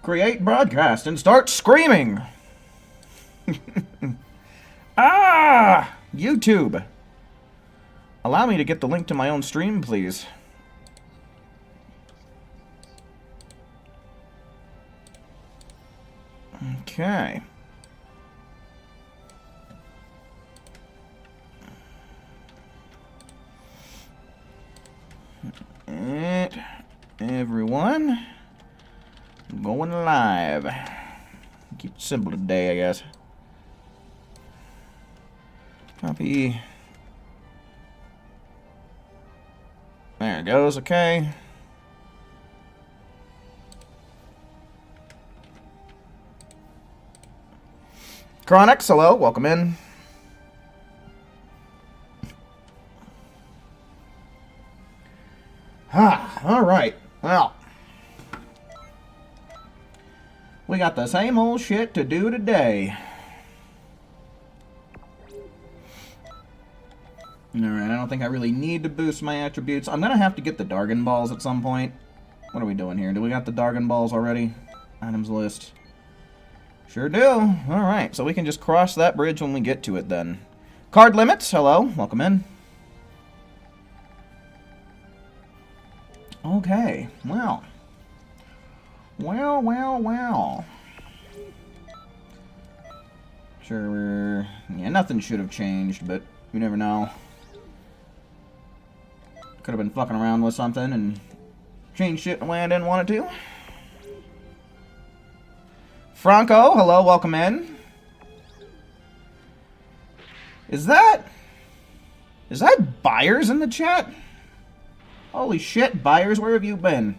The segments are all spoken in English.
Create broadcast and start screaming. Ah! YouTube. Allow me to get the link to my own stream, please. Okay. And everyone, going live. Keep it simple today, I guess. Copy. There it goes, okay. Chronix, hello, welcome in. Alright, well. We got the same old shit to do today. Alright, I don't think I really need to boost my attributes. I'm gonna have to get the Dargon Balls at some point. What are we doing here? Do we got the Dargon Balls already? Items list. Sure do. Alright, so we can just cross that bridge when we get to it then. Card limits, hello, welcome in. Okay, well. Well. Sure, yeah, nothing should have changed, but you never know. Could have been fucking around with something and changed shit in a way I didn't want it to. Franco, hello, welcome in. Is that Buyers in the chat? Holy shit, Buyers, where have you been?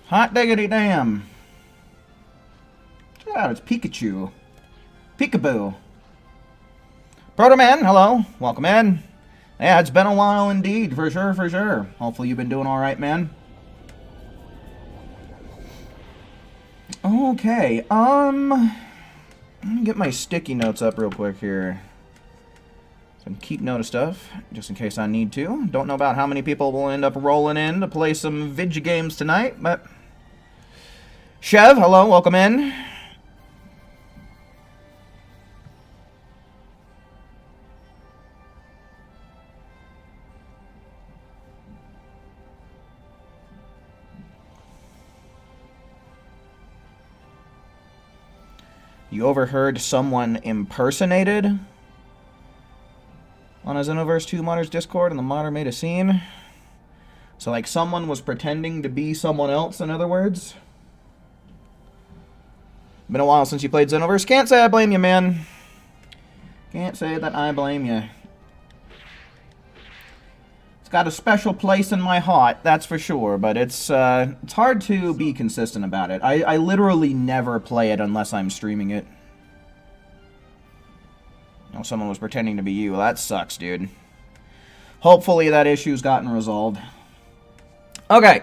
Hot diggity damn. Check it out, it's Pikachu. Peekaboo. Protoman, hello, welcome in. Yeah, it's been a while indeed, for sure. Hopefully you've been doing alright, man. Okay, let me get my sticky notes up real quick here. So I can keep note of stuff, just in case I need to. Don't know about how many people will end up rolling in to play some video games tonight, but... Chev, hello, welcome in. You overheard someone impersonated on a Xenoverse 2 Modders Discord, and the modder made a scene. So, like, someone was pretending to be someone else, in other words. Been a while since you played Xenoverse. Can't say I blame you, man. Can't say that I blame you. It's got a special place in my heart, that's for sure, but it's hard to be consistent about it. I literally never play it unless I'm streaming it. Oh, someone was pretending to be you. Well, that sucks, dude. Hopefully that issue's gotten resolved. Okay.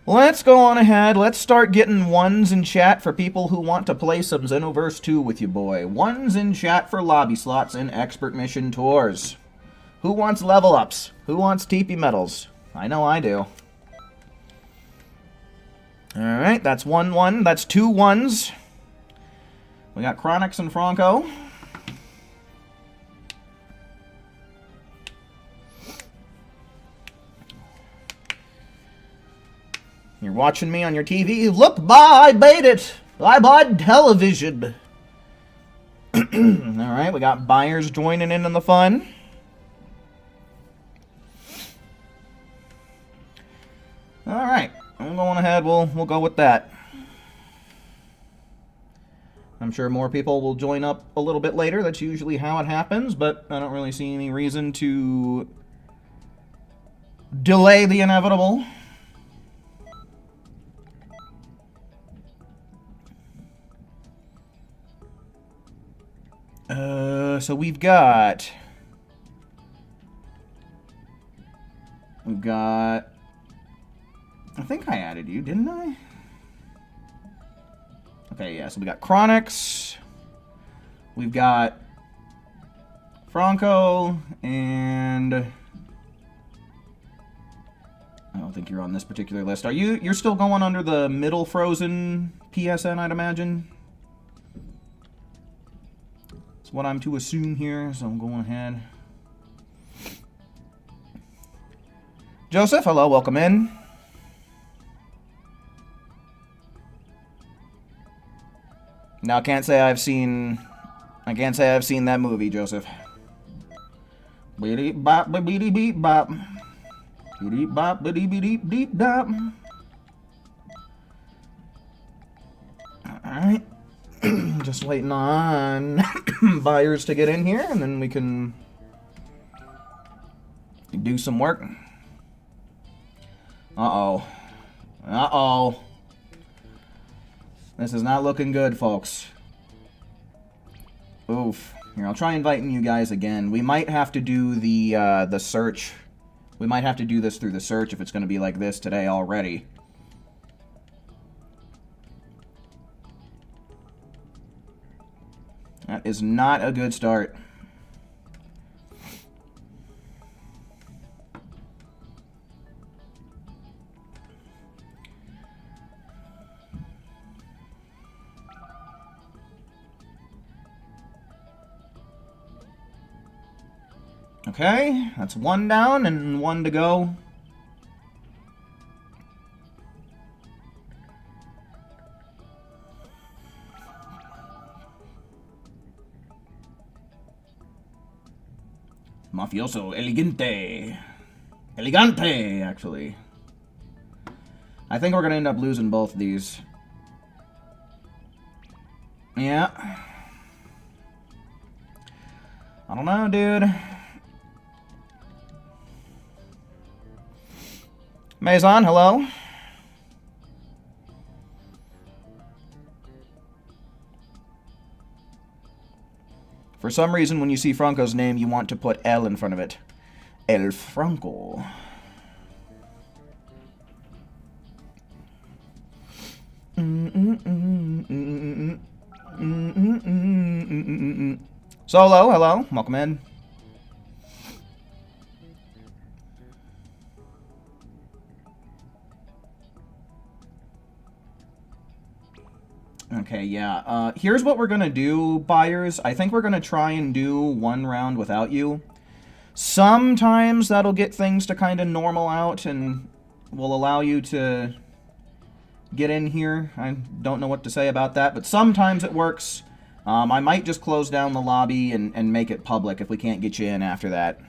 Let's go on ahead. Let's start getting ones in chat for people who want to play some Xenoverse 2 with you, boy. Ones in chat for lobby slots and expert mission tours. Who wants level ups? Who wants TP medals? I know I do. Alright, that's 1-1. That's 2 ones. We got Chronix and Franco. You're watching me on your TV? Look, I made it! I bought television. Alright, we got Buyers joining in on the fun. Alright, I'm going ahead, we'll go with that. I'm sure more people will join up a little bit later. That's usually how it happens, but I don't really see any reason to delay the inevitable. So we've got... I think I added you, didn't I? Okay, yeah, so we got Chronix. We've got Franco and I don't think you're on this particular list. Are you? You're still going under the middle frozen PSN, I'd imagine. That's what I'm to assume here, so I'm going ahead. Joseph, hello, welcome in. Now, I can't say I've seen that movie, Joseph. Beep bop, beep beep bop. Beep bop, beep beep beep bop. Alright. Just waiting on buyers to get in here, and then we can do some work. Uh-oh. Uh-oh. This is not looking good, folks. Oof. Here, I'll try inviting you guys again. We might have to do the search. We might have to do this through the search if it's going to be like this today already. That is not a good start. Okay, that's one down and one to go. Mafioso elegante. Elegante, actually. I think we're going to end up losing both of these. Yeah. I don't know, dude. Maison, hello. For some reason, when you see Franco's name, you want to put L in front of it. El Franco. Solo, hello. Welcome in. Okay, yeah. Here's what we're gonna do, buyers. I think we're gonna try and do one round without you. Sometimes that'll get things to kind of normal out and will allow you to get in here. I don't know what to say about that, but sometimes it works. I might just close down the lobby and make it public if we can't get you in after that.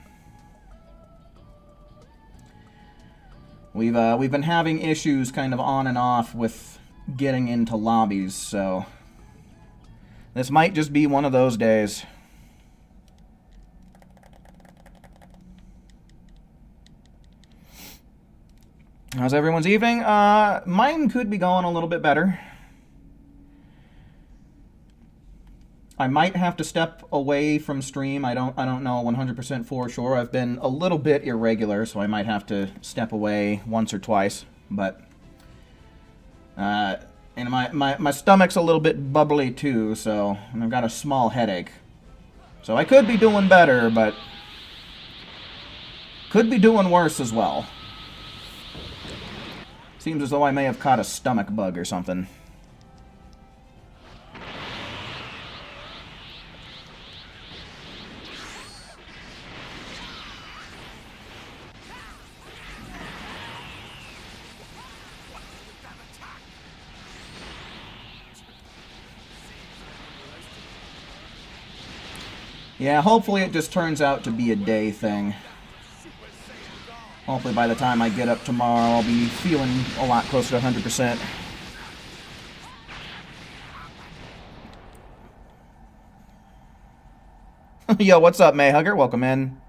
We've been having issues kind of on and off with getting into lobbies, so this might just be one of those days. How's everyone's evening? Mine could be going a little bit better. I might have to step away from stream. I don't know 100% for sure. I've been a little bit irregular, so I might have to step away once or twice, but and my stomach's a little bit bubbly too, so, and I've got a small headache. So I could be doing better, but could be doing worse as well. Seems as though I may have caught a stomach bug or something. Yeah, hopefully it just turns out to be a day thing. Hopefully by the time I get up tomorrow, I'll be feeling a lot closer to 100%. Yo, what's up, Mayhugger? Welcome in.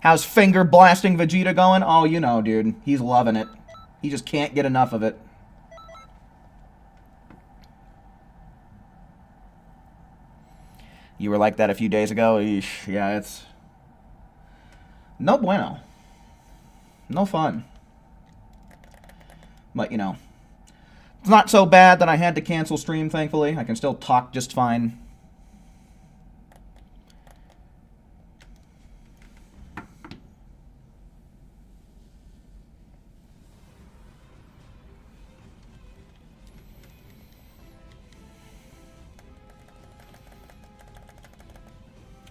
How's finger blasting Vegeta going? Oh, you know, dude. He's loving it. He just can't get enough of it. You were like that a few days ago? Eesh, yeah, it's no bueno. No fun. But, you know, it's not so bad that I had to cancel stream, thankfully. I can still talk just fine.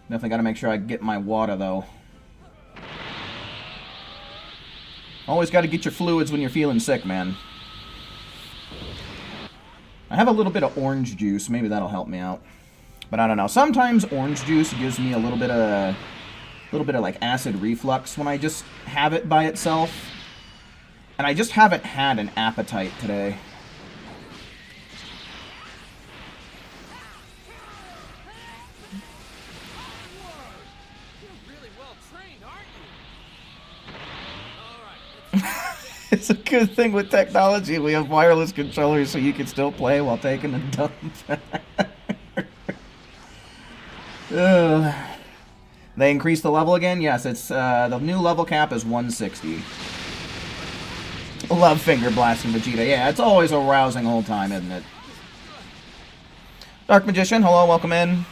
Definitely got to make sure I get my water, though. Always got to get your fluids when you're feeling sick, man. I have a little bit of orange juice. Maybe that'll help me out. But I don't know. Sometimes orange juice gives me a little bit of like acid reflux when I just have it by itself. And I just haven't had an appetite today. It's a good thing with technology. We have wireless controllers so you can still play while taking a dump. They increased the level again? Yes, it's the new level cap is 160. Love finger blasting Vegeta. Yeah, it's always a rousing old time, isn't it? Dark Magician, hello, welcome in.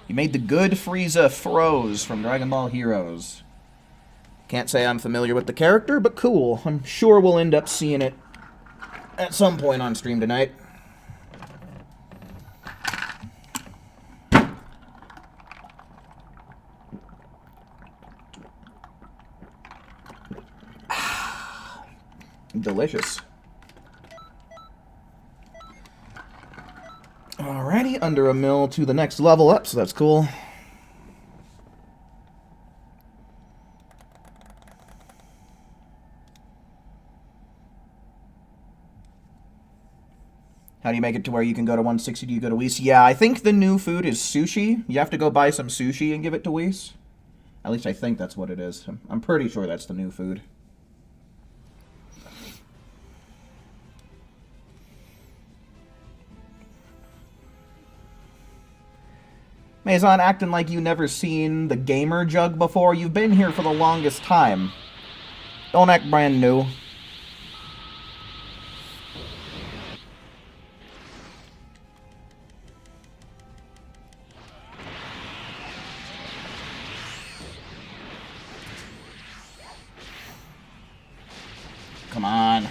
You made the good Frieza froze from Dragon Ball Heroes. Can't say I'm familiar with the character, but cool. I'm sure we'll end up seeing it at some point on stream tonight. Delicious. Alrighty, under a mil to the next level up, so that's cool. How do you make it to where you can go to 160? Do you go to Whis? Yeah, I think the new food is sushi. You have to go buy some sushi and give it to Whis. At least I think that's what it is. I'm pretty sure that's the new food. Maison acting like you never seen the gamer jug before. You've been here for the longest time. Don't act brand new. Come on.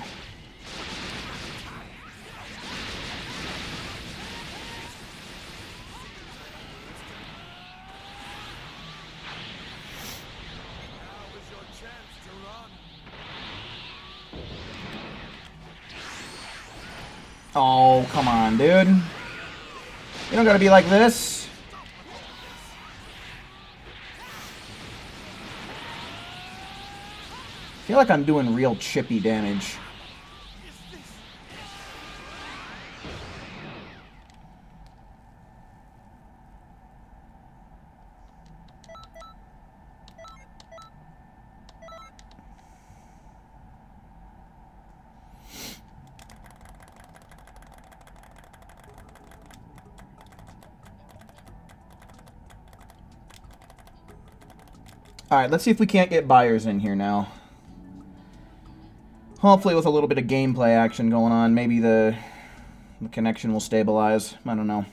Oh, come on, dude. You don't gotta be like this. I feel like I'm doing real chippy damage. Alright, let's see if we can't get buyers in here now. Hopefully with a little bit of gameplay action going on, maybe the connection will stabilize. I don't know.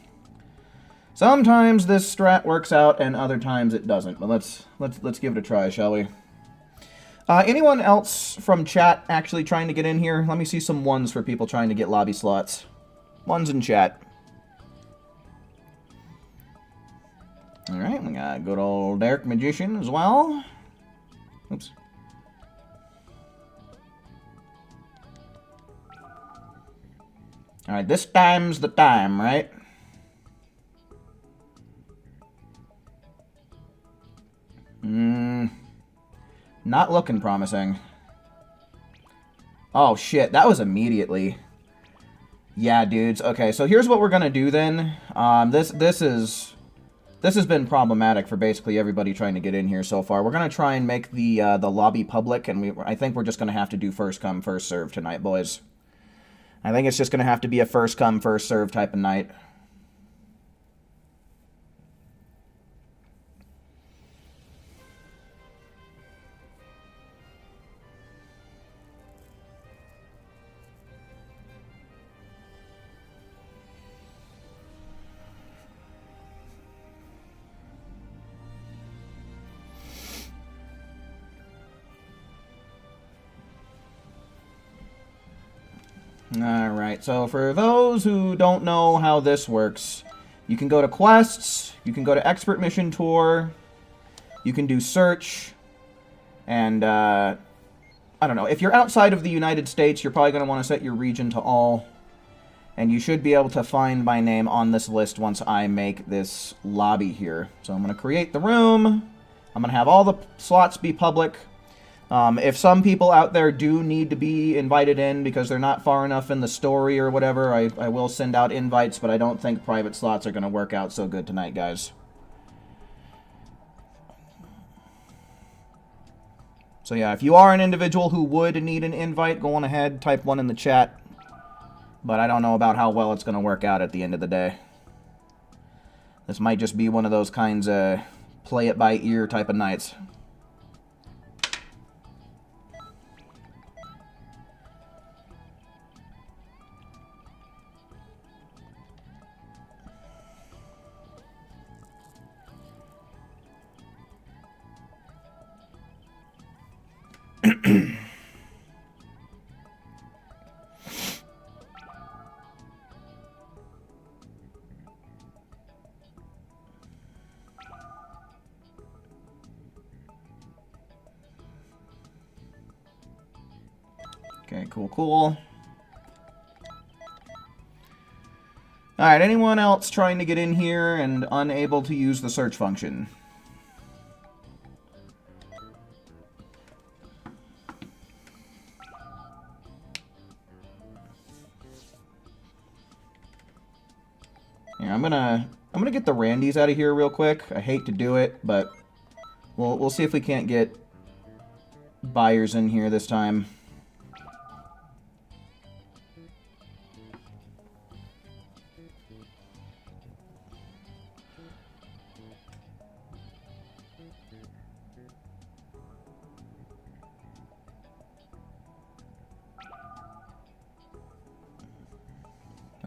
Sometimes this strat works out and other times it doesn't. But let's give it a try, shall we? Anyone else from chat actually trying to get in here? Let me see some ones for people trying to get lobby slots. Ones in chat. Alright, we got good old Dark Magician as well. Oops. Alright, this time's the time, right? Not looking promising. Oh shit, that was immediately. Yeah, dudes. Okay, so here's what we're gonna do then. This has been problematic for basically everybody trying to get in here so far. We're going to try and make the lobby public, and I think we're just going to have to do first come, first serve tonight, boys. I think it's just going to have to be a first come, first serve type of night. Alright, so for those who don't know how this works, You can go to quests, you can go to expert mission tour, you can do search, and I don't know. If you're outside of the United States, you're probably going to want to set your region to all. And you should be able to find my name on this list once I make this lobby here. So I'm going to create the room. I'm going to have all the slots be public. If some people out there do need to be invited in because they're not far enough in the story or whatever, I will send out invites, but I don't think private slots are going to work out so good tonight, guys. So yeah, if you are an individual who would need an invite, go on ahead, type one in the chat. But I don't know about how well it's going to work out at the end of the day. This might just be one of those kinds of play it by ear type of nights. Okay, cool. Alright, anyone else trying to get in here and unable to use the search function? Here, I'm gonna get the Randys out of here real quick. I hate to do it, but we'll see if we can't get buyers in here this time.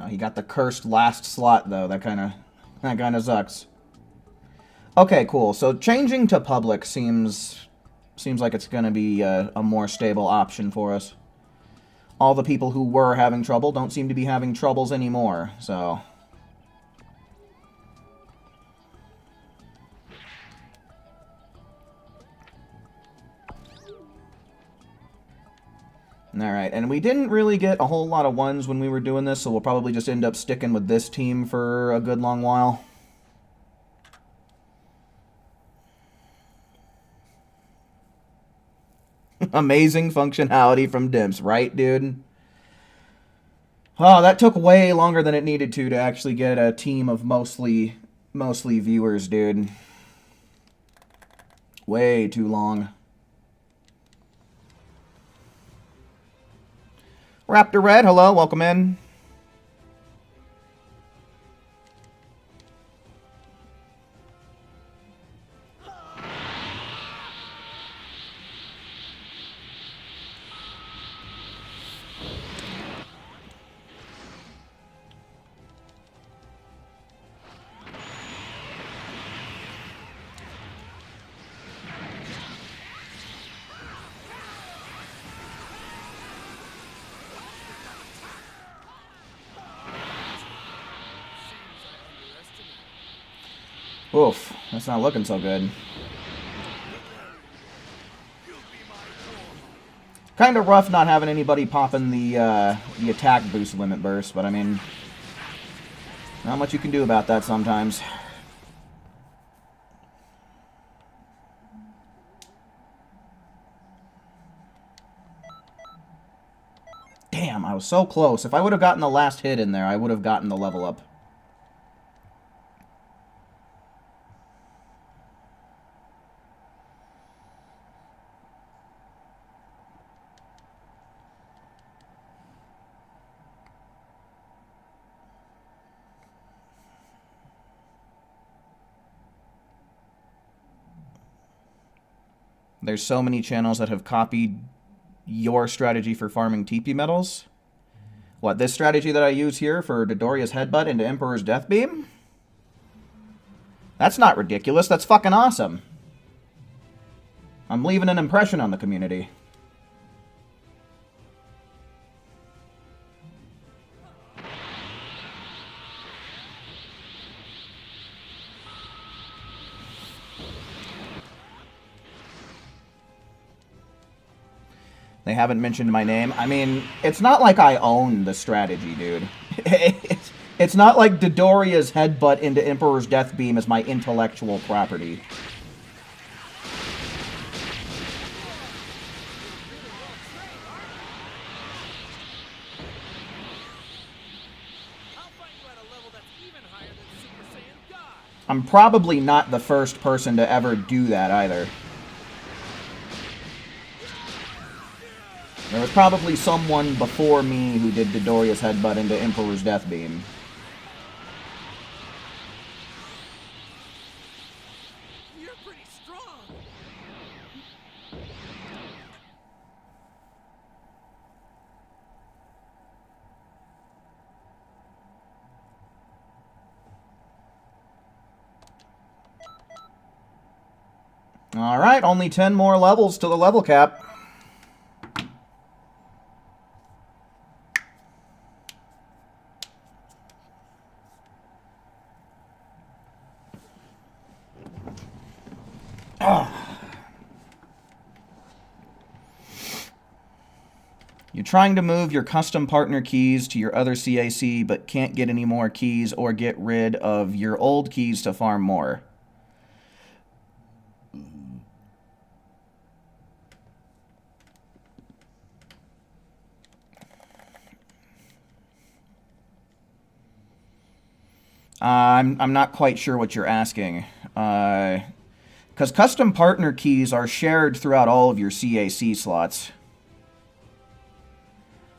He got the cursed last slot, though. That kind of sucks. Okay, cool. So changing to public seems like it's going to be a more stable option for us. All the people who were having trouble don't seem to be having troubles anymore, so... Alright, and we didn't really get a whole lot of ones when we were doing this, so we'll probably just end up sticking with this team for a good long while. Amazing functionality from Dimps, right, dude? Oh, that took way longer than it needed to actually get a team of mostly viewers, dude. Way too long. Raptor Red, hello, welcome in. Oof, that's not looking so good. Kind of rough not having anybody popping the attack boost limit burst, but I mean, not much you can do about that sometimes. Damn, I was so close. If I would have gotten the last hit in there, I would have gotten the level up. There's so many channels that have copied your strategy for farming TP medals. What, this strategy that I use here for Dodoria's Headbutt into Emperor's Death Beam? That's not ridiculous, that's fucking awesome. I'm leaving an impression on the community. They haven't mentioned my name. I mean, it's not like I own the strategy, dude. It's not like Dodoria's headbutt into Emperor's Death Beam is my intellectual property. I'm probably not the first person to ever do that either. There was probably someone before me who did Dodoria's headbutt into Emperor's Death Beam. You're pretty strong. Alright, only 10 more levels to the level cap. You're trying to move your custom partner keys to your other CAC, but can't get any more keys or get rid of your old keys to farm more. I'm not quite sure what you're asking. Because custom partner keys are shared throughout all of your CAC slots.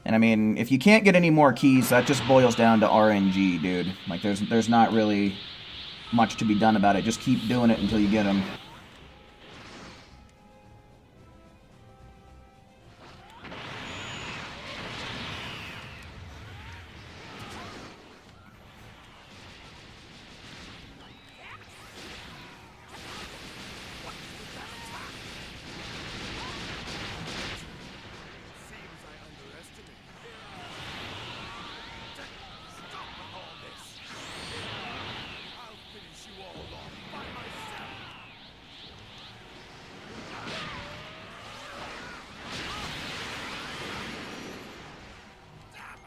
And I mean, if you can't get any more keys, that just boils down to RNG, dude. Like, there's not really much to be done about it. Just keep doing it until you get them.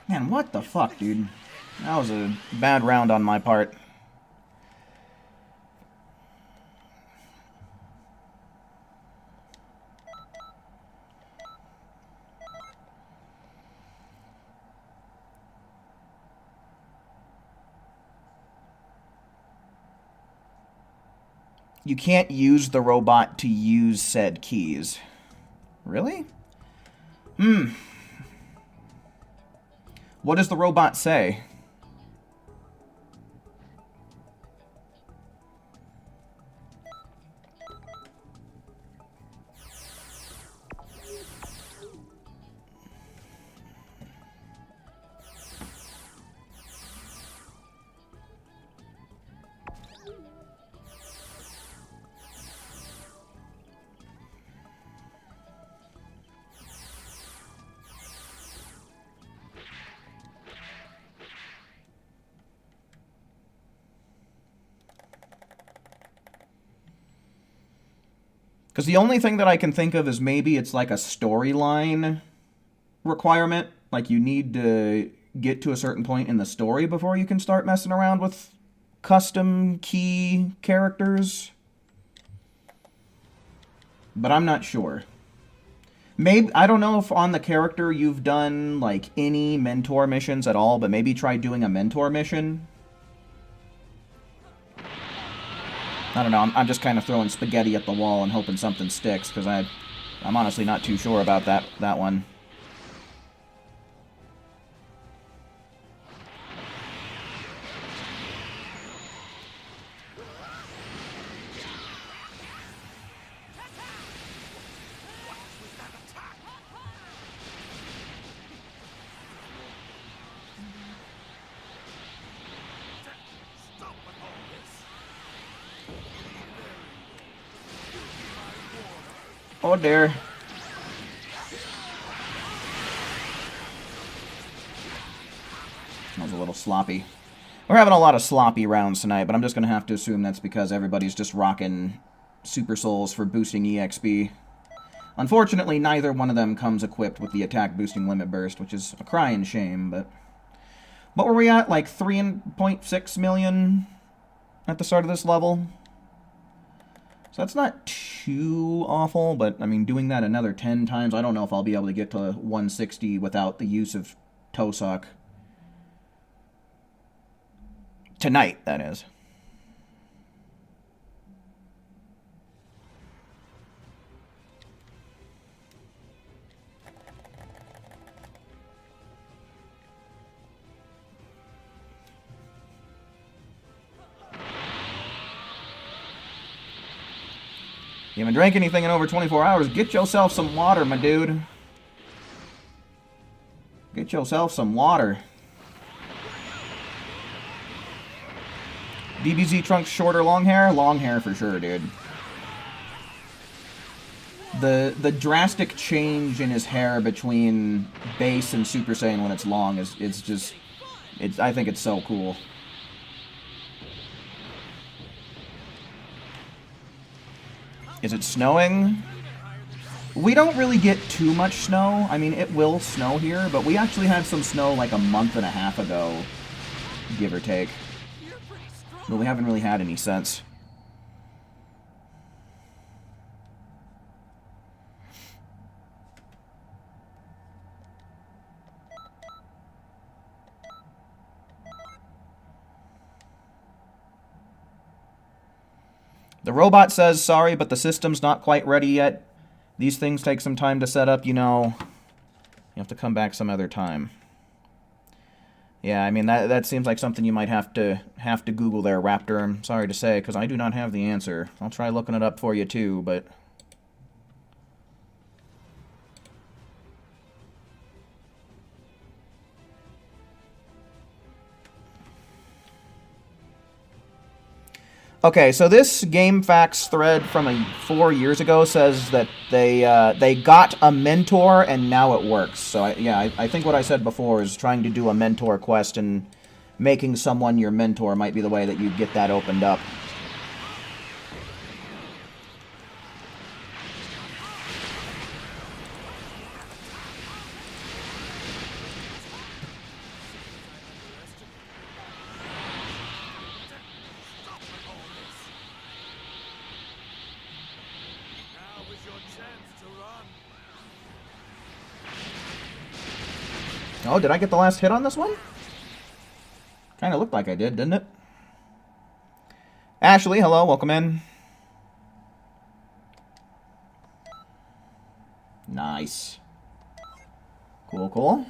Man, what the fuck, dude? That was a bad round on my part. You can't use the robot to use said keys. Really? What does the robot say? Because the only thing that I can think of is maybe it's like a storyline requirement. Like, you need to get to a certain point in the story before you can start messing around with custom key characters. But I'm not sure. Maybe, I don't know if on the character you've done, like, any mentor missions at all, but maybe try doing a mentor mission. I don't know, I'm just kind of throwing spaghetti at the wall and hoping something sticks, because I'm honestly not too sure about that one. Oh dear. That was a little sloppy. We're having a lot of sloppy rounds tonight, but I'm just going to have to assume that's because everybody's just rocking Super Souls for boosting EXP. Unfortunately, neither one of them comes equipped with the attack boosting limit burst, which is a crying shame, but... What were we at? Like 3.6 million at the start of this level? So that's not too awful, but, I mean, doing that another 10 times, I don't know if I'll be able to get to 160 without the use of Tosak. Tonight, that is. You haven't drank anything in over 24 hours. Get yourself some water, my dude. Get yourself some water. DBZ Trunks short or long hair? Long hair for sure, dude. The drastic change in his hair between base and Super Saiyan when it's long is I think it's so cool. Is it snowing? We don't really get too much snow. I mean, it will snow here, but we actually had some snow like a month and a half ago, give or take. But we haven't really had any since. The robot says, sorry, but the system's not quite ready yet. These things take some time to set up, you know. You have to come back some other time. Yeah, I mean, that seems like something you might have to Google there, Raptor. I'm sorry to say, because I do not have the answer. I'll try looking it up for you, too, but... Okay, so this GameFAQs thread from 4 years ago says that they got a mentor and now it works. So I think what I said before is trying to do a mentor quest and making someone your mentor might be the way that you get that opened up. Oh, did I get the last hit on this one? Kind of looked like I did, didn't it? Ashley, hello, welcome in. Nice. Cool, cool.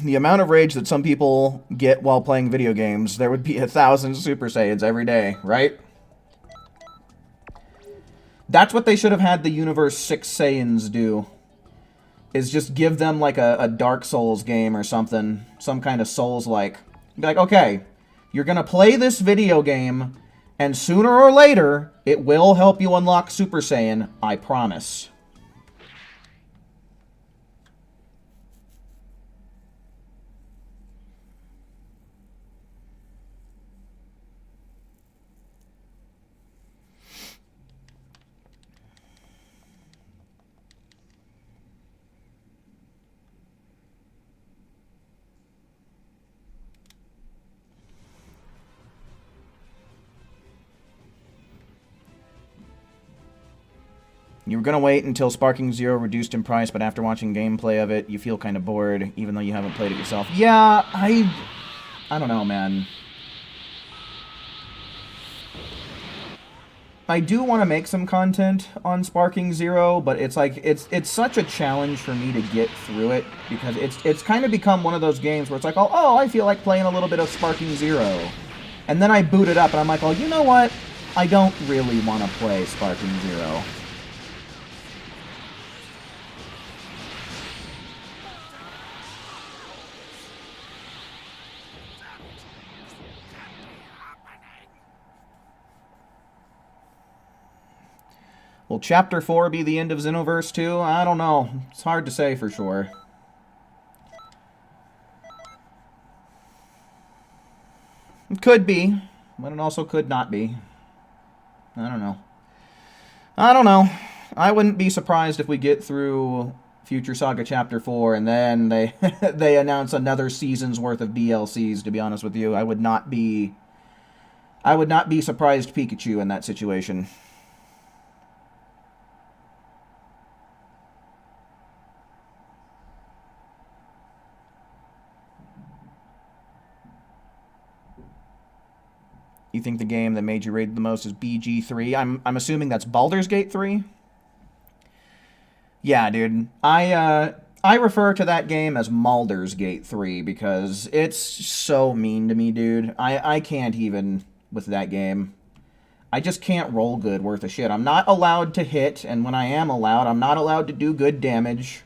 The amount of rage that some people get while playing video games, there would be 1,000 Super Saiyans every day, right? That's what they should have had the Universe 6 Saiyans do. Is just give them like a Dark Souls game or something. Some kind of Souls-like. Be like, okay, you're gonna play this video game, and sooner or later, it will help you unlock Super Saiyan, I promise. You were going to wait until Sparking Zero reduced in price, but after watching gameplay of it, you feel kind of bored, even though you haven't played it yourself. Yeah, I don't know, man. I do want to make some content on Sparking Zero, but it's like, it's such a challenge for me to get through it, because it's kind of become one of those games where it's like, oh, I feel like playing a little bit of Sparking Zero. And then I boot it up, and I'm like, oh, you know what? I don't really want to play Sparking Zero. Will Chapter 4 be the end of Xenoverse 2? I don't know. It's hard to say for sure. It could be, but it also could not be. I don't know. I don't know. I wouldn't be surprised if we get through Future Saga Chapter 4 and then they they announce another season's worth of DLCs, to be honest with you. I would not be surprised Pikachu in that situation. You think the game that made you rate the most is BG3? I'm assuming that's Baldur's Gate 3? Yeah, dude. I refer to that game as Maldur's Gate 3 because it's so mean to me, dude. I can't even with that game. I just can't roll good worth a shit. I'm not allowed to hit, and when I am allowed, I'm not allowed to do good damage.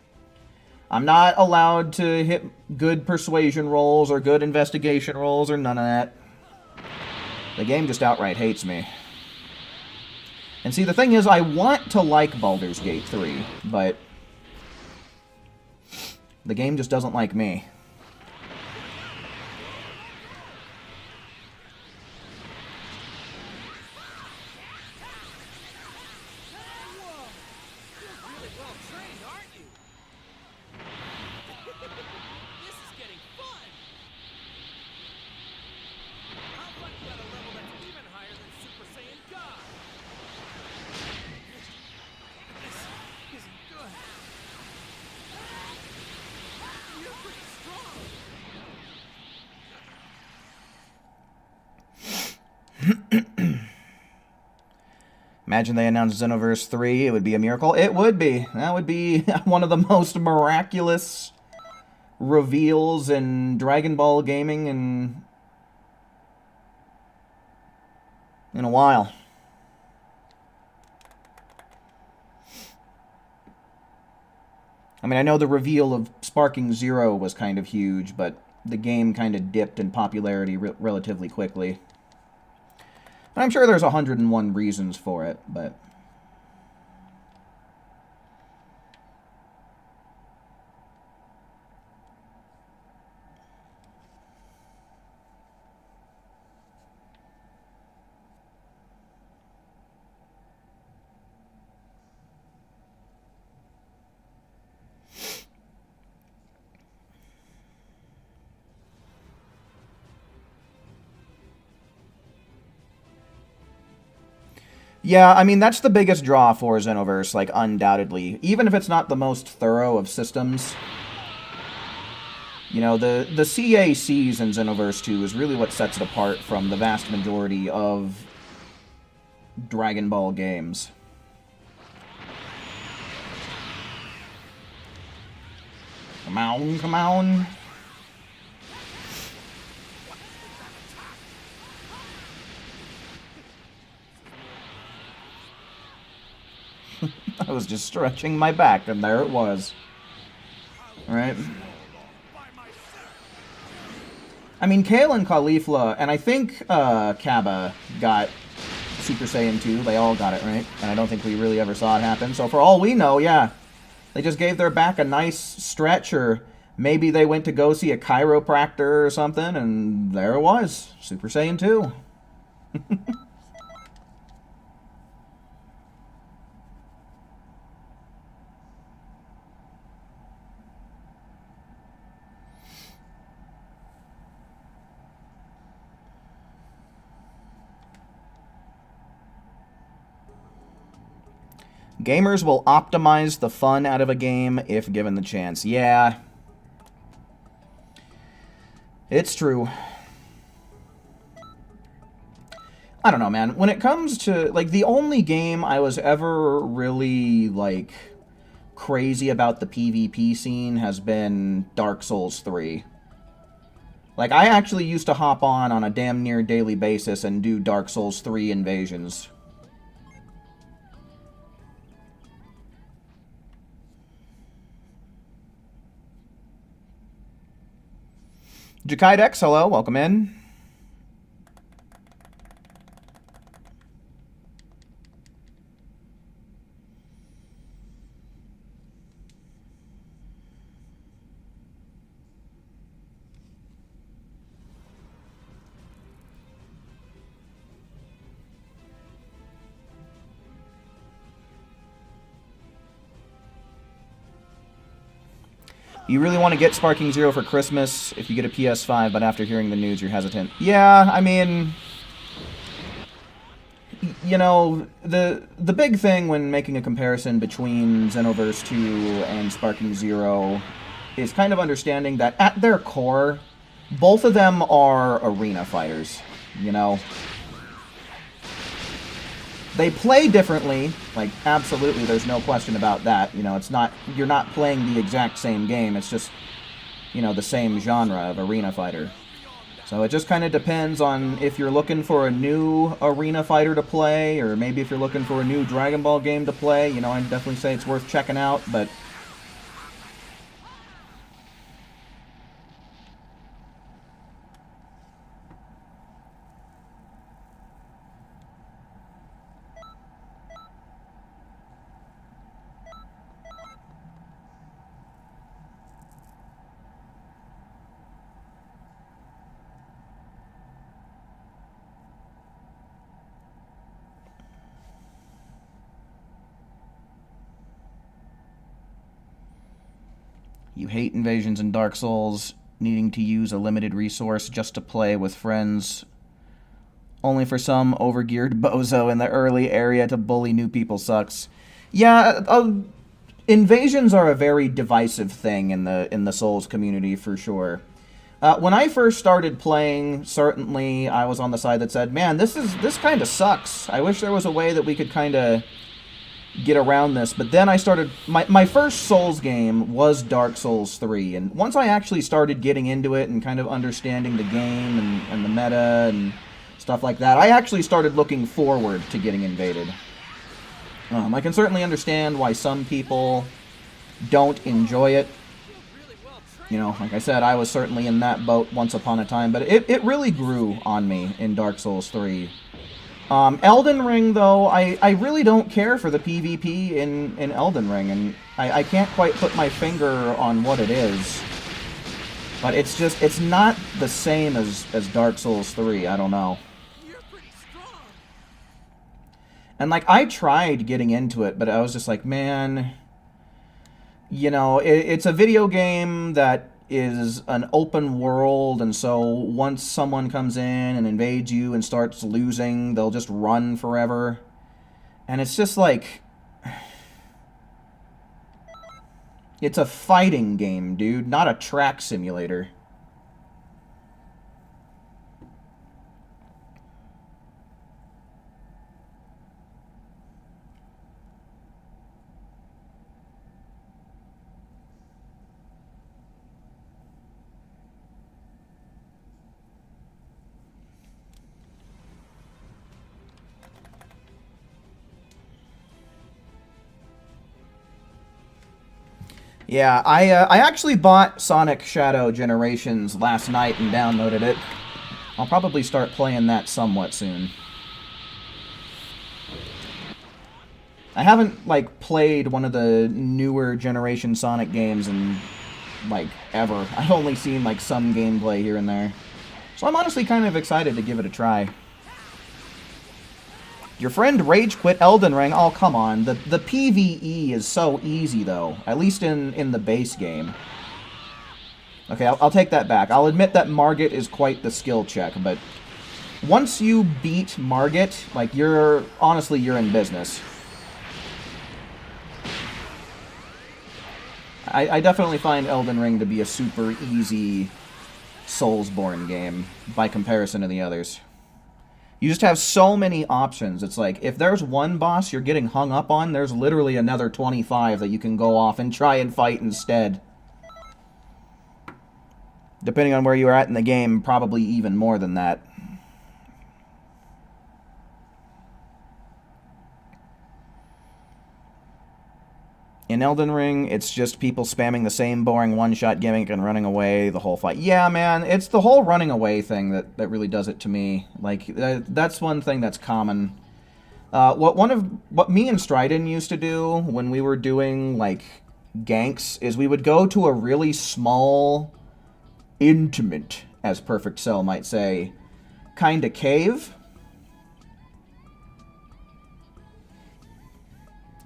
I'm not allowed to hit good persuasion rolls or good investigation rolls or none of that. The game just outright hates me. And see, the thing is, I want to like Baldur's Gate 3, but the game just doesn't like me. Imagine they announced Xenoverse 3, it would be a miracle. It would be. That would be one of the most miraculous reveals in Dragon Ball gaming in a while. I mean, I know the reveal of Sparking Zero was kind of huge, but the game kind of dipped in popularity relatively quickly. I'm sure there's 101 reasons for it, but... Yeah, I mean, that's the biggest draw for Xenoverse, like, undoubtedly. Even if it's not the most thorough of systems. You know, the CACs in Xenoverse 2 is really what sets it apart from the vast majority of Dragon Ball games. Come on, come on. I was just stretching my back, and there it was. Right? I mean, Kale and Caulifla, and I think Kaba got Super Saiyan 2. They all got it, right? And I don't think we really ever saw it happen. So for all we know, yeah. They just gave their back a nice stretch, or maybe they went to go see a chiropractor or something, and there it was. Super Saiyan 2. Gamers will optimize the fun out of a game if given the chance. Yeah. It's true. I don't know, man. When it comes to, like, the only game I was ever really, like, crazy about the PvP scene has been Dark Souls 3. Like, I actually used to hop on a damn near daily basis and do Dark Souls 3 invasions. Jakaidex, hello, welcome in. You really want to get Sparking Zero for Christmas if you get a PS5, but after hearing the news, you're hesitant. Yeah, I mean, you know, the big thing when making a comparison between Xenoverse 2 and Sparking Zero is kind of understanding that at their core, both of them are arena fighters, you know? They play differently, like, absolutely, there's no question about that. You know, it's not, you're not playing the exact same game, it's just, you know, the same genre of arena fighter. So it just kind of depends on if you're looking for a new arena fighter to play, or maybe if you're looking for a new Dragon Ball game to play, you know, I'd definitely say it's worth checking out, but... You hate invasions in Dark Souls, needing to use a limited resource just to play with friends, only for some overgeared bozo in the early area to bully new people sucks. Yeah, invasions are a very divisive thing in the Souls community for sure. When I first started playing, certainly I was on the side that said, man, this kind of sucks. I wish there was a way that we could kind of get around this. But then I started... My first Souls game was Dark Souls 3. And once I actually started getting into it and kind of understanding the game and the meta and stuff like that, I actually started looking forward to getting invaded. I can certainly understand why some people don't enjoy it. You know, like I said, I was certainly in that boat once upon a time. But it really grew on me in Dark Souls 3. Elden Ring, though, I really don't care for the PvP in Elden Ring, and I can't quite put my finger on what it is. But it's just, it's not the same as Dark Souls 3, I don't know. You're pretty strong. And, like, I tried getting into it, but I was just like, man, you know, it's a video game that is an open world, and so once someone comes in and invades you and starts losing, they'll just run forever. And it's just like... It's a fighting game, dude, not a track simulator. Yeah, I actually bought Sonic Shadow Generations last night and downloaded it. I'll probably start playing that somewhat soon. I haven't, like, played one of the newer generation Sonic games in, like, ever. I've only seen, like, some gameplay here and there. So I'm honestly kind of excited to give it a try. Your friend rage quit Elden Ring? Oh, come on. The PvE is so easy, though. At least in the base game. Okay, I'll take that back. I'll admit that Margit is quite the skill check, but once you beat Margit, like, honestly, you're in business. I definitely find Elden Ring to be a super easy Soulsborne game by comparison to the others. You just have so many options. It's like, if there's one boss you're getting hung up on, there's literally another 25 that you can go off and try and fight instead. Depending on where you're at in the game, probably even more than that. In Elden Ring, it's just people spamming the same boring one-shot gimmick and running away the whole fight. Yeah, man, it's the whole running away thing that really does it to me. Like, that's one thing that's common. What me and Stryden used to do when we were doing, like, ganks is we would go to a really small, intimate, as Perfect Cell might say, kind of cave.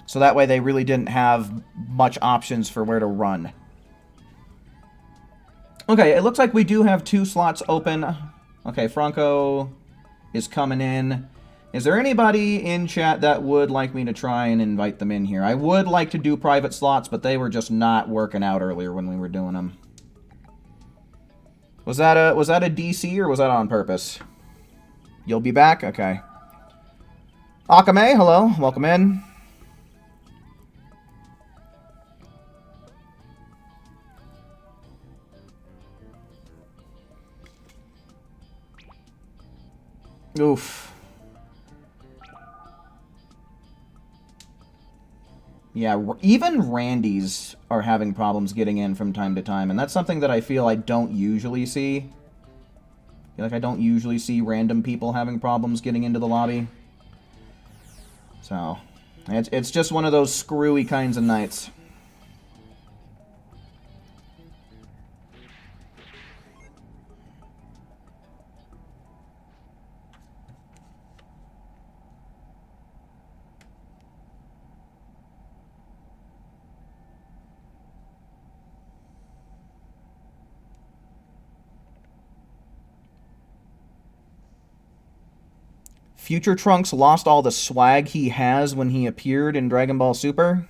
So that way they really didn't have much options for where to run. Okay, it looks like we do have 2 slots open. Okay, Franco is coming in. Is there anybody in chat that would like me to try and invite them in here? I would like to do private slots, but they were just not working out earlier when we were doing them. Was that a DC or was that on purpose? You'll be back? Okay. Akame, hello. Welcome in. Oof. Yeah, even Randy's are having problems getting in from time to time, and that's something that I feel I don't usually see. I feel like I don't usually see random people having problems getting into the lobby. So, it's just one of those screwy kinds of nights. Future Trunks lost all the swag he has when he appeared in Dragon Ball Super.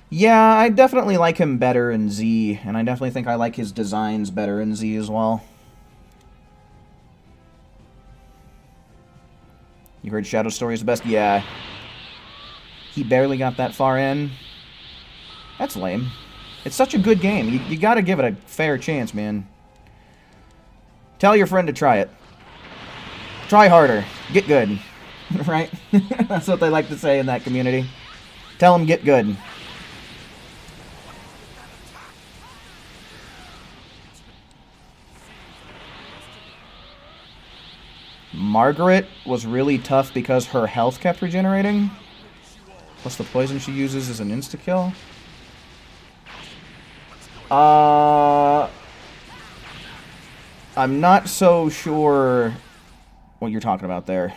Yeah, I definitely like him better in Z, and I definitely think I like his designs better in Z as well. You heard Shadow Story is the best? Yeah. He barely got that far in. That's lame. It's such a good game. You gotta give it a fair chance, man. Tell your friend to try it. Try harder. Get good. Right? That's what they like to say in that community. Tell them get good. Margaret was really tough because her health kept regenerating. Plus the poison she uses is an insta-kill. I'm not so sure what you're talking about there.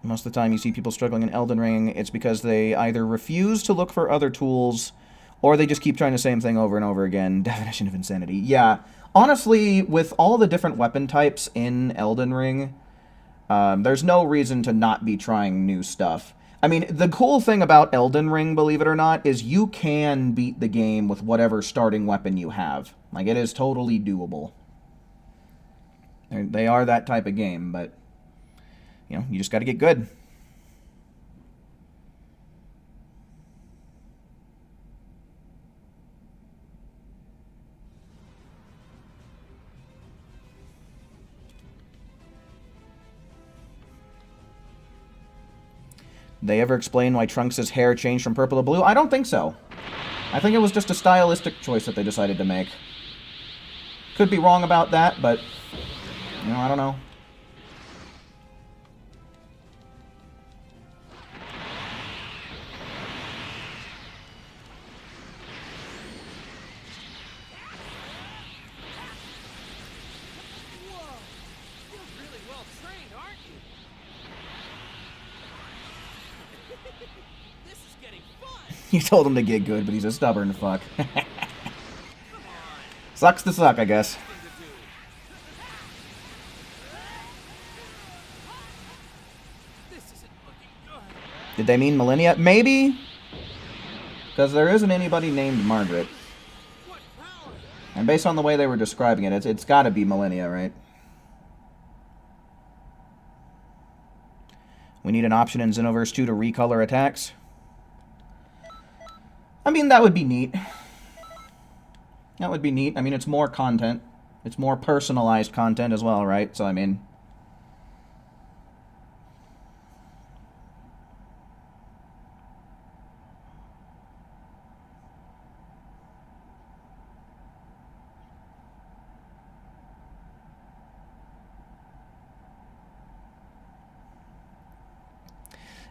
Most of the time you see people struggling in Elden Ring, it's because they either refuse to look for other tools, or they just keep trying the same thing over and over again. Definition of insanity. Yeah, honestly, with all the different weapon types in Elden Ring, there's no reason to not be trying new stuff. I mean, the cool thing about Elden Ring, believe it or not, is you can beat the game with whatever starting weapon you have. Like, it is totally doable. They are that type of game, but, you know, you just got to get good. They ever explain why Trunks' hair changed from purple to blue? I don't think so. I think it was just a stylistic choice that they decided to make. Could be wrong about that, but, you know, I don't know. Whoa! You're really well trained, aren't you? This is getting fun! You told him to get good, but he's a stubborn fuck. Come on! Sucks to suck, I guess. Thing to do. This isn't looking good. Did they mean Millennia? Maybe? Because there isn't anybody named Margaret. What power? And based on the way they were describing it, it's got to be Millennia, right? We need an option in Xenoverse 2 to recolor attacks. I mean, that would be neat. That would be neat. I mean, it's more content. It's more personalized content as well, right? So, I mean...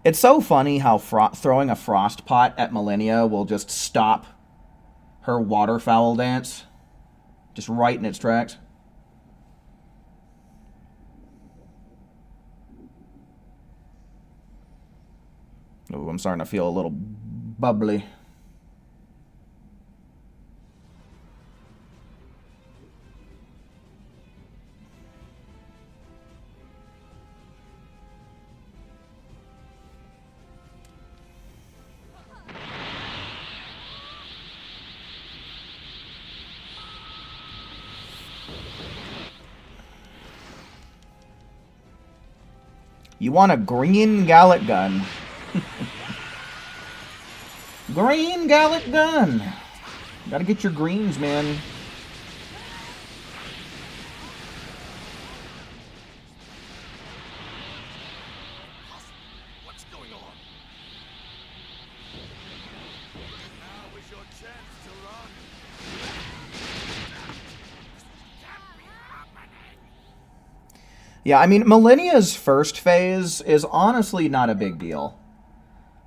It's so funny how throwing a frost pot at Millennia will just stop her waterfowl dance. Just right in its tracks. Ooh, I'm starting to feel a little bubbly. You want a green Gallic gun. Green Gallic gun. Gotta get your greens, man. What's going on? Now is your chance to run. Can't be happening. Yeah, I mean, Millennia's first phase is honestly not a big deal.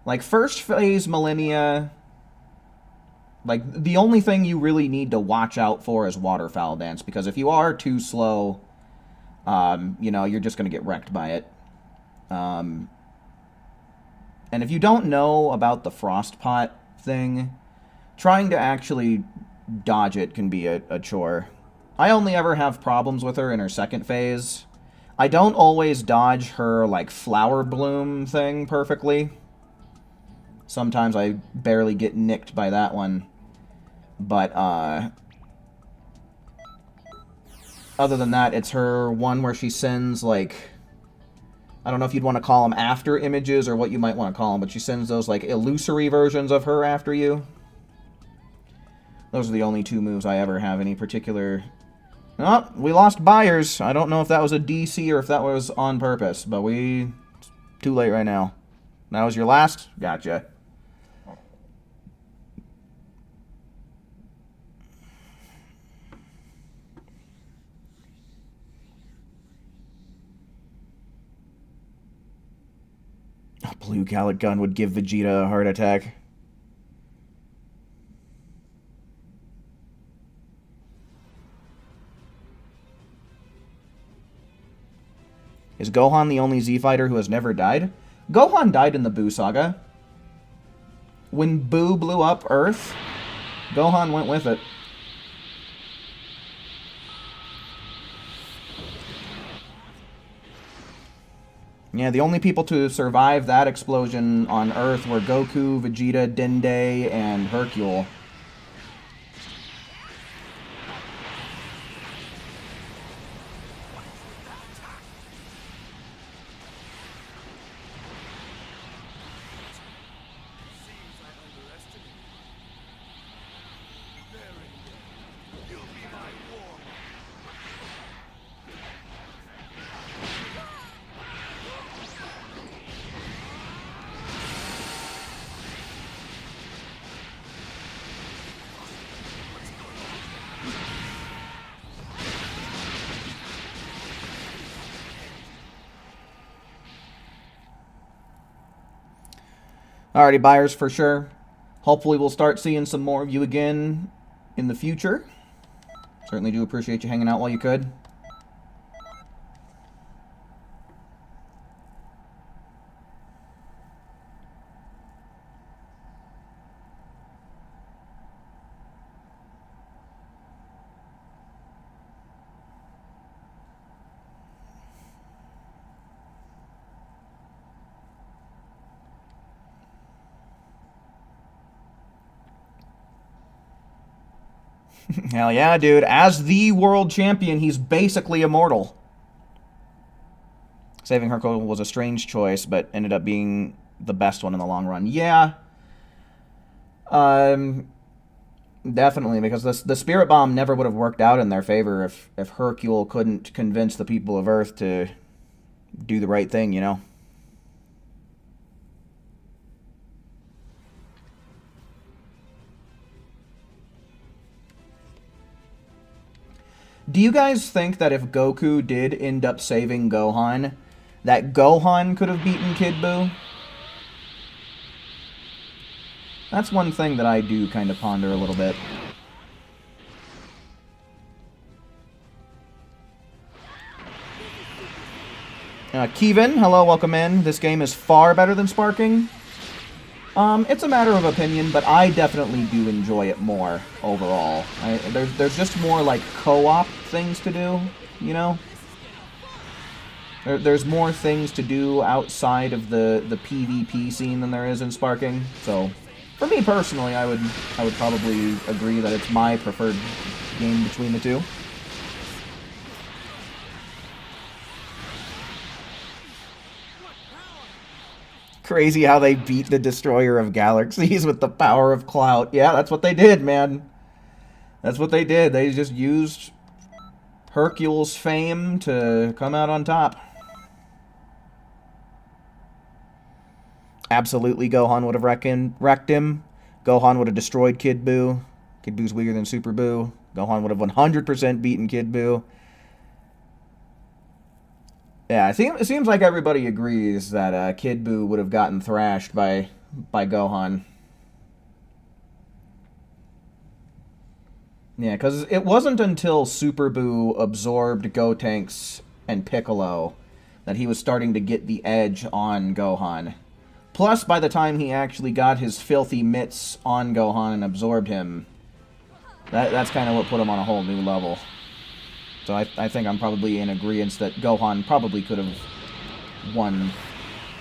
Like, first phase Millennia, like, the only thing you really need to watch out for is Waterfowl Dance, because if you are too slow, you know, you're just going to get wrecked by it. And if you don't know about the Frost Pot thing, trying to actually dodge it can be a chore. I only ever have problems with her in her second phase. I don't always dodge her, like, flower bloom thing perfectly. Sometimes I barely get nicked by that one. But, other than that, it's her one where she sends, like, I don't know if you'd want to call them after images or what you might want to call them, but she sends those, like, illusory versions of her after you. Those are the only two moves I ever have any particular... Oh, we lost buyers. I don't know if that was a DC or if that was on purpose, but it's too late right now. That was your last? Gotcha. A blue Gallic gun would give Vegeta a heart attack. Is Gohan the only Z fighter who has never died? Gohan died in the Buu saga. When Buu blew up Earth, Gohan went with it. Yeah, the only people to survive that explosion on Earth were Goku, Vegeta, Dende, and Hercule. Alrighty, buyers, for sure. Hopefully we'll start seeing some more of you again in the future. Certainly do appreciate you hanging out while you could. Hell yeah, dude. As the world champion, he's basically immortal. Saving Hercule was a strange choice, but ended up being the best one in the long run. Yeah. Definitely, because the Spirit Bomb never would have worked out in their favor if Hercule couldn't convince the people of Earth to do the right thing, you know? Do you guys think that if Goku did end up saving Gohan, that Gohan could have beaten Kid Buu? That's one thing that I do kind of ponder a little bit. Kevin, hello, welcome in. This game is far better than Sparking. It's a matter of opinion, but I definitely do enjoy it more overall. There's just more like co-op things to do, you know? There's more things to do outside of the PvP scene than there is in Sparking. So, for me personally, I would probably agree that it's my preferred game between the two. Crazy how they beat the Destroyer of Galaxies with the power of clout. Yeah, that's what they did, man. That's what they did. They just used Hercule's fame to come out on top. Absolutely, Gohan would have wrecked him. Gohan would have destroyed Kid Buu. Kid Buu's weaker than Super Buu. Gohan would have 100% beaten Kid Buu. Yeah, it seems like everybody agrees that Kid Buu would have gotten thrashed by Gohan. Yeah, because it wasn't until Super Buu absorbed Gotenks and Piccolo that he was starting to get the edge on Gohan. Plus, by the time he actually got his filthy mitts on Gohan and absorbed him, that's kind of what put him on a whole new level. So I think I'm probably in agreement that Gohan probably could have won.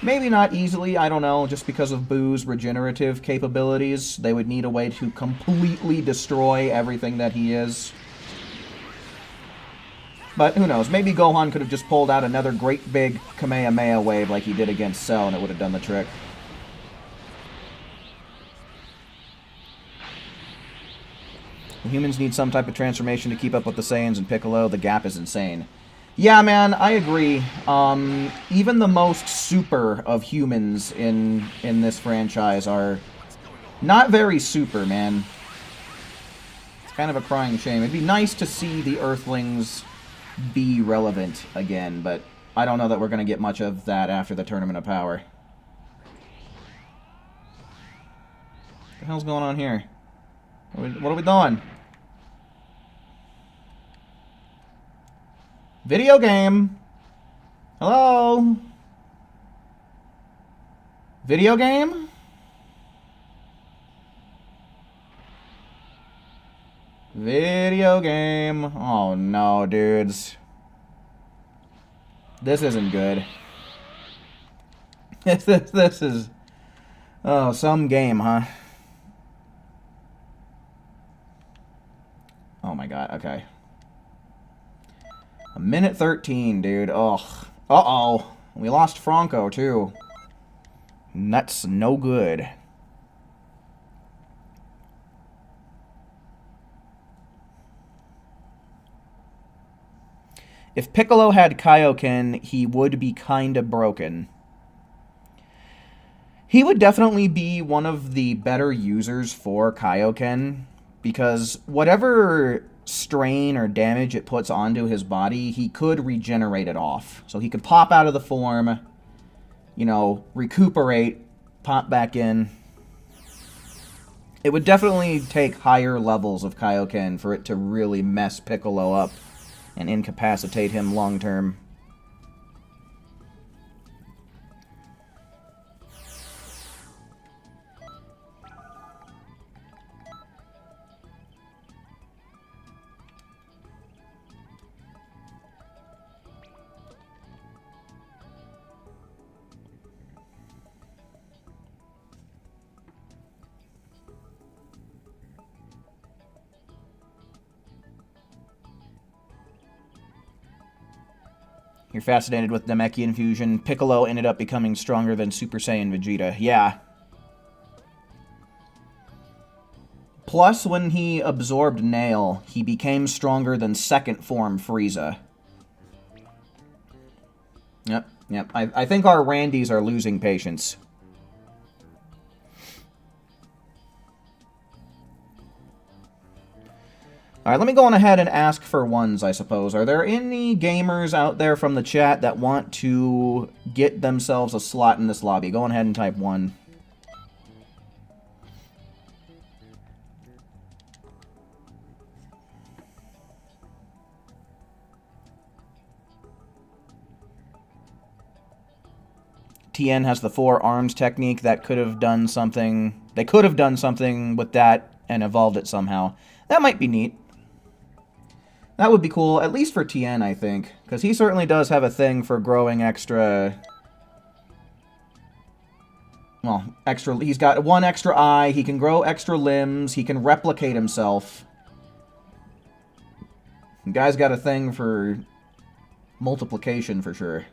Maybe not easily, I don't know, just because of Buu's regenerative capabilities. They would need a way to completely destroy everything that he is. But who knows, maybe Gohan could have just pulled out another great big Kamehameha wave like he did against Cell and it would have done the trick. The humans need some type of transformation to keep up with the Saiyans and Piccolo. The gap is insane. Yeah, man, I agree. Even the most super of humans in this franchise are not very super, man. It's kind of a crying shame. It'd be nice to see the Earthlings be relevant again, but I don't know that we're going to get much of that after the Tournament of Power. What the hell's going on here? What are we doing? Video game. Hello? Video game? Video game. Oh no, dudes. This isn't good. This is... Oh, some game, huh? Oh my god, okay. A minute 13, dude. Ugh. Uh-oh. We lost Franco, too. And that's no good. If Piccolo had Kaioken, he would be kinda broken. He would definitely be one of the better users for Kaioken, because whatever strain or damage it puts onto his body, he could regenerate it off. So he could pop out of the form, you know, recuperate, pop back in. It would definitely take higher levels of Kaioken for it to really mess Piccolo up and incapacitate him long term. You're fascinated with Namekian fusion. Piccolo ended up becoming stronger than Super Saiyan Vegeta. Yeah. Plus, when he absorbed Nail, he became stronger than second form Frieza. Yep. I think our Randys are losing patience. Alright, let me go on ahead and ask for ones, I suppose. Are there any gamers out there from the chat that want to get themselves a slot in this lobby? Go on ahead and type 1. TN has the 4 arms technique. That could have done something. They could have done something with that and evolved it somehow. That might be neat. That would be cool, at least for TN, I think. Because he certainly does have a thing for growing extra... Well, he's got 1 extra eye, he can grow extra limbs, he can replicate himself. The guy's got a thing for multiplication for sure.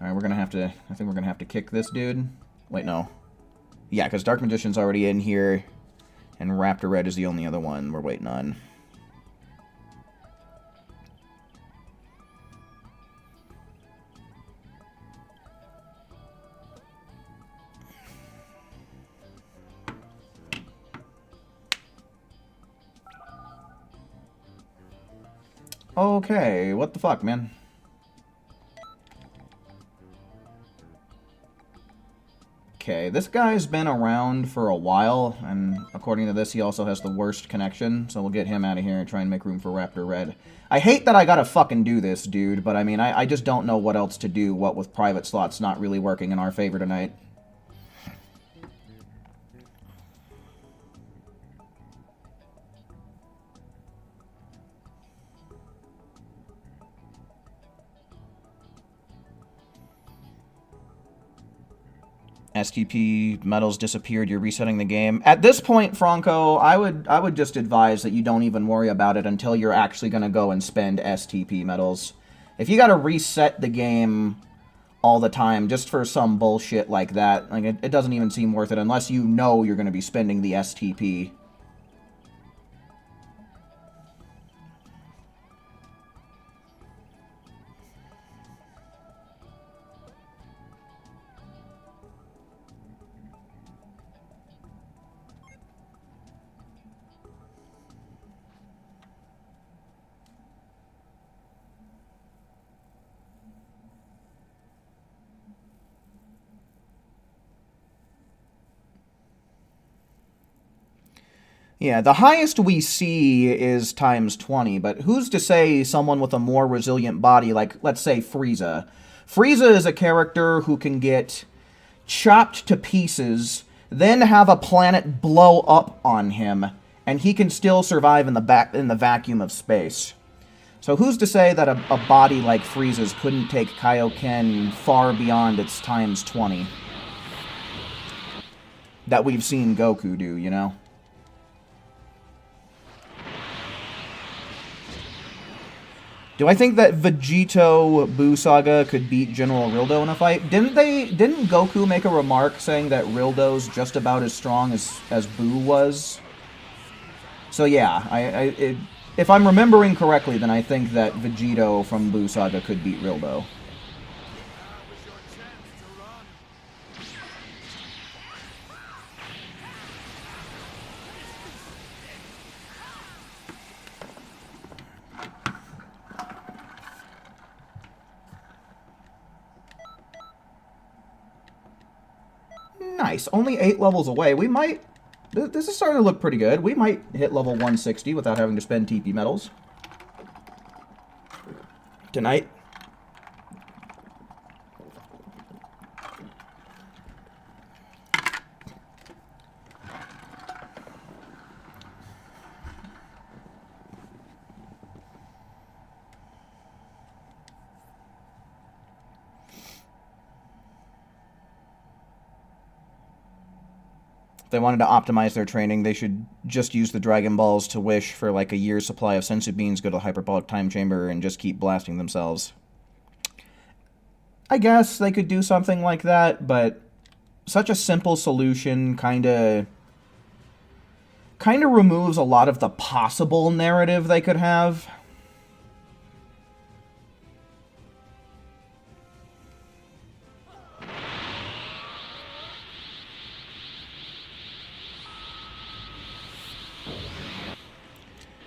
Alright, we're gonna have to... I think we're gonna have to kick this dude. Wait, no. Yeah, because Dark Magician's already in here, and Raptor Red is the only other one we're waiting on. Okay, what the fuck, man? Okay, this guy's been around for a while, and according to this, he also has the worst connection, so we'll get him out of here and try and make room for Raptor Red. I hate that I gotta fucking do this, dude, but I mean, I just don't know what else to do, what with private slots not really working in our favor tonight. STP medals disappeared, you're resetting the game. At this point, Franco, I would just advise that you don't even worry about it until you're actually going to go and spend STP medals. If you got to reset the game all the time just for some bullshit like that, like it doesn't even seem worth it unless you know you're going to be spending the STP. Yeah, the highest we see is times 20, but who's to say someone with a more resilient body, like, let's say, Frieza. Frieza is a character who can get chopped to pieces, then have a planet blow up on him, and he can still survive in the vacuum of space. So who's to say that a body like Frieza's couldn't take Kaioken far beyond its times 20? That we've seen Goku do, you know? Do I think that Vegito Buu Saga could beat General Rildo in a fight? Didn't Goku make a remark saying that Rildo's just about as strong as Buu was? So yeah, if I'm remembering correctly, then I think that Vegito from Buu Saga could beat Rildo. Nice. Only 8 levels away. We might... This is starting to look pretty good. We might hit level 160 without having to spend TP medals. Tonight. If they wanted to optimize their training, they should just use the Dragon Balls to wish for like a year's supply of Sensu Beans, go to the Hyperbolic Time Chamber, and just keep blasting themselves. I guess they could do something like that, but such a simple solution kind of removes a lot of the possible narrative they could have.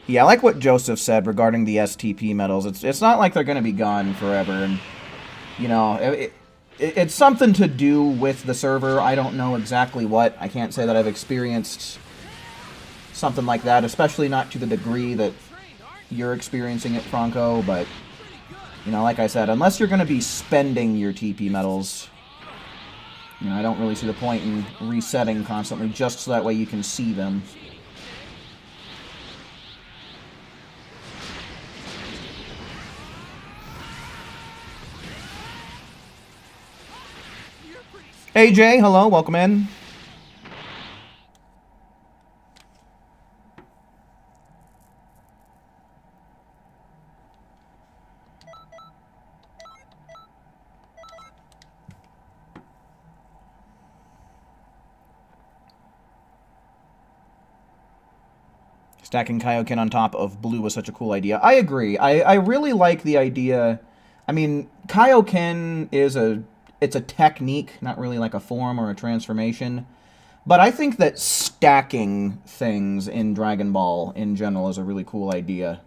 Yeah, I like what Joseph said regarding the STP medals. It's not like they're going to be gone forever. And, you know, it's something to do with the server. I don't know exactly what. I can't say that I've experienced something like that, especially not to the degree that you're experiencing it, Franco, but, you know, like I said, unless you're going to be spending your TP medals, you know, I don't really see the point in resetting constantly just so that way you can see them. AJ, hello, welcome in. Stacking Kaioken on top of blue was such a cool idea. I agree. I really like the idea. I mean, Kaioken is it's a technique, not really like a form or a transformation. But I think that stacking things in Dragon Ball in general is a really cool idea.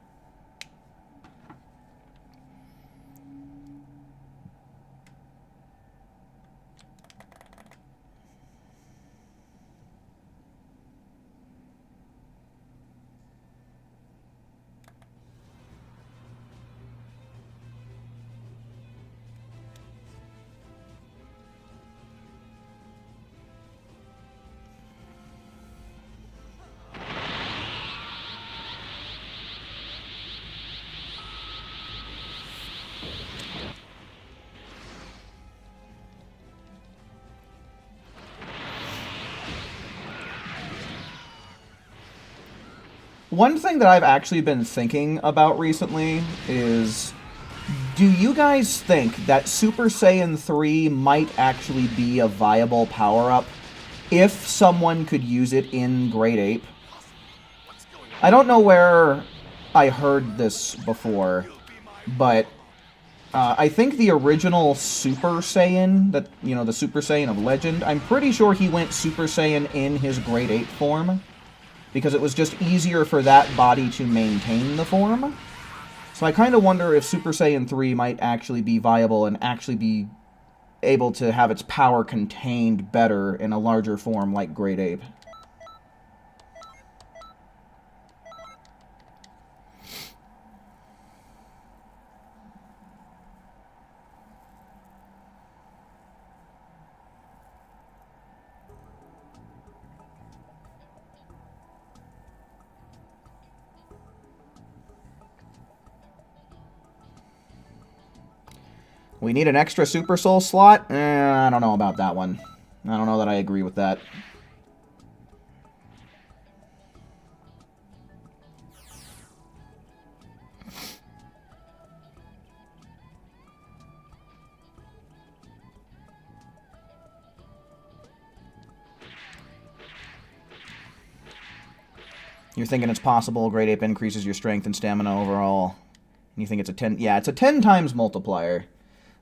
One thing that I've actually been thinking about recently is, do you guys think that Super Saiyan 3 might actually be a viable power-up if someone could use it in Great Ape? I don't know where I heard this before, but I think the original Super Saiyan, that, you know, the Super Saiyan of Legend, I'm pretty sure he went Super Saiyan in his Great Ape form, because it was just easier for that body to maintain the form. So I kind of wonder if Super Saiyan 3 might actually be viable and actually be able to have its power contained better in a larger form like Great Ape. We need an extra Super Soul slot? I don't know about that one. I don't know that I agree with that. You're thinking it's possible Great Ape increases your strength and stamina overall. And you think it's a 10... Yeah, it's a 10 times multiplier.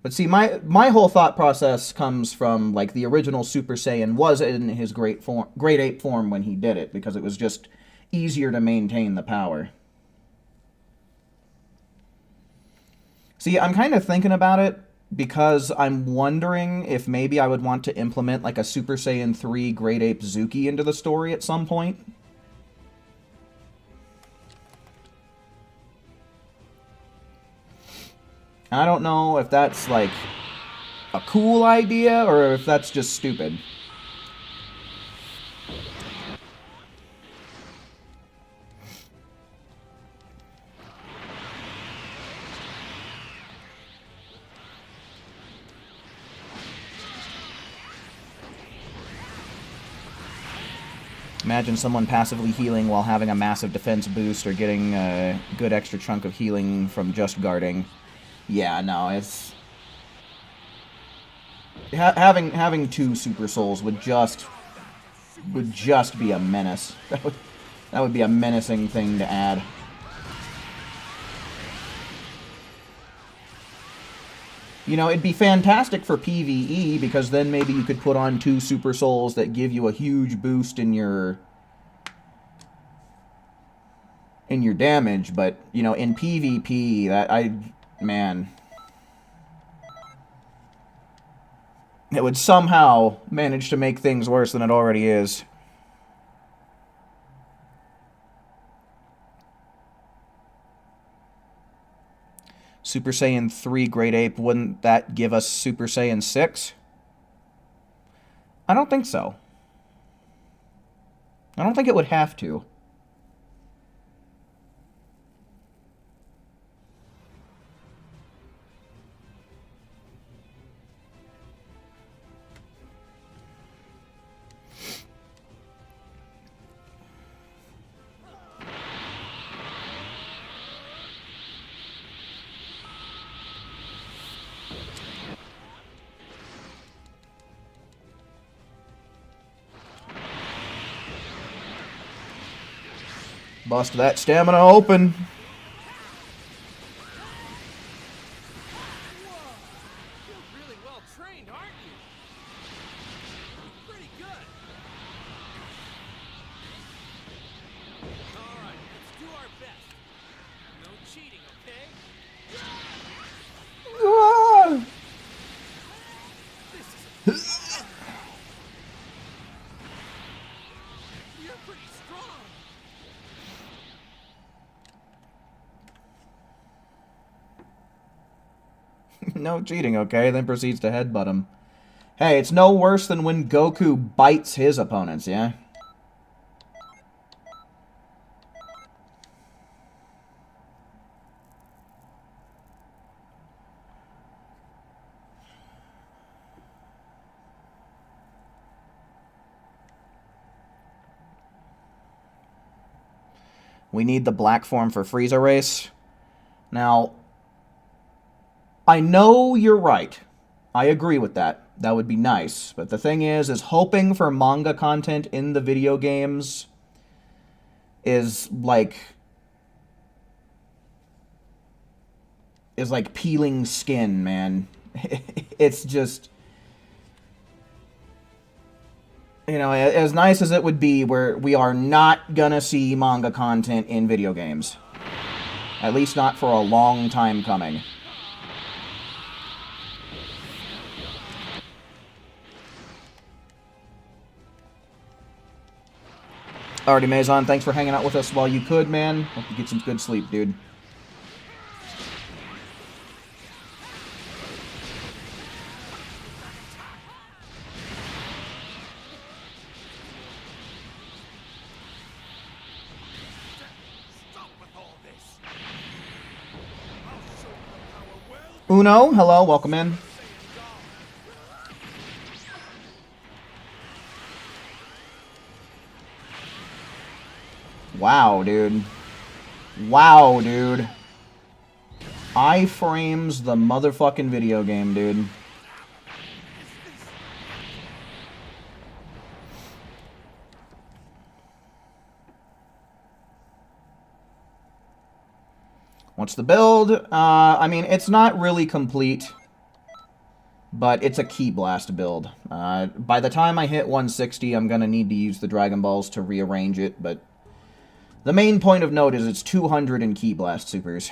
But see, my whole thought process comes from, like, the original Super Saiyan was in his Great Ape form when he did it, because it was just easier to maintain the power. See, I'm kind of thinking about it because I'm wondering if maybe I would want to implement, like, a Super Saiyan 3 Great Ape Zuki into the story at some point. I don't know if that's, like, a cool idea or if that's just stupid. Imagine someone passively healing while having a massive defense boost or getting a good extra chunk of healing from just guarding. Yeah, no, it's... Having two Super Souls would just be a menace. That would be a menacing thing to add. You know, it'd be fantastic for PvE, because then maybe you could put on two Super Souls that give you a huge boost in your damage, but, you know, in PvP, man, it would somehow manage to make things worse than it already is. Super Saiyan 3 Great Ape, wouldn't that give us Super Saiyan 6? I don't think so. I don't think it would have to. Bust that stamina open. You're really well trained, aren't you? Pretty good. All right, let's do our best. No cheating, okay? Ah! This is You're pretty strong. No cheating, okay? Then proceeds to headbutt him. Hey, it's no worse than when Goku bites his opponents, yeah? We need the black form for Frieza race. Now, I know you're right. I agree with that. That would be nice. But the thing is hoping for manga content in the video games is like peeling skin, man. It's just, you know, as nice as it would be, we are not gonna see manga content in video games. At least not for a long time coming. Alrighty, Maison, thanks for hanging out with us while you could, man. Hope you get some good sleep, dude. Stop with all this. I'll show you how a well Uno, hello, welcome in. Wow, dude. Wow, dude. Iframes the motherfucking video game, dude. What's the build? I mean, it's not really complete, but it's a Ki Blast build. By the time I hit 160, I'm gonna need to use the Dragon Balls to rearrange it, but the main point of note is it's 200 in Ki Blast supers.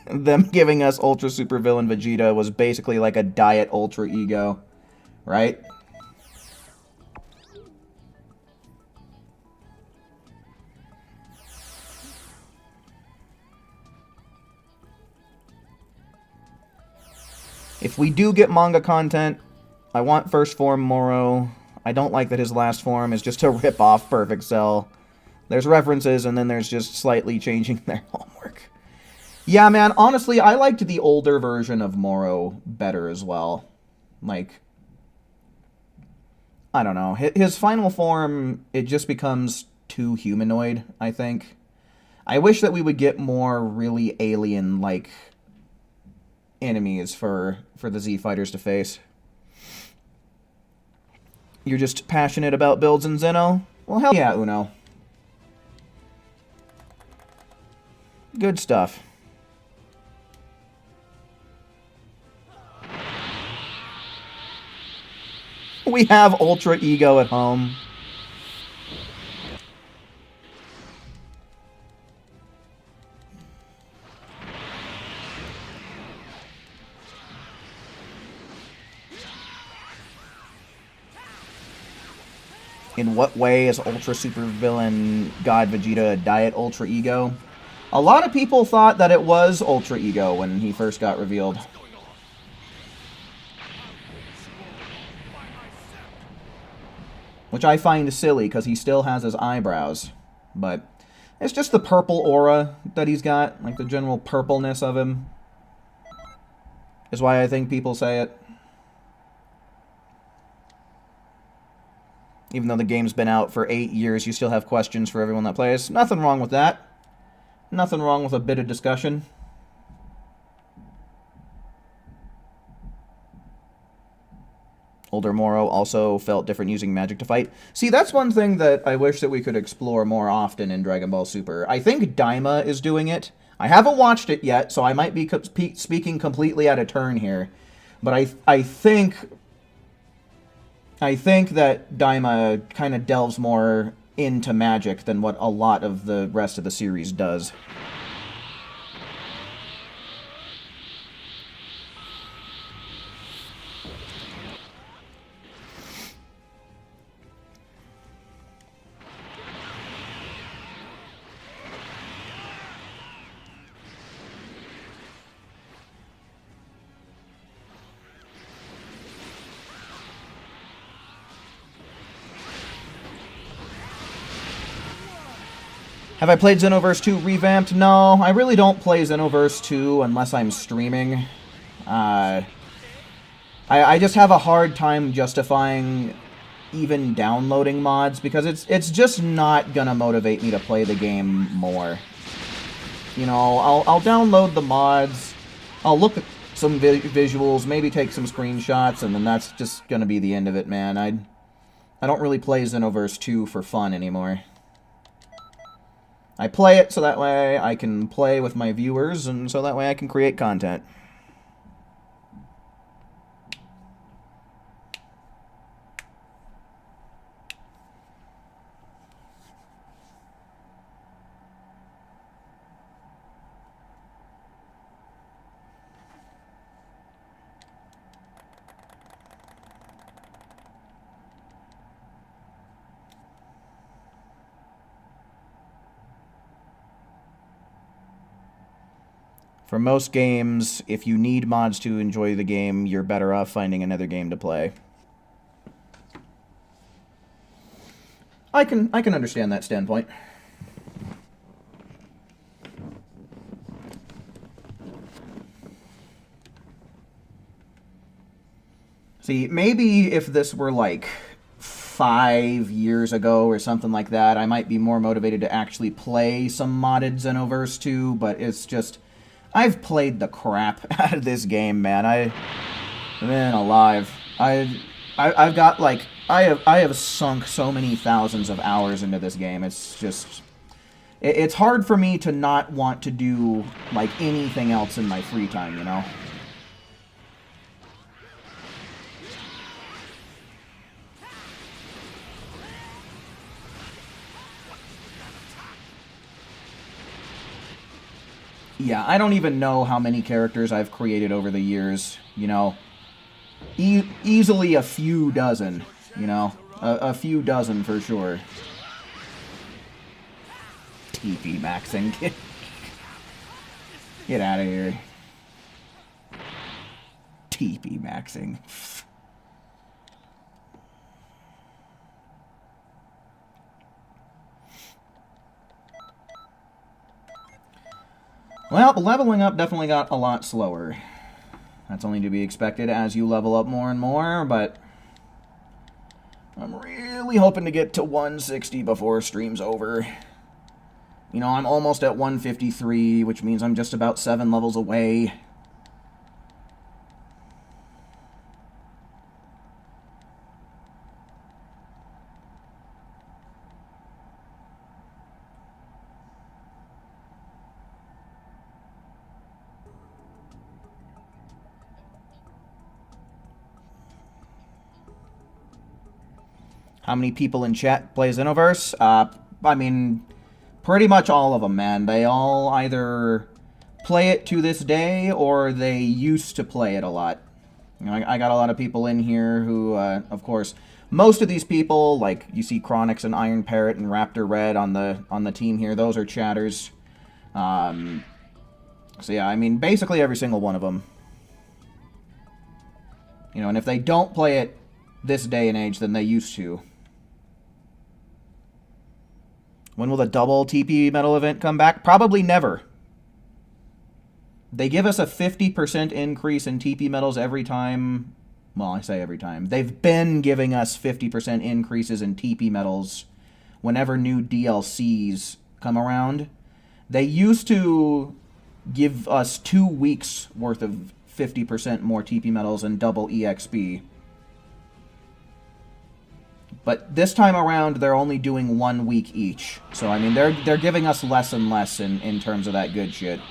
Them giving us Ultra Super Villain Vegeta was basically like a Diet Ultra Ego, right? If we do get manga content, I want First Form Moro. I don't like that his last form is just a rip-off Perfect Cell. There's references, and then there's just slightly changing their homework. Yeah, man, honestly, I liked the older version of Moro better as well. Like, I don't know. His final form, it just becomes too humanoid, I think. I wish that we would get more really alien-like enemies for the Z fighters to face. You're just passionate about builds in Zeno? Well, hell yeah, Uno. Good stuff. We have Ultra Ego at home. In what way is Ultra Super Villain God Vegeta a Diet Ultra Ego? A lot of people thought that it was Ultra Ego when he first got revealed. Which I find silly, because he still has his eyebrows. But it's just the purple aura that he's got, like the general purpleness of him, is why I think people say it. Even though the game's been out for 8 years, you still have questions for everyone that plays. Nothing wrong with that. Nothing wrong with a bit of discussion. Older Moro also felt different using magic to fight. See, that's one thing that I wish that we could explore more often in Dragon Ball Super. I think Daima is doing it. I haven't watched it yet, so I might be speaking completely out of turn here. But I think that Daima kind of delves more into magic than what a lot of the rest of the series does. Have I played Xenoverse 2 Revamped? No, I really don't play Xenoverse 2 unless I'm streaming. I just have a hard time justifying even downloading mods because it's just not gonna motivate me to play the game more. You know, I'll download the mods, I'll look at some visuals, maybe take some screenshots, and then that's just gonna be the end of it, man. I don't really play Xenoverse 2 for fun anymore. I play it so that way I can play with my viewers, and so that way I can create content. For most games, if you need mods to enjoy the game, you're better off finding another game to play. I can understand that standpoint. See, maybe if this were like 5 years ago or something like that, I might be more motivated to actually play some modded Xenoverse 2, but it's just... I've played the crap out of this game, man. Man alive. I've got like I have sunk so many thousands of hours into this game. It's just it's hard for me to not want to do like anything else in my free time, you know? Yeah, I don't even know how many characters I've created over the years, you know. Easily a few dozen, you know. A few dozen for sure. TP maxing. Get out of here. TP maxing. Well, leveling up definitely got a lot slower. That's only to be expected as you level up more and more, but I'm really hoping to get to 160 before stream's over. You know, I'm almost at 153, which means I'm just about 7 levels away. How many people in chat play Xenoverse? I mean, pretty much all of them, man. They all either play it to this day, or they used to play it a lot. You know, I got a lot of people in here who, of course, most of these people, like you see Chronix and Iron Parrot and Raptor Red on the team here, those are chatters. So yeah, I mean, basically every single one of them. You know, and if they don't play it this day and age, then they used to. When will the double TP medal event come back? Probably never. They give us a 50% increase in TP medals every time. Well, I say every time. They've been giving us 50% increases in TP medals whenever new DLCs come around. They used to give us 2 weeks worth of 50% more TP medals and double EXP. But this time around, they're only doing 1 week each. So, I mean, they're giving us less and less in terms of that good shit.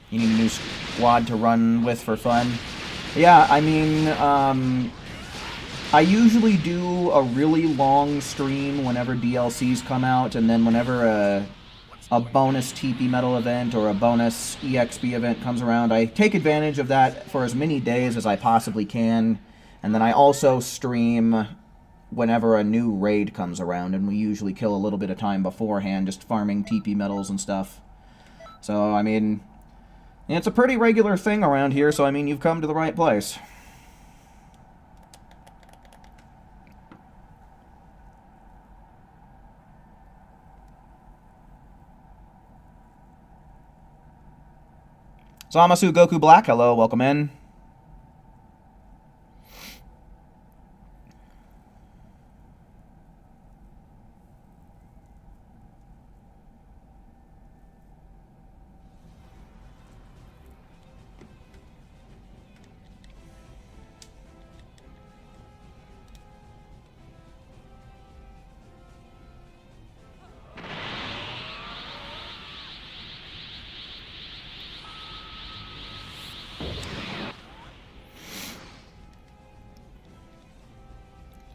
You need a new squad to run with for fun. Yeah, I mean, I usually do a really long stream whenever DLCs come out, and then whenever a bonus TP medal event or a bonus EXP event comes around, I take advantage of that for as many days as I possibly can, and then I also stream whenever a new raid comes around, and we usually kill a little bit of time beforehand just farming TP medals and stuff. So, I mean, it's a pretty regular thing around here, so I mean, you've come to the right place. Zamasu Goku Black, hello, welcome in.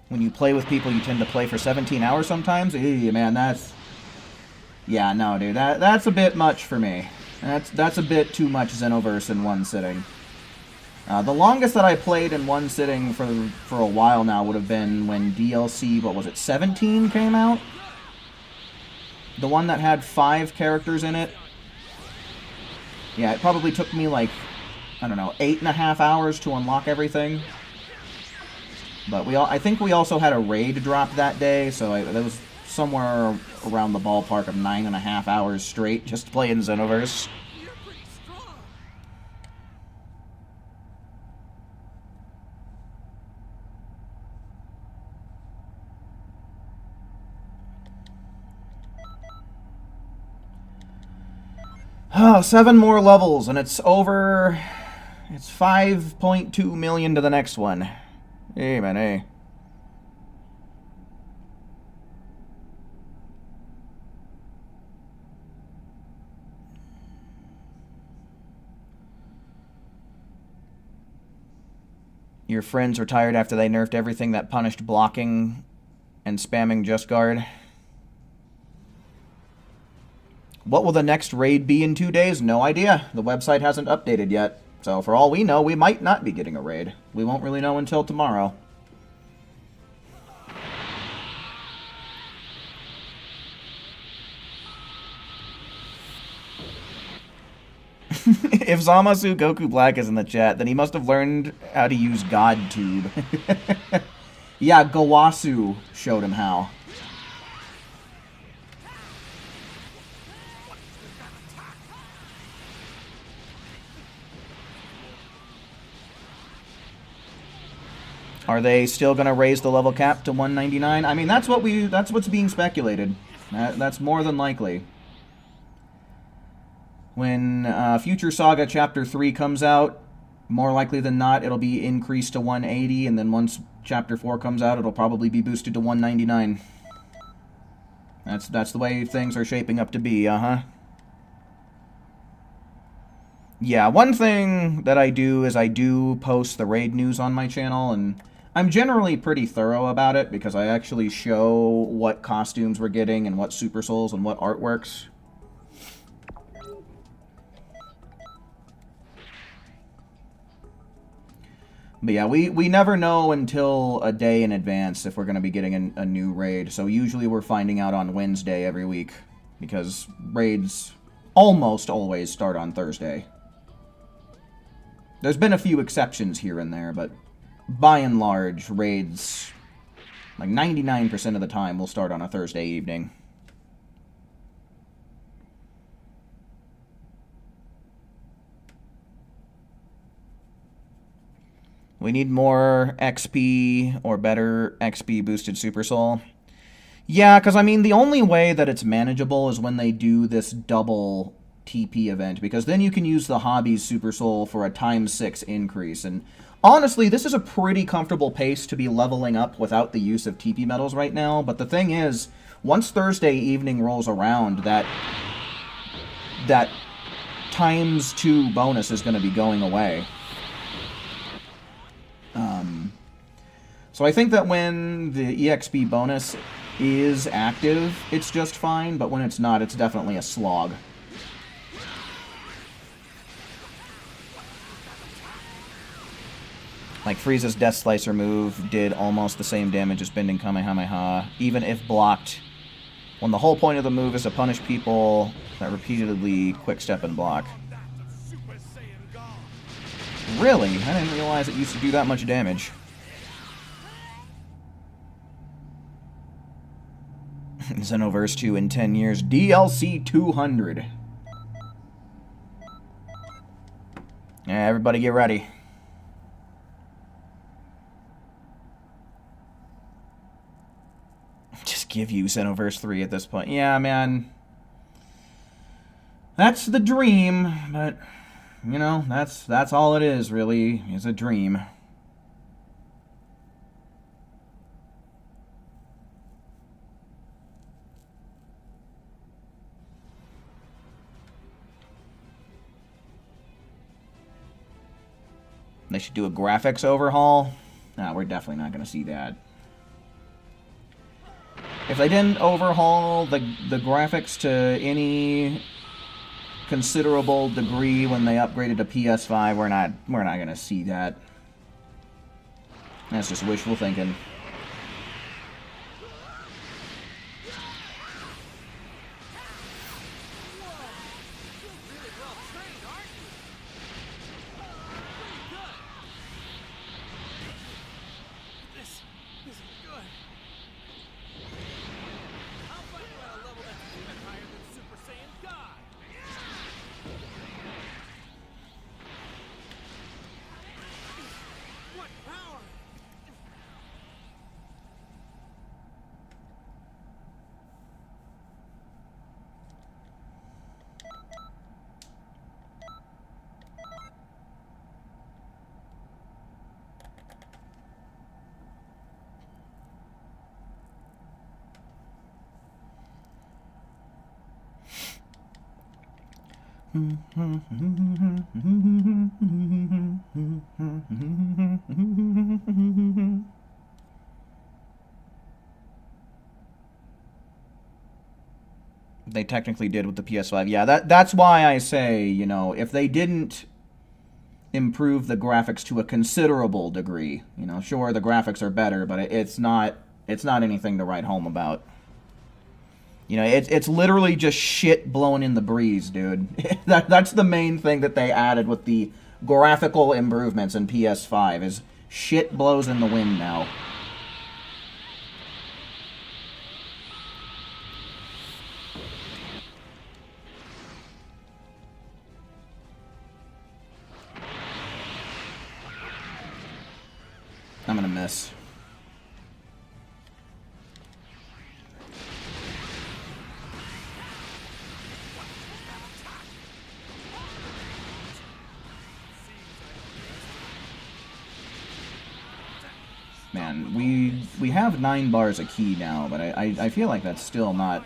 When you play with people, you tend to play for 17 hours sometimes. Eey, man, that's... Yeah, no, dude, that's a bit much for me. That's a bit too much Xenoverse in one sitting. The longest that I played in one sitting for a while now would have been when DLC, what was it, 17 came out? The one that had 5 characters in it. Yeah, it probably took me like, I don't know, 8.5 hours to unlock everything. But I think we also had a raid drop that day, so that was somewhere around the ballpark of 9.5 hours straight just playing Xenoverse. You're pretty strong. Oh, 7 more levels, and it's over... It's 5.2 million to the next one. Hey, man, hey. Your friends retired after they nerfed everything that punished blocking and spamming Just Guard. What will the next raid be in 2 days? No idea. The website hasn't updated yet. So for all we know, we might not be getting a raid. We won't really know until tomorrow. If Zamasu Goku Black is in the chat, then he must have learned how to use GodTube. Yeah, Gowasu showed him how. Are they still going to raise the level cap to 199? I mean, that's what's being speculated. That's more than likely. When Future Saga Chapter 3 comes out, more likely than not, it'll be increased to 180, and then once Chapter 4 comes out, it'll probably be boosted to 199. That's the way things are shaping up to be, uh-huh. Yeah, one thing that I do is I do post the raid news on my channel, and I'm generally pretty thorough about it because I actually show what costumes we're getting and what Super Souls and what artworks. But yeah, we never know until a day in advance if we're going to be getting a new raid. So usually we're finding out on Wednesday every week because raids almost always start on Thursday. There's been a few exceptions here and there, but by and large, raids, like 99% of the time, will start on a Thursday evening. We need more XP or better XP boosted Super Soul. Yeah, because I mean, the only way that it's manageable is when they do this double TP event, because then you can use the Hobby's Super Soul for a ×6 increase. And honestly, this is a pretty comfortable pace to be leveling up without the use of TP medals right now. But the thing is, once Thursday evening rolls around, that ×2 bonus is going to be going away. So I think that when the EXP bonus is active, it's just fine, but when it's not, it's definitely a slog. Like, Frieza's Death Slicer move did almost the same damage as Bending Kamehameha, even if blocked, when the whole point of the move is to punish people that repeatedly quick-step and block. Really? I didn't realize it used to do that much damage. Xenoverse 2 in 10 years. DLC 200. Yeah, everybody get ready. Just give you Xenoverse 3 at this point. Yeah, man. That's the dream, but, you know, that's all it is, really, is a dream. They should do a graphics overhaul. Nah, we're definitely not going to see that. If they didn't overhaul the graphics to any considerable degree when they upgraded to PS5, we're not going to see that. That's just wishful thinking. They technically did with the PS5. Yeah, that's why I say, you know, if they didn't improve the graphics to a considerable degree, you know, sure, the graphics are better, but it's not anything to write home about. You know, it's literally just shit blowing in the breeze, dude. That's the main thing that they added with the graphical improvements in PS5, is shit blows in the wind now. I'm gonna miss. Man, we have 9 bars a key now, but I feel like that's still not...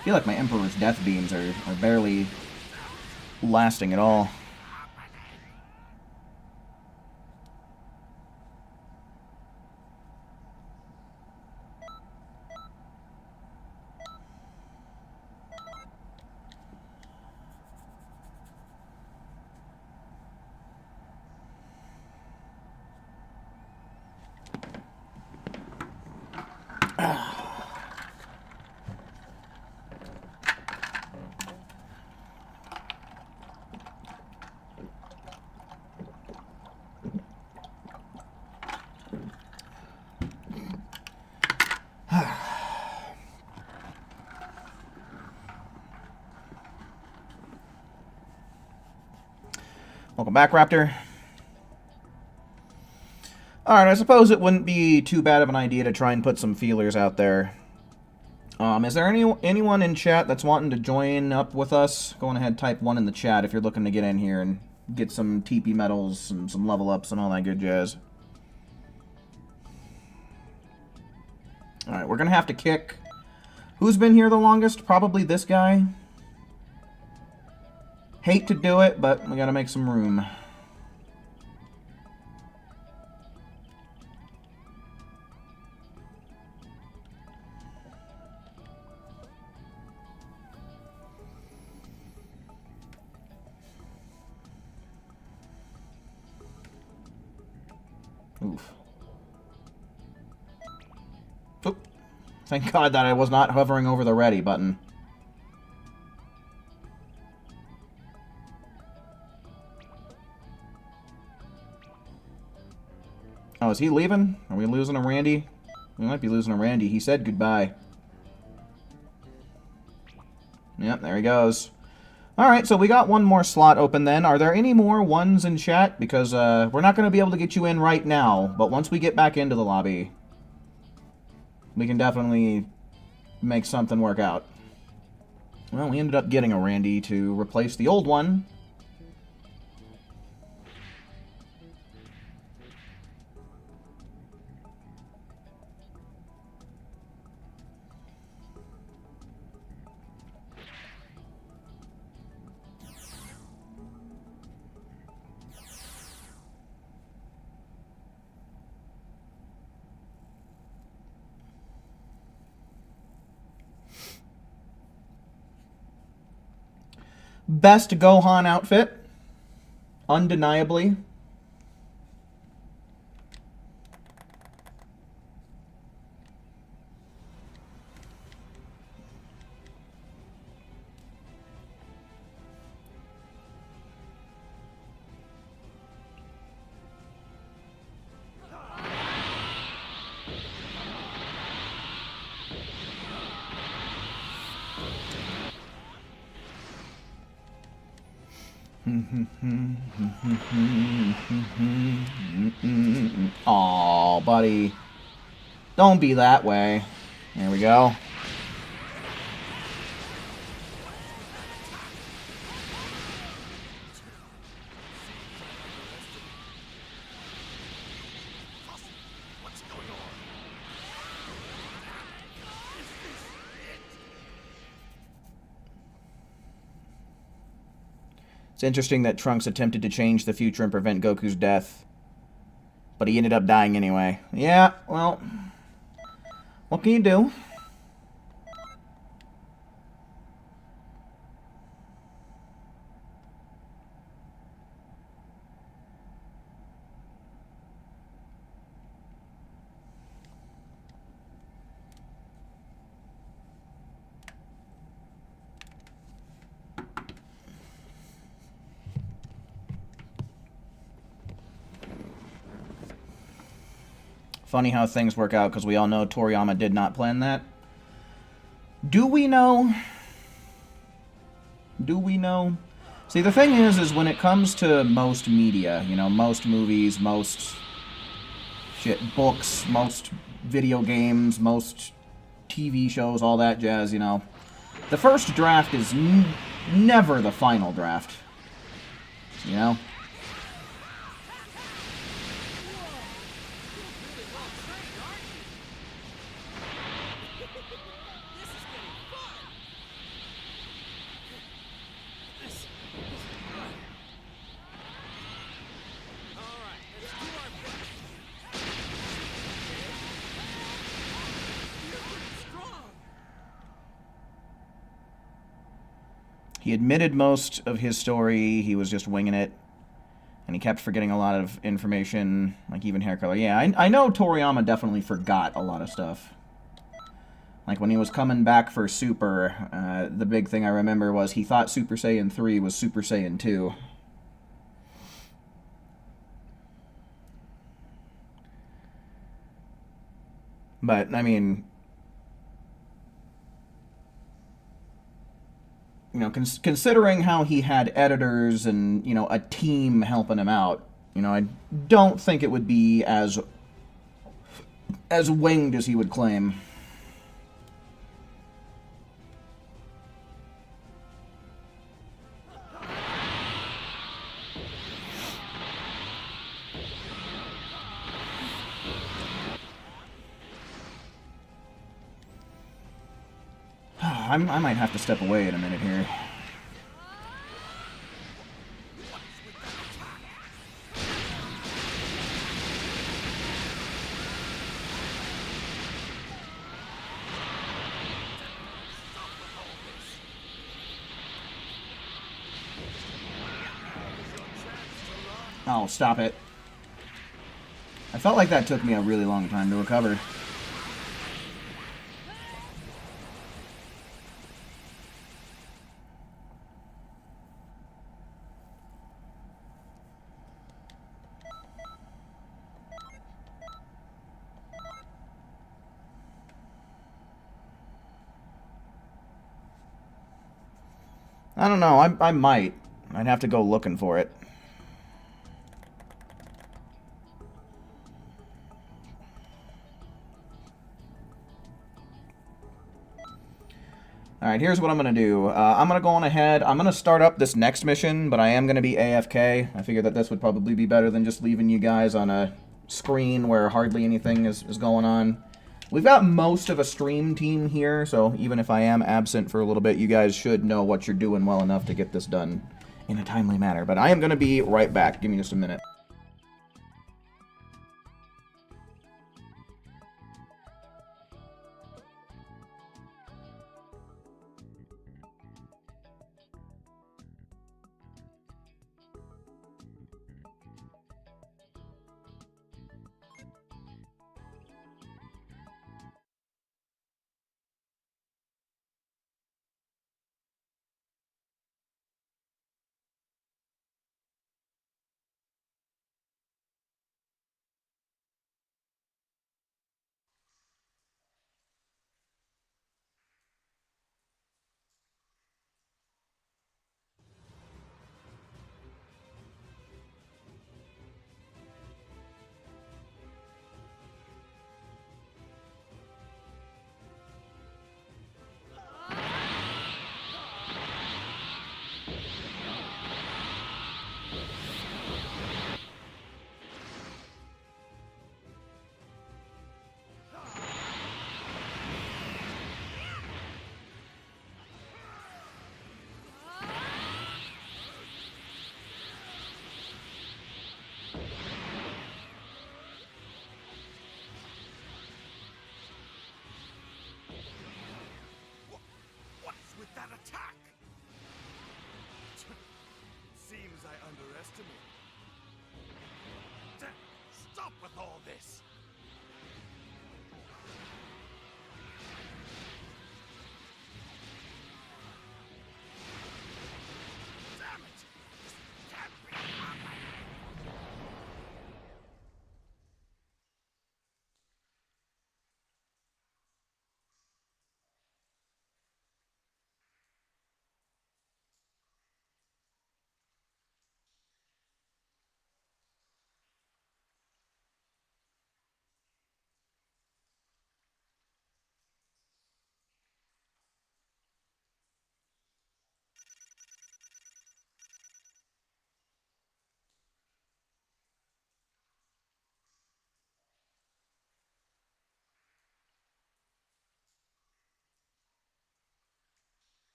I feel like my Emperor's Death Beams are barely lasting at all. Welcome back, Raptor. Alright, I suppose it wouldn't be too bad of an idea to try and put some feelers out there. Is there anyone in chat that's wanting to join up with us? Go on ahead, type 1 in the chat if you're looking to get in here and get some TP medals and some level ups and all that good jazz. Alright, we're going to have to kick... Who's been here the longest? Probably this guy. Hate to do it, but we got to make some room. Oof. Oop. Thank God that I was not hovering over the ready button. Oh, is he leaving? Are we losing a Randy? We might be losing a Randy. He said goodbye. Yep, there he goes. Alright, so we got one more slot open then. Are there any more ones in chat? Because we're not going to be able to get you in right now, but once we get back into the lobby, we can definitely make something work out. Well, we ended up getting a Randy to replace the old one. Best Gohan outfit, undeniably. Aw, buddy. Don't be that way. There we go. What's going on? It's interesting that Trunks attempted to change the future and prevent Goku's death, but he ended up dying anyway. Yeah, well, what can you do? Funny how things work out, because we all know Toriyama did not plan that. Do we know? Do we know? See, the thing is when it comes to most media, you know, most movies, most books, most video games, most TV shows, all that jazz, you know, the first draft is never the final draft. You know? He admitted most of his story. He was just winging it. And he kept forgetting a lot of information, like even hair color. Yeah, I know Toriyama definitely forgot a lot of stuff. Like when he was coming back for Super, the big thing I remember was he thought Super Saiyan 3 was Super Saiyan 2. But, I mean, you know, considering how he had editors and, you know, a team helping him out, you know, I don't think it would be as winged as he would claim. I might have to step away in a minute here. Oh, stop it. I felt like that took me a really long time to recover. I don't know. I might. I'd have to go looking for it. Alright, here's what I'm going to do. I'm going to go on ahead. I'm going to start up this next mission, but I am going to be AFK. I figured that this would probably be better than just leaving you guys on a screen where hardly anything is going on. We've got most of a stream team here, so even if I am absent for a little bit, you guys should know what you're doing well enough to get this done in a timely manner. But I am going to be right back. Give me just a minute.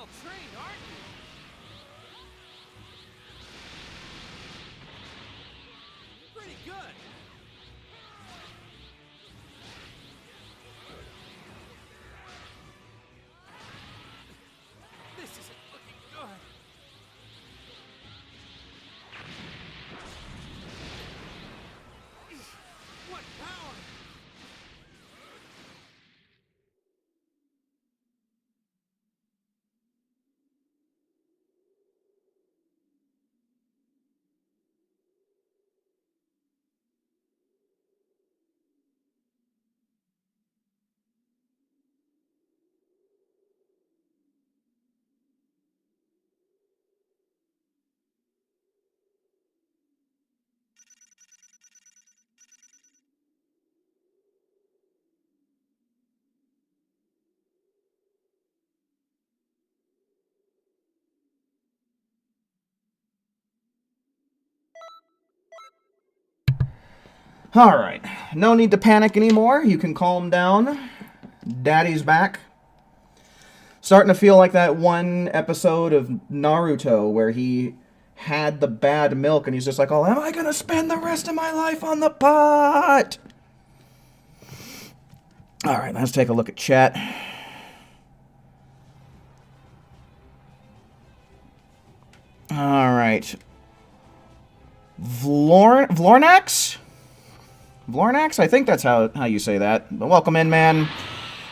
well trained, aren't you? Pretty good. This isn't looking good. What power? Alright, no need to panic anymore. You can calm down. Daddy's back. Starting to feel like that one episode of Naruto where he had the bad milk and he's just like, oh, am I going to spend the rest of my life on the pot? Alright, let's take a look at chat. Alright. Vlornax? Vlornax? I think that's how you say that. But welcome in, man.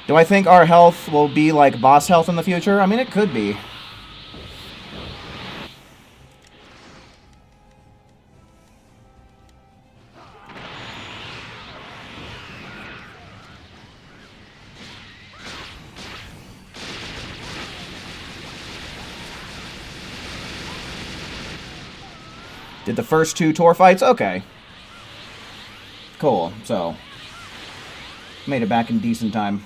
Do I think our health will be like boss health in the future? I mean, it could be. Did the first 2 tour fights? Okay. Cool, so made it back in decent time.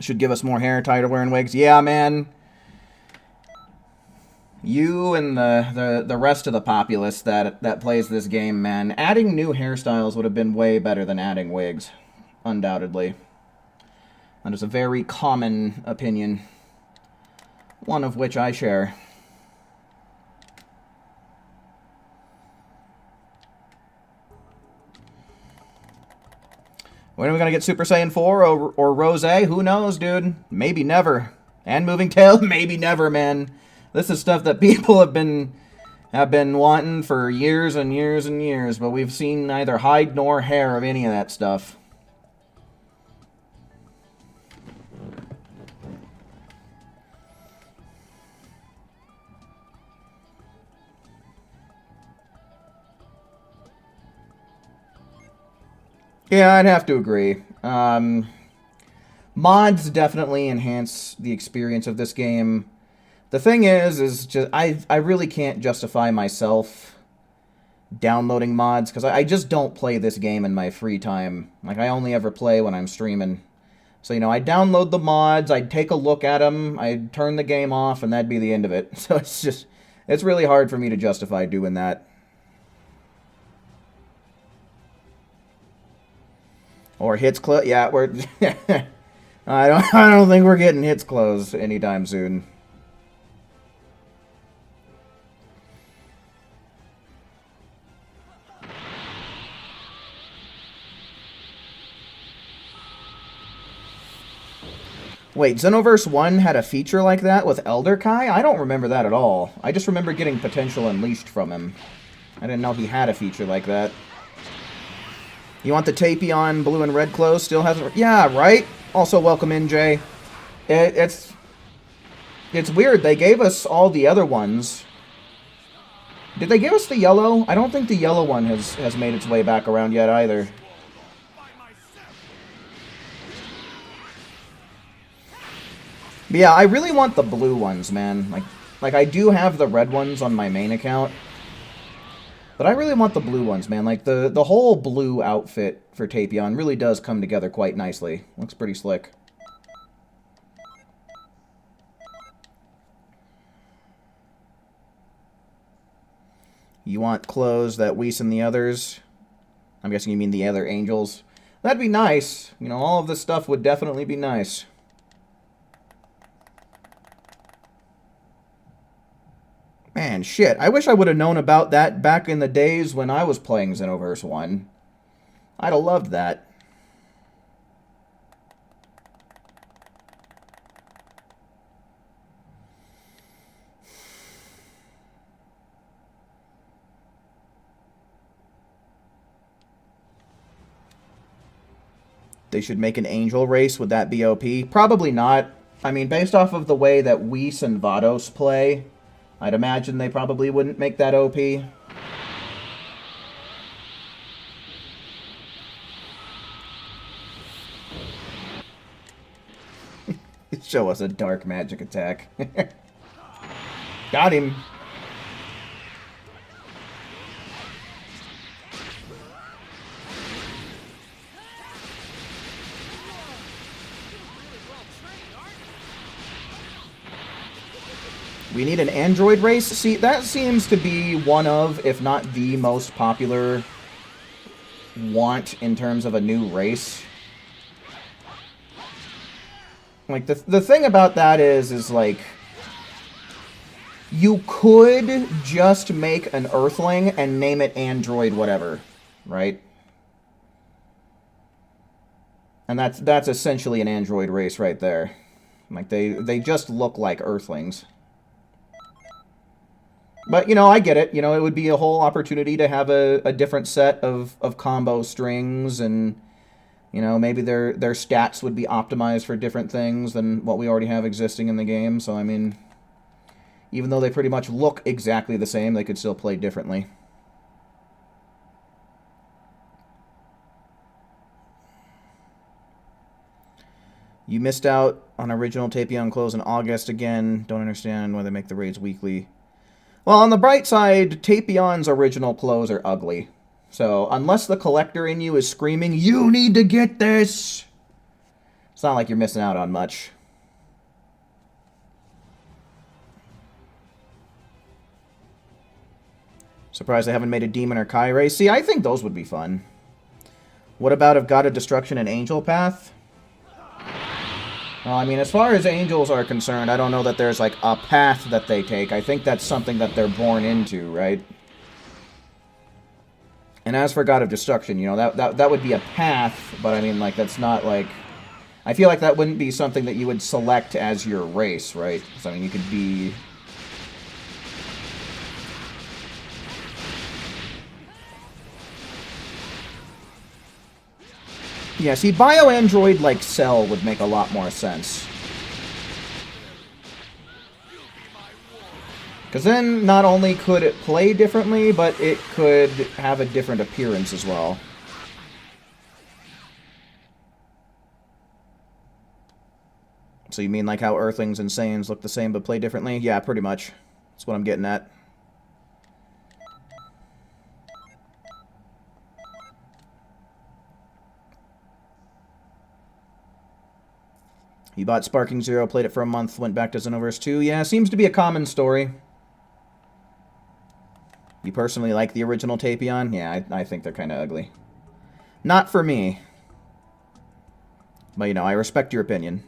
Should give us more hair, tired of wearing wigs. Yeah, man. You and the rest of the populace that plays this game, man, adding new hairstyles would have been way better than adding wigs. Undoubtedly. That is a very common opinion. One of which I share. When are we going to get Super Saiyan 4 or Rose? Who knows, dude? Maybe never. And Moving Tail? Maybe never, man. This is stuff that people have been wanting for years and years and years, but we've seen neither hide nor hair of any of that stuff. Yeah, I'd have to agree. Mods definitely enhance the experience of this game. The thing is just I really can't justify myself downloading mods because I just don't play this game in my free time. Like, I only ever play when I'm streaming. So, you know, I'd download the mods, I'd take a look at them, I'd turn the game off, and that'd be the end of it. So it's really hard for me to justify doing that. Or hits close. Yeah, we're. I don't think we're getting hits close anytime soon. Wait, Xenoverse 1 had a feature like that with Elder Kai? I don't remember that at all. I just remember getting potential unleashed from him. I didn't know he had a feature like that. You want the Tapion blue and red clothes? Still hasn't... Yeah, right? Also, welcome in, Jay. It's weird. They gave us all the other ones. Did they give us the yellow? I don't think the yellow one has made its way back around yet either. But yeah, I really want the blue ones, man. Like I do have the red ones on my main account. But I really want the blue ones, man. Like, the whole blue outfit for Tapion really does come together quite nicely. Looks pretty slick. You want clothes that Whis and the others... I'm guessing you mean the other angels. That'd be nice. You know, all of this stuff would definitely be nice. Man, shit. I wish I would have known about that back in the days when I was playing Xenoverse 1. I'd have loved that. They should make an angel race. Would that be OP? Probably not. I mean, based off of the way that Whis and Vados play, I'd imagine they probably wouldn't make that OP. Show us a dark magic attack. Got him. We need an android race? See, that seems to be one of, if not the most popular want in terms of a new race. Like, the thing about that is like, you could just make an Earthling and name it Android whatever, right? And that's essentially an android race right there. Like, they just look like Earthlings. But, you know, I get it. You know, it would be a whole opportunity to have a different set of combo strings, and, you know, maybe their stats would be optimized for different things than what we already have existing in the game. So, I mean, even though they pretty much look exactly the same, they could still play differently. You missed out on original Tapion clothes in August again. Don't understand why they make the raids weekly. Well, on the bright side, Tapion's original clothes are ugly. So, unless the collector in you is screaming, "You need to get this!" it's not like you're missing out on much. Surprised they haven't made a Demon or Kai race. See, I think those would be fun. What about if God of Destruction and Angel Path? Well, I mean, as far as angels are concerned, I don't know that there's, like, a path that they take. I think that's something that they're born into, right? And as for God of Destruction, you know, that would be a path, but I mean, like, that's not, like... I feel like that wouldn't be something that you would select as your race, right? So, I mean, you could be... Yeah, see, Bio-Android like Cell would make a lot more sense. Because then, not only could it play differently, but it could have a different appearance as well. So you mean like how Earthlings and Saiyans look the same but play differently? Yeah, pretty much. That's what I'm getting at. You bought Sparking Zero, played it for a month, went back to Xenoverse 2. Yeah, seems to be a common story. You personally like the original Tapion? Yeah, I think they're kind of ugly. Not for me. But, you know, I respect your opinion.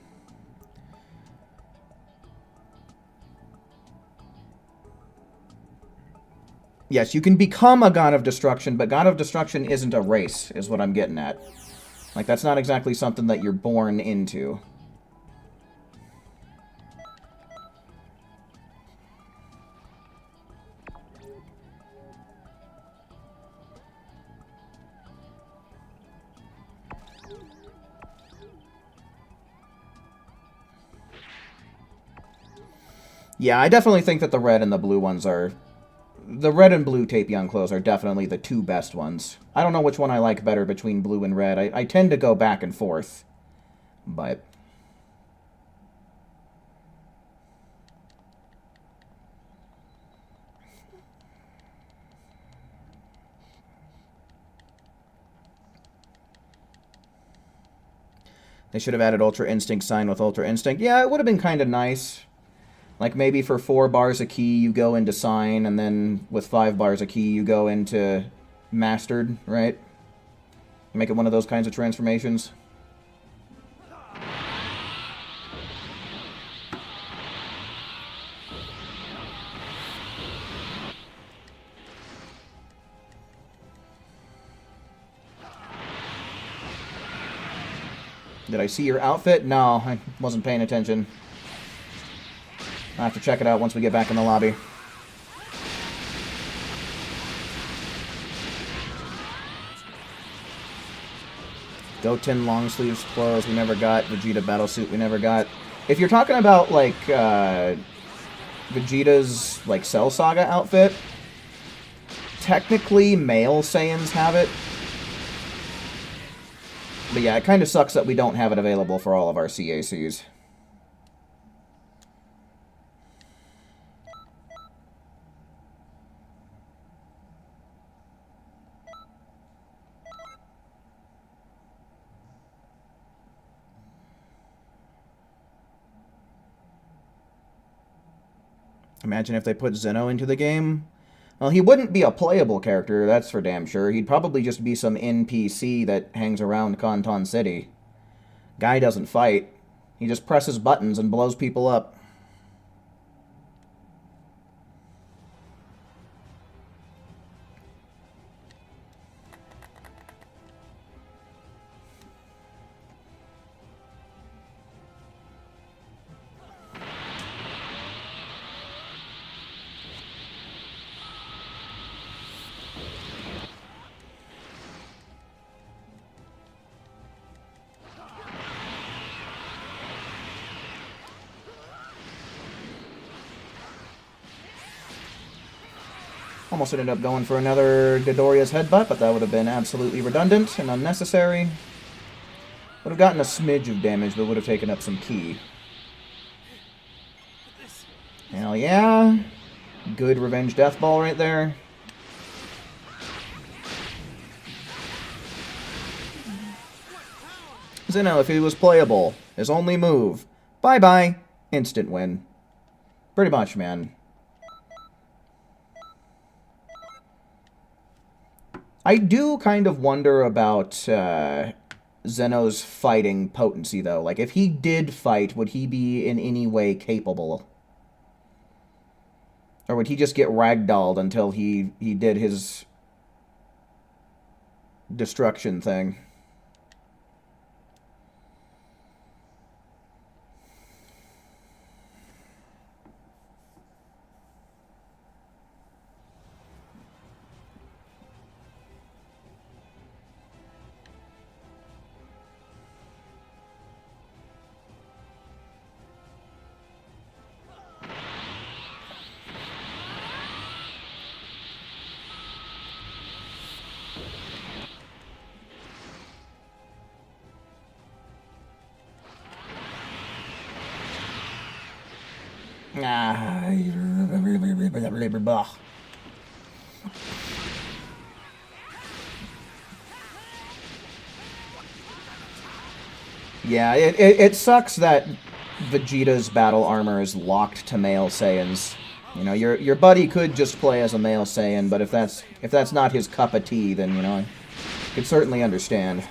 Yes, you can become a God of Destruction, but God of Destruction isn't a race, is what I'm getting at. Like, that's not exactly something that you're born into. Yeah, I definitely think that the red and the blue ones are... The red and blue Tapion clothes are definitely the two best ones. I don't know which one I like better between blue and red. I tend to go back and forth. But... They should have added Ultra Instinct sign with Ultra Instinct. Yeah, it would have been kind of nice. Like maybe for 4 bars a key you go into sign, and then with 5 bars a key you go into mastered, right? Make it one of those kinds of transformations. Did I see your outfit? No, I wasn't paying attention. I'll have to check it out once we get back in the lobby. Goten long sleeves clothes we never got. Vegeta battlesuit we never got. If you're talking about, like, Vegeta's, like, Cell Saga outfit, technically male Saiyans have it. But yeah, it kind of sucks that we don't have it available for all of our CACs. Imagine if they put Zeno into the game. Well, he wouldn't be a playable character, that's for damn sure. He'd probably just be some NPC that hangs around Canton City. Guy doesn't fight. He just presses buttons and blows people up. Almost ended up going for another Ghidorah's headbutt, but that would have been absolutely redundant and unnecessary. Would have gotten a smidge of damage, but would have taken up some ki. Hell yeah. Good revenge death ball right there. Zeno, if he was playable, his only move. Bye-bye. Instant win. Pretty much, man. I do kind of wonder about Zeno's fighting potency, though. Like, if he did fight, would he be in any way capable? Or would he just get ragdolled until he did his destruction thing? Yeah, it sucks that Vegeta's battle armor is locked to male Saiyans. You know, your buddy could just play as a male Saiyan, but if that's not his cup of tea, then, you know, I could certainly understand.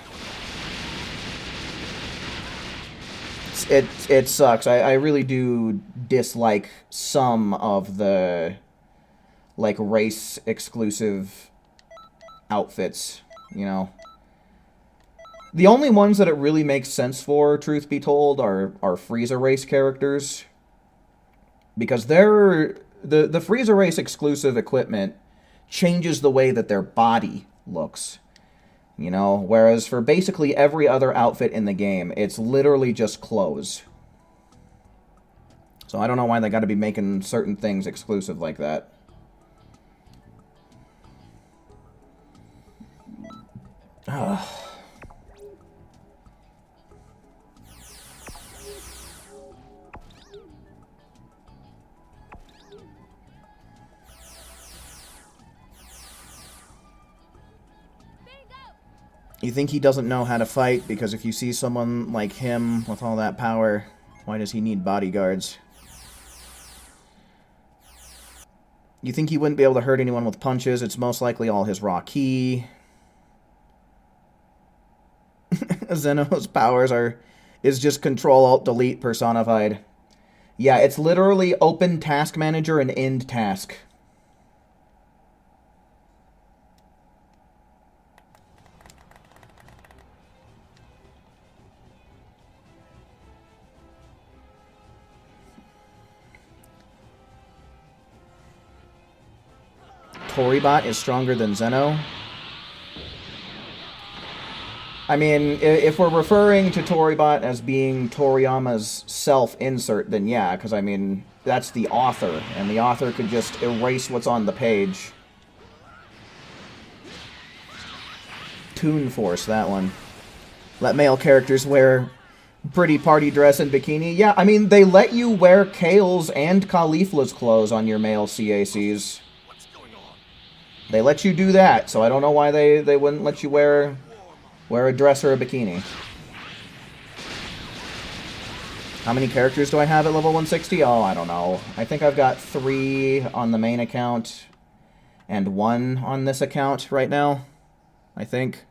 It sucks. I really do dislike some of the, like, race-exclusive outfits, you know. The only ones that it really makes sense for, truth be told, are Frieza race characters. Because the Frieza race exclusive equipment changes the way that their body looks. You know, whereas for basically every other outfit in the game, it's literally just clothes. So I don't know why they gotta be making certain things exclusive like that. Ugh. You think he doesn't know how to fight? Because if you see someone like him with all that power, why does he need bodyguards? You think he wouldn't be able to hurt anyone with punches? It's most likely all his raw ki. Zeno's powers is just Control-Alt-Delete personified. Yeah, it's literally open task manager and end task. Toribot is stronger than Zeno. I mean, if we're referring to Toribot as being Toriyama's self-insert, then yeah, because, I mean, that's the author, and the author could just erase what's on the page. Toon Force, that one. Let male characters wear pretty party dress and bikini. Yeah, I mean, they let you wear Kale's and Caulifla's clothes on your male CACs. They let you do that, so I don't know why they wouldn't let you wear a dress or a bikini. How many characters do I have at level 160? Oh, I don't know. I think I've got 3 on the main account and 1 on this account right now, I think.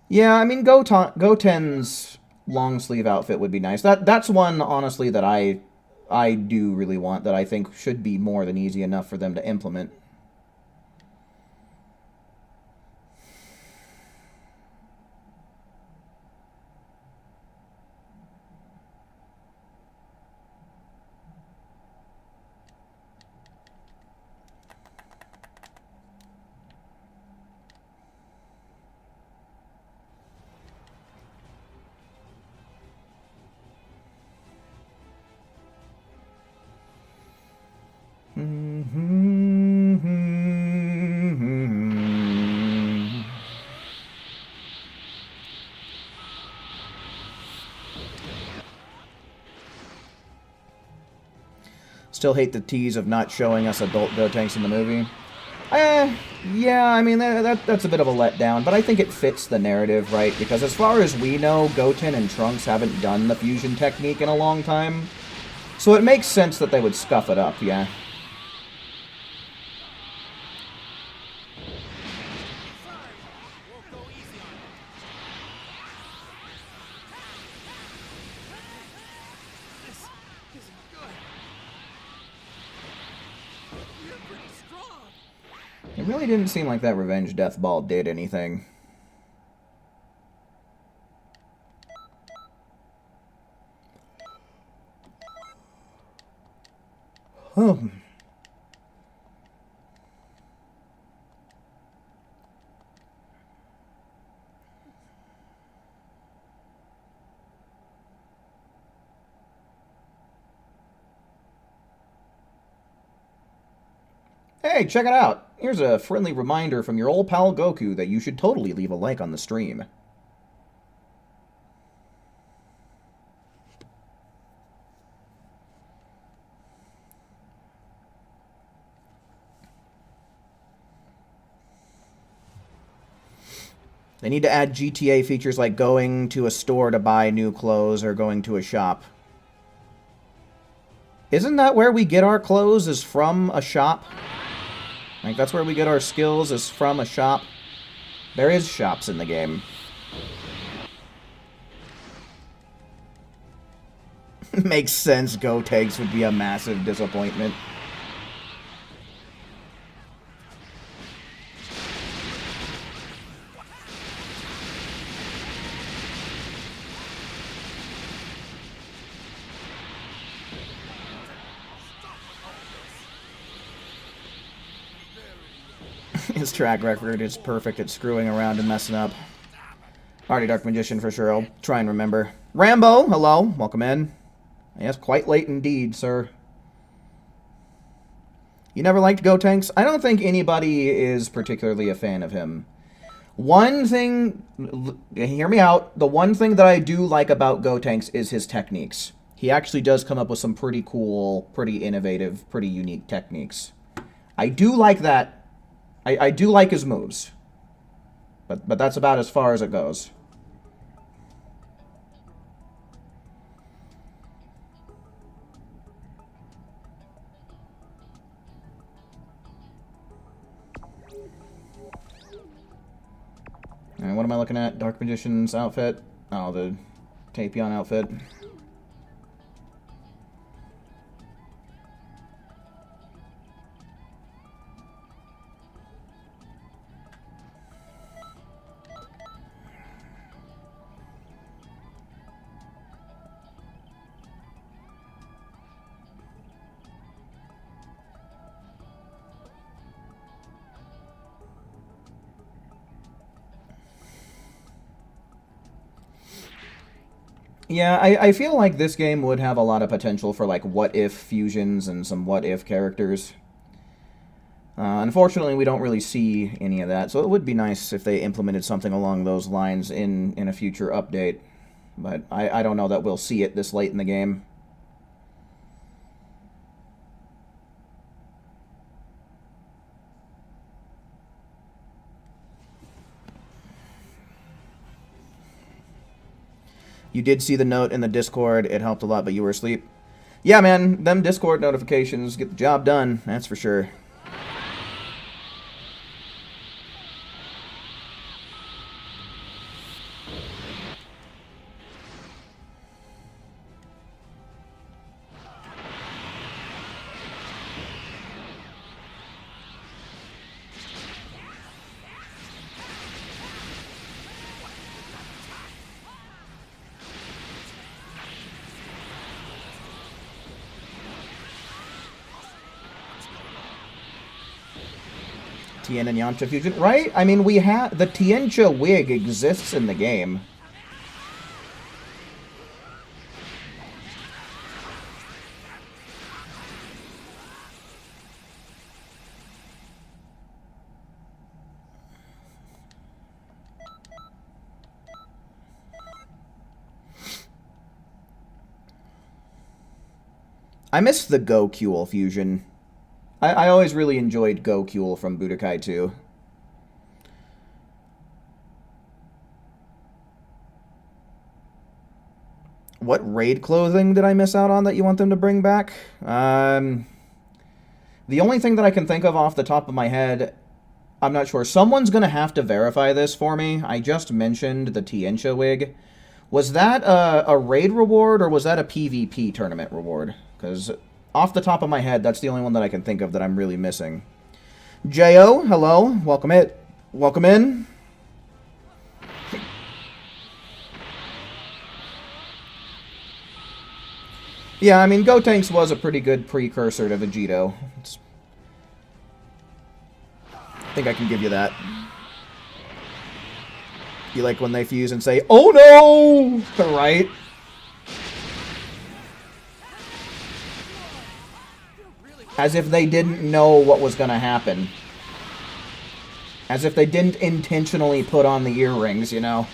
Yeah, I mean, Goten's long sleeve outfit would be nice. That's one, honestly, that I do really want, that I think should be more than easy enough for them to implement. Still hate the tease of not showing us adult Gotenks in the movie. Yeah, I mean, that's a bit of a letdown, but I think it fits the narrative, right? Because as far as we know, Goten and Trunks haven't done the fusion technique in a long time. So it makes sense that they would scuff it up, yeah. It really didn't seem like that Revenge Death Ball did anything. Oh. Hey, check it out! Here's a friendly reminder from your old pal Goku that you should totally leave a like on the stream. They need to add GTA features like going to a store to buy new clothes or going to a shop. Isn't that where we get our clothes, is from a shop? Like, that's where we get our skills, is from a shop. There is shops in the game. Makes sense, Gotenks would be a massive disappointment. His track record is perfect at screwing around and messing up. Alrighty, Dark Magician for sure. I'll try and remember. Rambo, hello. Welcome in. Yes, quite late indeed, sir. You never liked Gotenks? I don't think anybody is particularly a fan of him. One thing... Hear me out. The one thing that I do like about Gotenks is his techniques. He actually does come up with some pretty cool, pretty innovative, pretty unique techniques. I do like that. I do like his moves. But that's about as far as it goes. And what am I looking at? Dark Magician's outfit. Oh, the Tapion outfit. Yeah, I feel like this game would have a lot of potential for, like, what-if fusions and some what-if characters. Unfortunately, we don't really see any of that, so it would be nice if they implemented something along those lines in a future update. But I don't know that we'll see it this late in the game. You did see the note in the Discord. It helped a lot, but you were asleep. Yeah, man, them Discord notifications get the job done, that's for sure. Tien and Yamcha fusion, right? I mean, we have the Tiancha wig exists in the game. I miss the Gokuel fusion. I always really enjoyed Gokuel from Budokai 2. What raid clothing did I miss out on that you want them to bring back? The only thing that I can think of off the top of my head, I'm not sure. Someone's going to have to verify this for me. I just mentioned the Tiancha wig. Was that a raid reward or was that a PvP tournament reward? Because off the top of my head, that's the only one that I can think of that I'm really missing. J.O., hello. Welcome in. Welcome in. Yeah, I mean, Gotenks was a pretty good precursor to Vegito. I think I can give you that. You like when they fuse and say, "Oh no!" Right? As if they didn't know what was going to happen. As if they didn't intentionally put on the earrings, you know?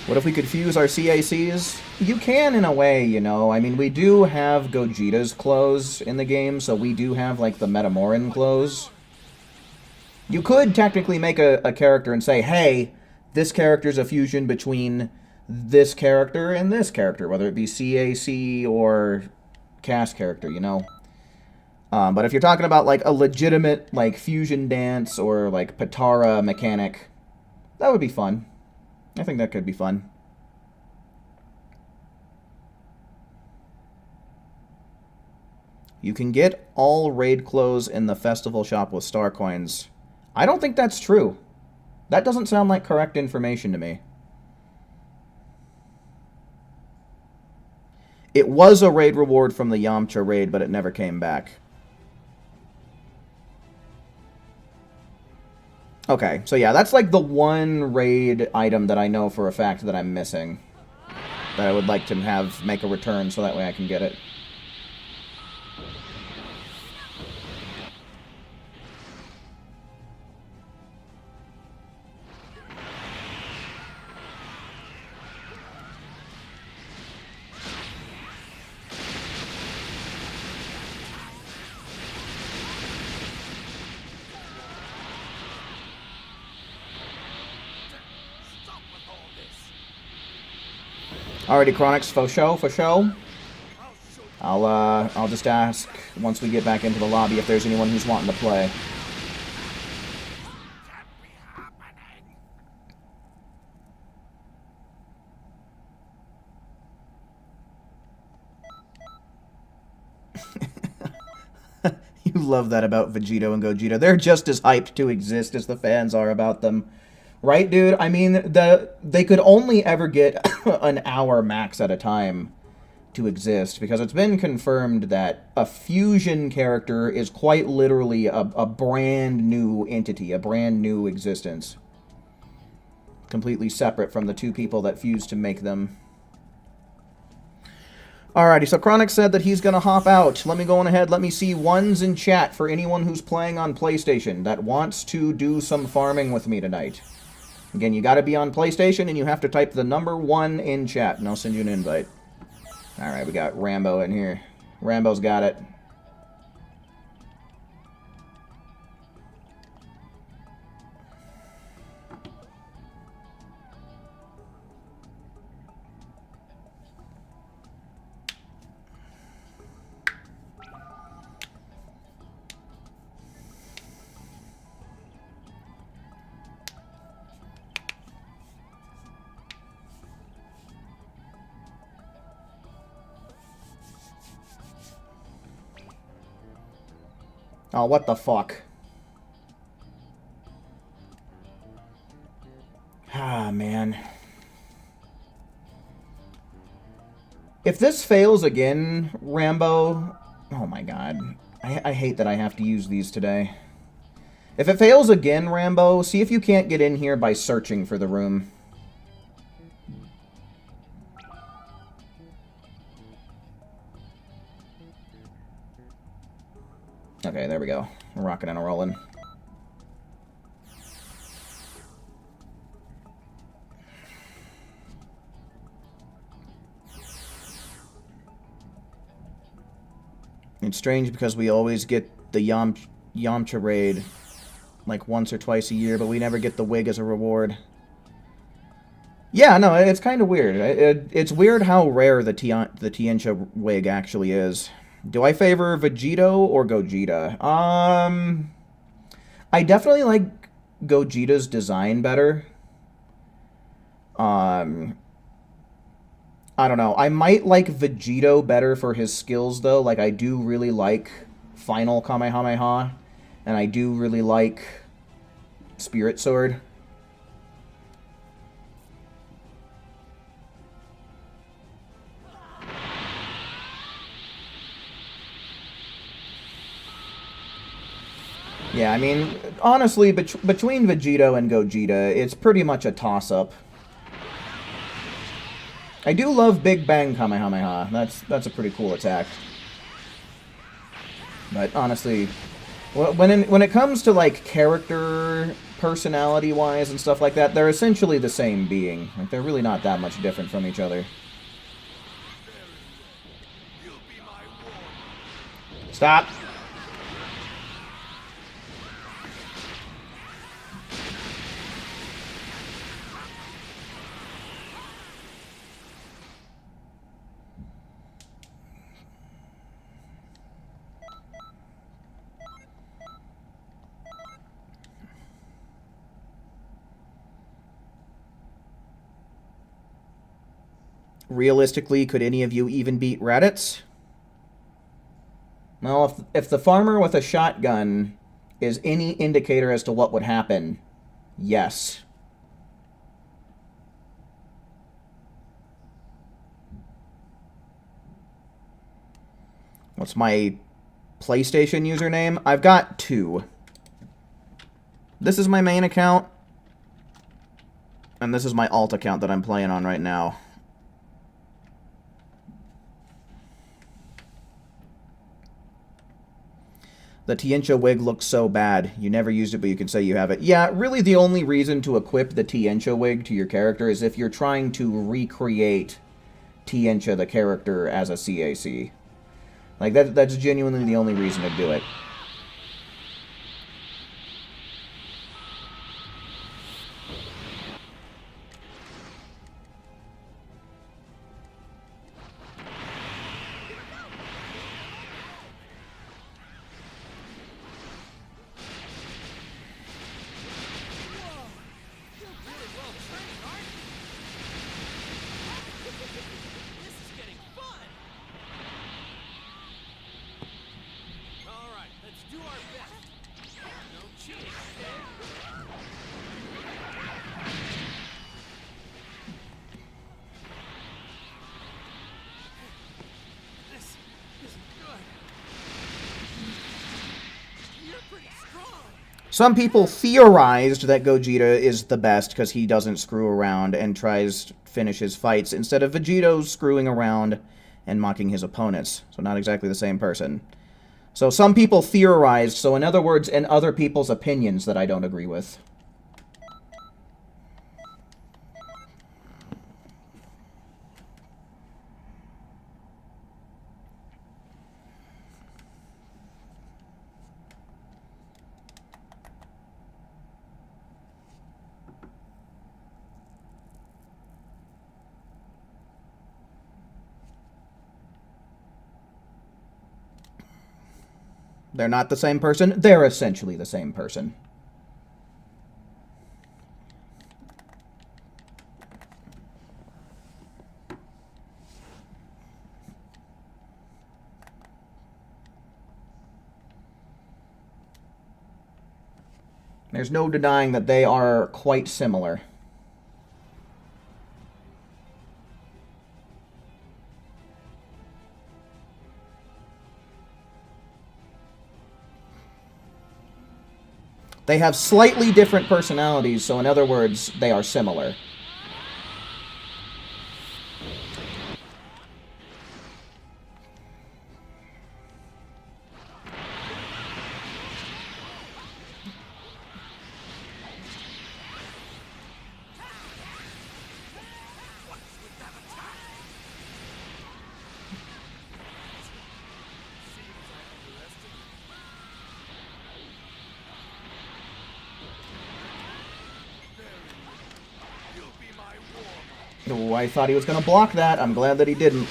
What if we could fuse our CACs? You can in a way, you know. I mean, we do have Gogeta's clothes in the game, so we do have, like, the Metamoran clothes. You could technically make a character and say, hey, this character's a fusion between this character and this character, whether it be CAC or cast character, you know? But if you're talking about, like, a legitimate, like, fusion dance or, like, Patara mechanic, that would be fun. I think that could be fun. You can get all raid clothes in the festival shop with star coins. I don't think that's true. That doesn't sound like correct information to me. It was a raid reward from the Yamcha raid, but it never came back. Okay, so yeah, that's like the one raid item that I know for a fact that I'm missing. That I would like to have make a return so that way I can get it. Alrighty, Chronix, for show, for show. I'll show you I'll just ask once we get back into the lobby if there's anyone who's wanting to play. can't be happening. You love that about Vegito and Gogeta. They're just as hyped to exist as the fans are about them. Right, dude? I mean, they could only ever get an hour max at a time to exist, because it's been confirmed that a fusion character is quite literally a brand new entity, a brand new existence. Completely separate from the two people that fused to make them. Alrighty, so Chronic said that he's going to hop out. Let me go on ahead. Let me see ones in chat for anyone who's playing on PlayStation that wants to do some farming with me tonight. Again, you got to be on PlayStation, and you have to type the number 1 in chat, and I'll send you an invite. Alright, we got Rambo in here. Rambo's got it. Oh, what the fuck? Ah, man. If this fails again, Rambo... Oh my god. I hate that I have to use these today. If it fails again, Rambo, see if you can't get in here by searching for the room. Okay, there we go. We're rocking and rolling. It's strange because we always get the Yamcha raid like once or twice a year, but we never get the wig as a reward. Yeah, no, it's kind of weird. It's weird how rare the Tiencha wig actually is. Do I favor Vegito or Gogeta? I definitely like Gogeta's design better. I don't know. I might like Vegito better for his skills, though. Like, I do really like Final Kamehameha, and I do really like Spirit Sword. Yeah, I mean, honestly, between Vegito and Gogeta, it's pretty much a toss-up. I do love Big Bang Kamehameha. That's a pretty cool attack. But honestly, when it comes to like character, personality-wise and stuff like that, they're essentially the same being. Like, they're really not that much different from each other. You'll be my ward. Stop! Realistically, could any of you even beat Raditz? Well, if the farmer with a shotgun is any indicator as to what would happen, yes. What's my PlayStation username? I've got 2. This is my main account, and this is my alt account that I'm playing on right now. The Tiencha wig looks so bad. You never used it, but you can say you have it. Yeah, really the only reason to equip the Tiencha wig to your character is if you're trying to recreate Tiencha the character as a CAC. Like, that's genuinely the only reason to do it. Some people theorized that Gogeta is the best because he doesn't screw around and tries to finish his fights instead of Vegeto's screwing around and mocking his opponents. So not exactly the same person. So some people theorized, so in other words, in other people's opinions that I don't agree with. They're not the same person. They're essentially the same person. There's no denying that they are quite similar. They have slightly different personalities, so in other words, they are similar. Oh, I thought he was going to block that. I'm glad that he didn't.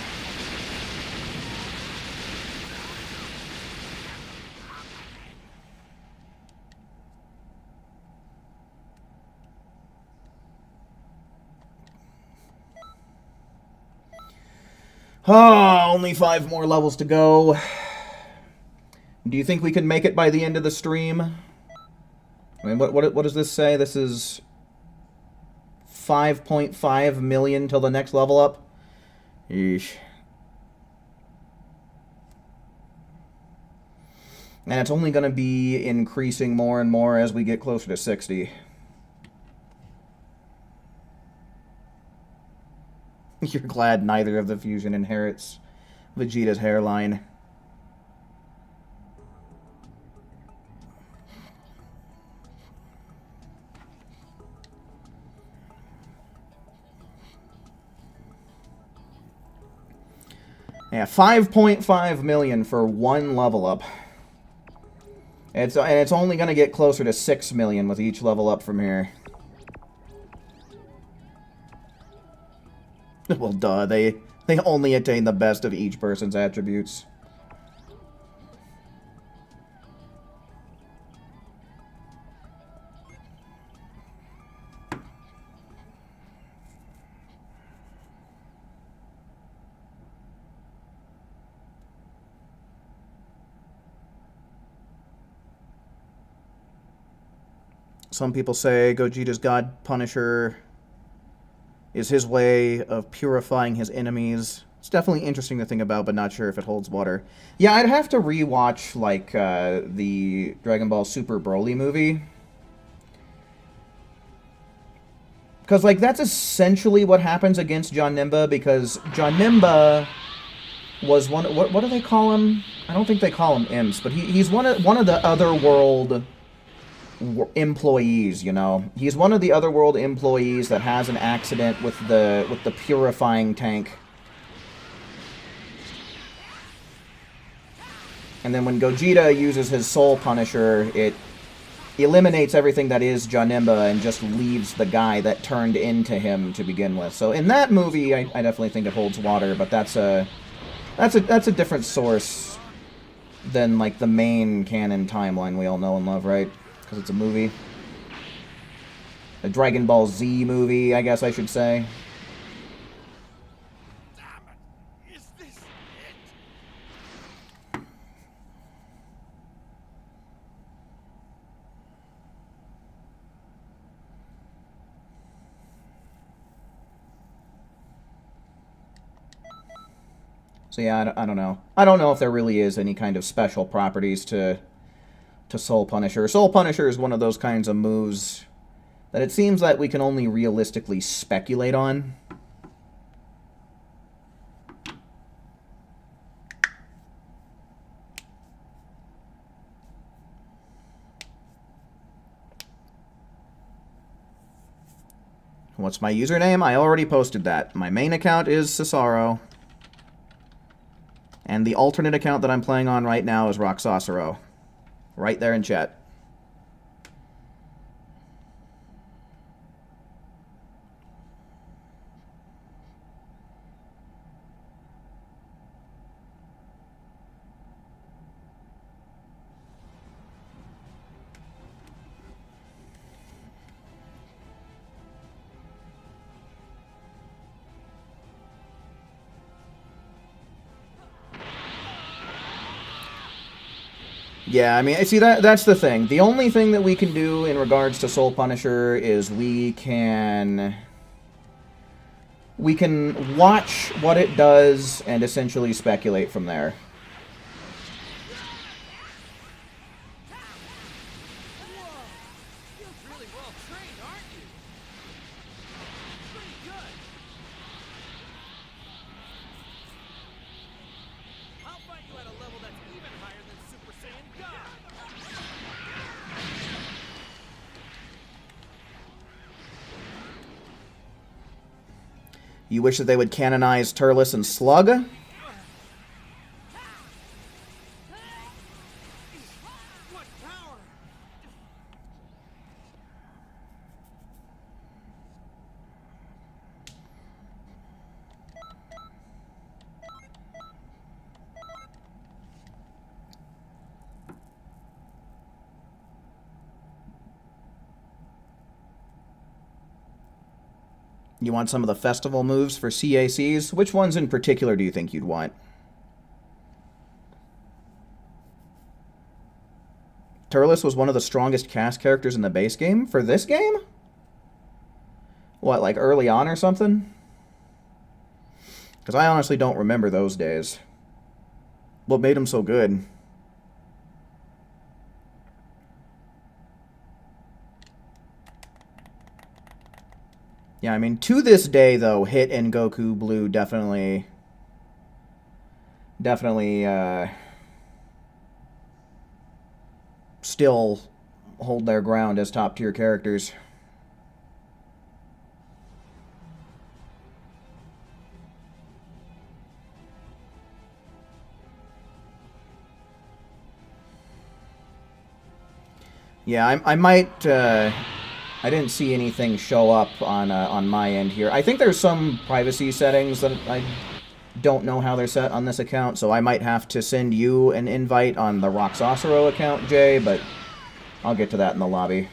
Oh, only 5 more levels to go. Do you think we can make it by the end of the stream? I mean, what does this say? This is 5.5 million till the next level up? Yeesh. And it's only going to be increasing more and more as we get closer to 60. You're glad neither of the fusion inherits Vegeta's hairline. Yeah, 5.5 million for one level up. And it's only going to get closer to 6 million with each level up from here. Well, duh, they only attain the best of each person's attributes. Some people say Gogeta's God Punisher is his way of purifying his enemies. It's definitely interesting to think about, but not sure if it holds water. Yeah, I'd have to rewatch, like, the Dragon Ball Super Broly movie. Because, like, that's essentially what happens against John Nimba, because John Nimba was one... What do they call him? I don't think they call him imps, but he's one of the Otherworld employees, you know. He's one of the Otherworld employees that has an accident with the purifying tank. And then when Gogeta uses his Soul Punisher, it eliminates everything that is Janemba and just leaves the guy that turned into him to begin with. So in that movie, I definitely think it holds water, but that's a different source than, like, the main canon timeline we all know and love, right? Because it's a movie. A Dragon Ball Z movie, I guess I should say. Damn it! Is this it? So yeah, I don't know. I don't know if there really is any kind of special properties to to Soul Punisher. Soul Punisher is one of those kinds of moves that it seems that we can only realistically speculate on. What's my username? I already posted that. My main account is Cesaro. And the alternate account that I'm playing on right now is Roxosero. Right there in chat. Yeah, I mean, see, that's the thing. The only thing that we can do in regards to Soul Punisher is we can watch what it does and essentially speculate from there. You wish that they would canonize Turles and Slug? You want some of the festival moves for CACs? Which ones in particular do you think you'd want? Turles was one of the strongest cast characters in the base game? For this game? What, like early on or something? Because I honestly don't remember those days. What made him so good? Yeah, I mean, to this day, though, Hit and Goku Blue definitely still hold their ground as top-tier characters. Yeah, I might... I didn't see anything show up on my end here. I think there's some privacy settings that I don't know how they're set on this account, so I might have to send you an invite on the Roxosero account, Jay, but I'll get to that in the lobby.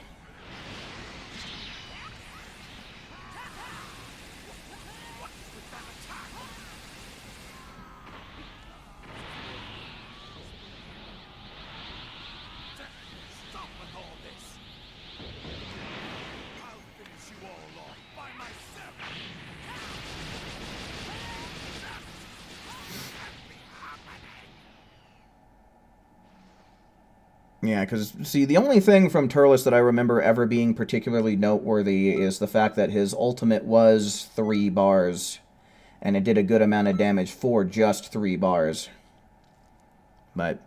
Yeah, because, see, the only thing from Turles that I remember ever being particularly noteworthy is the fact that his ultimate was 3 bars, and it did a good amount of damage for just 3 bars. But,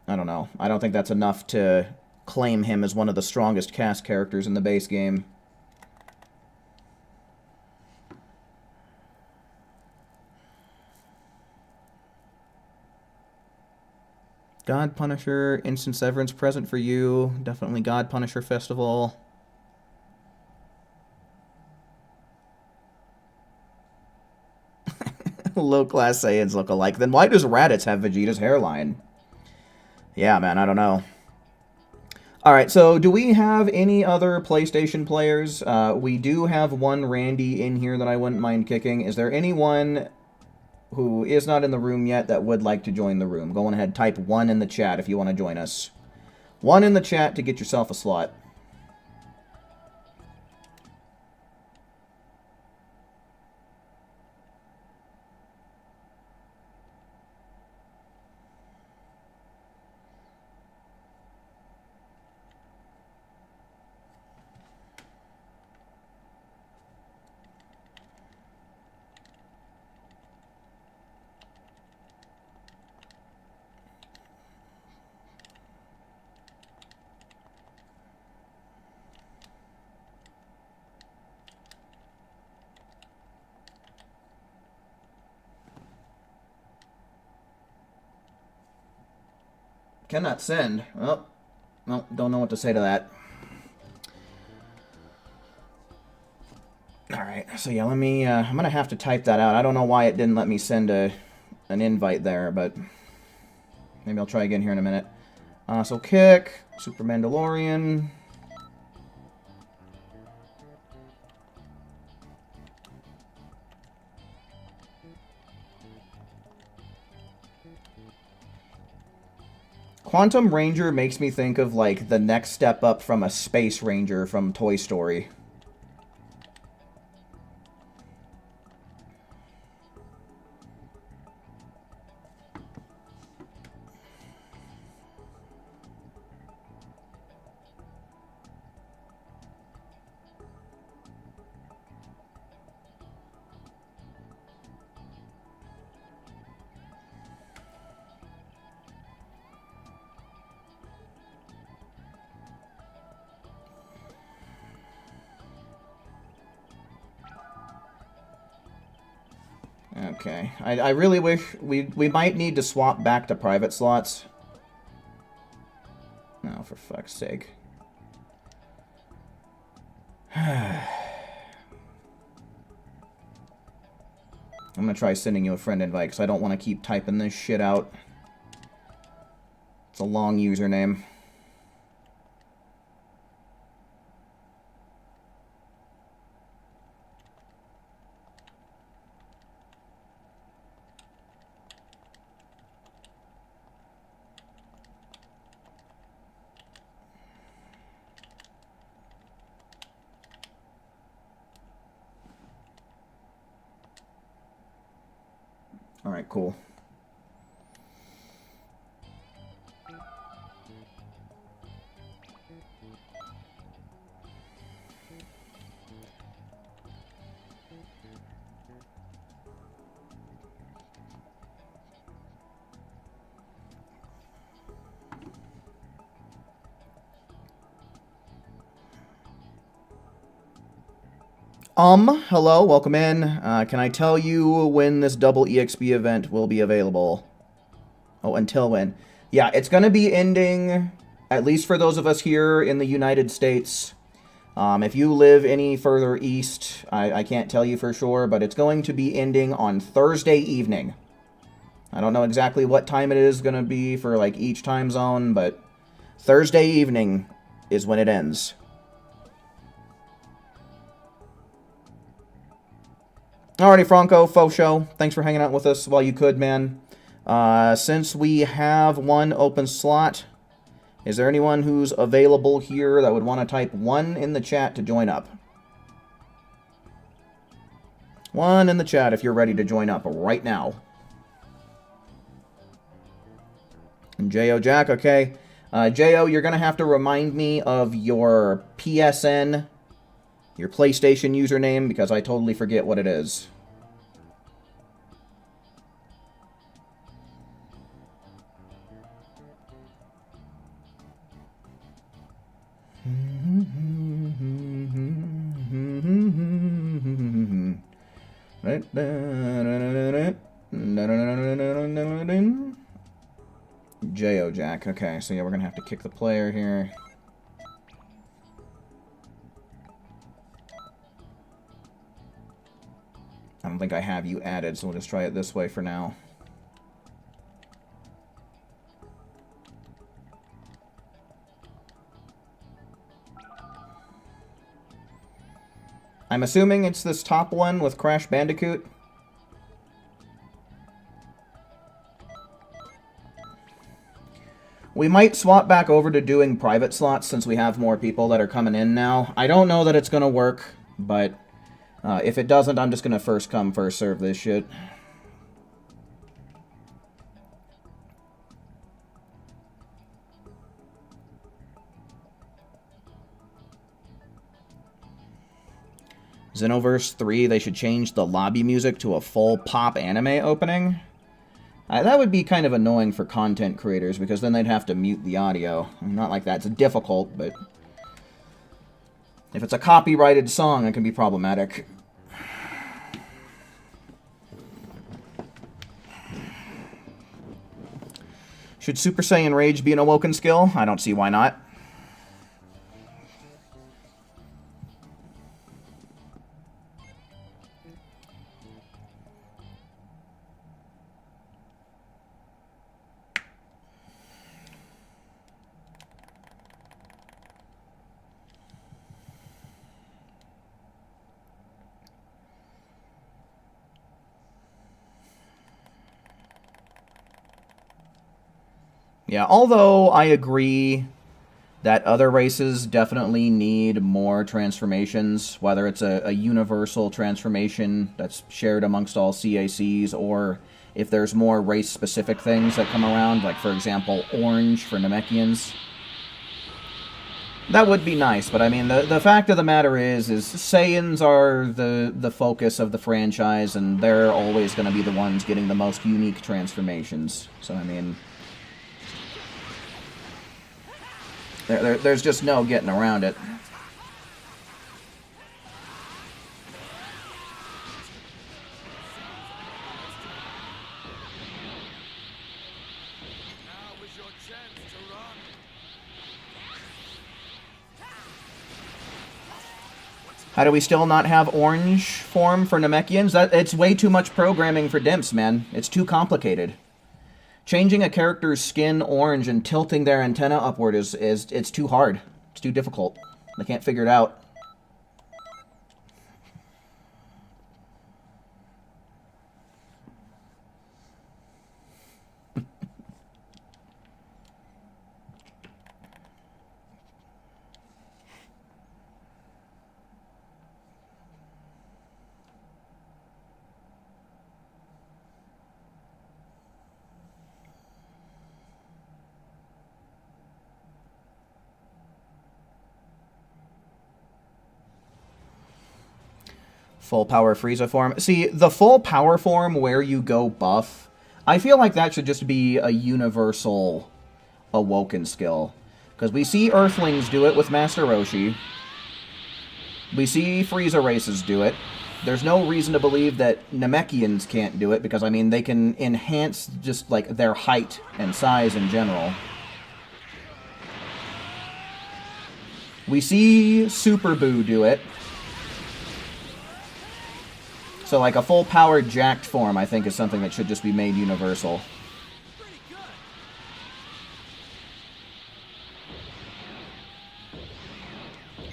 I don't know. I don't think that's enough to claim him as one of the strongest cast characters in the base game. God Punisher, Instant Severance present for you. Definitely God Punisher Festival. Low-class Saiyans look alike. Then why does Raditz have Vegeta's hairline? Yeah, man, I don't know. Alright, so do we have any other PlayStation players? We do have one Randy in here that I wouldn't mind kicking. Is there anyone who is not in the room yet that would like to join the room? Go on ahead, type 1 in the chat if you want to join us. 1 in the chat to get yourself a slot. Cannot send. Oh, no, don't know what to say to that. Alright, so yeah, let me, I'm gonna have to type that out. I don't know why it didn't let me send an invite there, but maybe I'll try again here in a minute. So kick, Super Mandalorian. Quantum Ranger makes me think of, like, the next step up from a Space Ranger from Toy Story. Okay. I really wish we might need to swap back to private slots. No, for fuck's sake. I'm gonna try sending you a friend invite because I don't want to keep typing this shit out. It's a long username. Alright, cool. Hello, welcome in. Can I tell you when this double EXP event will be available? Oh, until when? Yeah, it's going to be ending, at least for those of us here in the United States. If you live any further east, I can't tell you for sure, but it's going to be ending on Thursday evening. I don't know exactly what time it is going to be for, like, each time zone, but Thursday evening is when it ends. Alrighty, Franco, faux show. Thanks for hanging out with us while you could, man. Since we have one open slot, is there anyone who's available here that would want to type 1 in the chat to join up? 1 in the chat if you're ready to join up right now. And J.O. Jack, okay. J.O., you're going to have to remind me of your PSN, your PlayStation username, because I totally forget what it is. J.O. Jack. Okay, so yeah, we're going to have to kick the player here. I don't think I have you added, so we'll just try it this way for now. I'm assuming it's this top one with Crash Bandicoot. We might swap back over to doing private slots since we have more people that are coming in now. I don't know that it's going to work, but if it doesn't, I'm just going to first come, first serve this shit. Xenoverse 3, they should change the lobby music to a full pop anime opening. That would be kind of annoying for content creators, because then they'd have to mute the audio. Not like that's difficult, but if it's a copyrighted song, it can be problematic. Should Super Saiyan Rage be an awoken skill? I don't see why not. Yeah, although I agree that other races definitely need more transformations, whether it's a universal transformation that's shared amongst all CACs, or if there's more race-specific things that come around, like, for example, orange for Namekians. That would be nice, but I mean, the fact of the matter is Saiyans are the focus of the franchise, and they're always going to be the ones getting the most unique transformations. So, I mean, there's just no getting around it. Now is your chance to run. How do we still not have orange form for Namekians? It's way too much programming for dimps, man. It's too complicated. Changing a character's skin orange and tilting their antenna upward it's too hard. It's too difficult. They can't figure it out. Full power Frieza form. See, the full power form where you go buff, I feel like that should just be a universal awoken skill. Because we see Earthlings do it with Master Roshi. We see Frieza races do it. There's no reason to believe that Namekians can't do it, because, I mean, they can enhance just, like, their height and size in general. We see Super Buu do it. So, like, a full-powered jacked form, I think, is something that should just be made universal. Pretty good.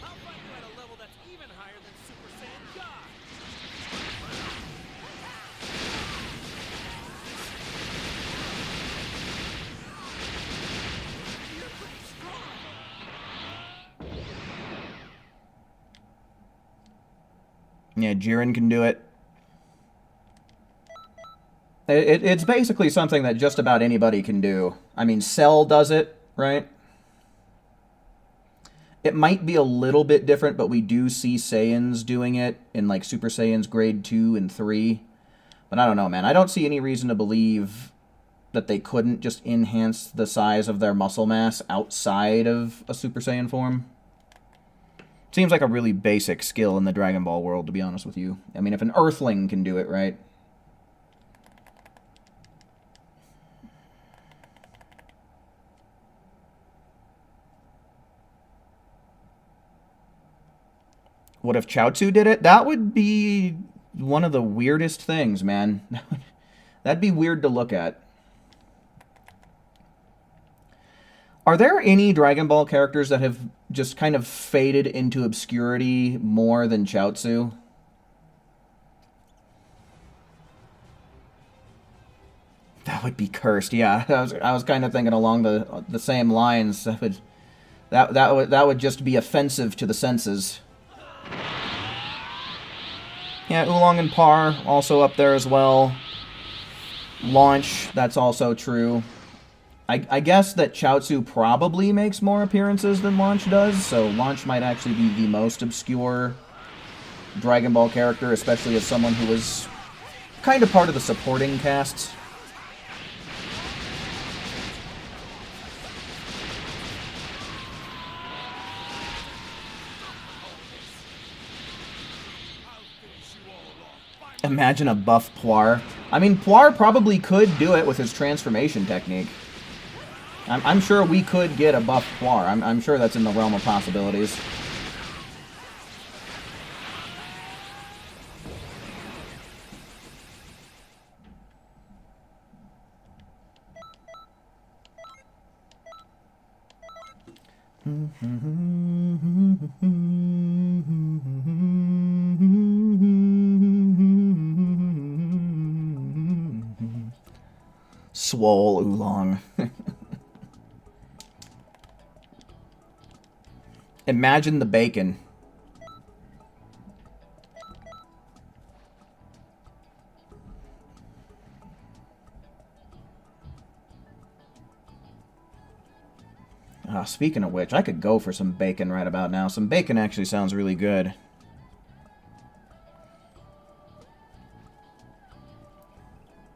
I'll find you at a level that's even higher than Super Saiyan God. You're pretty strong. Yeah, Jiren can do it. It's basically something that just about anybody can do. I mean, Cell does it, right? It might be a little bit different, but we do see Saiyans doing it in, like, Super Saiyans Grade 2 and 3. But I don't know, man. I don't see any reason to believe that they couldn't just enhance the size of their muscle mass outside of a Super Saiyan form. Seems like a really basic skill in the Dragon Ball world, to be honest with you. I mean, if an Earthling can do it, right? What if Chaozu did it? That would be one of the weirdest things, man. That'd be weird to look at. Are there any Dragon Ball characters that have just kind of faded into obscurity more than Chaozu? That would be cursed. Yeah, I was kind of thinking along the same lines. That would just be offensive to the senses. Yeah, Oolong and Par also up there as well. Launch, that's also true. I guess that Chaozu probably makes more appearances than Launch does, so Launch might actually be the most obscure Dragon Ball character, especially as someone who was kind of part of the supporting cast. Imagine a buff Puar. I mean, Puar probably could do it with his transformation technique. I'm sure we could get a buff Quar. I'm sure that's in the realm of possibilities. Swole Oolong. Imagine the bacon. Speaking of which, I could go for some bacon right about now. Some bacon actually sounds really good.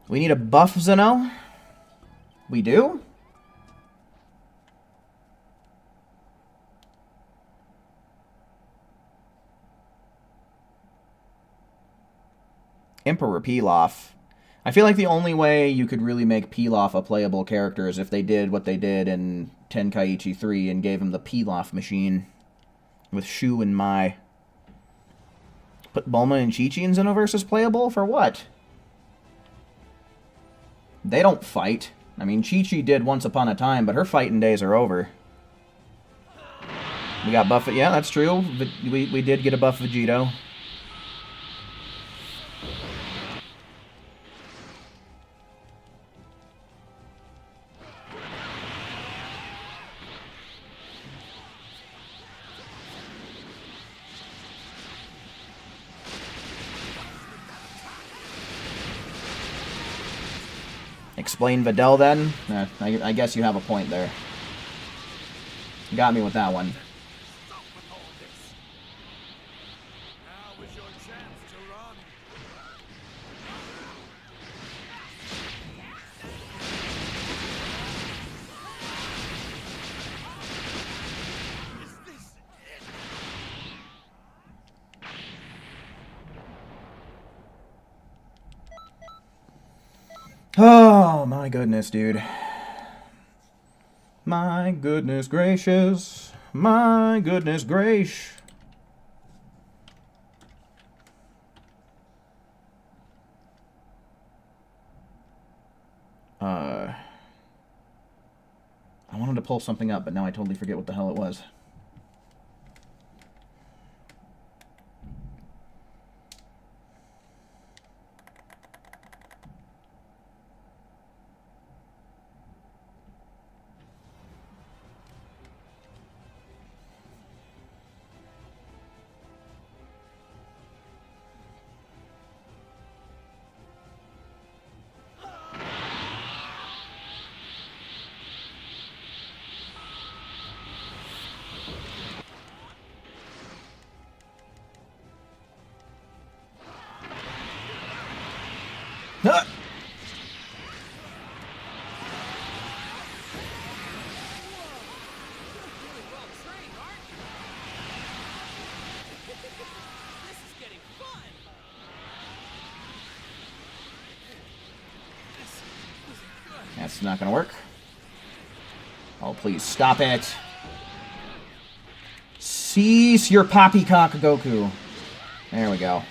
We need a buff Zeno? We do? Emperor Pilaf. I feel like the only way you could really make Pilaf a playable character is if they did what they did in Tenkaichi 3 and gave him the Pilaf machine with Shu and Mai. Put Bulma and Chi-Chi in Xenoverse playable? For what? They don't fight. I mean, Chi-Chi did once upon a time, but her fighting days are over. We got buff... Yeah, that's true. We did get a buff Vegito. Explain Videl then? I guess you have a point there. You got me with that one. Stop with all this. Now is your chance to run. Is this it? Oh, my goodness, dude. My goodness gracious. My goodness gracious. I wanted to pull something up, but now I totally forget what the hell it was. Ah! Really well trained, aren't you? This is getting fun. That's not gonna work. Oh, please stop it. Cease your poppycock, Goku. There we go.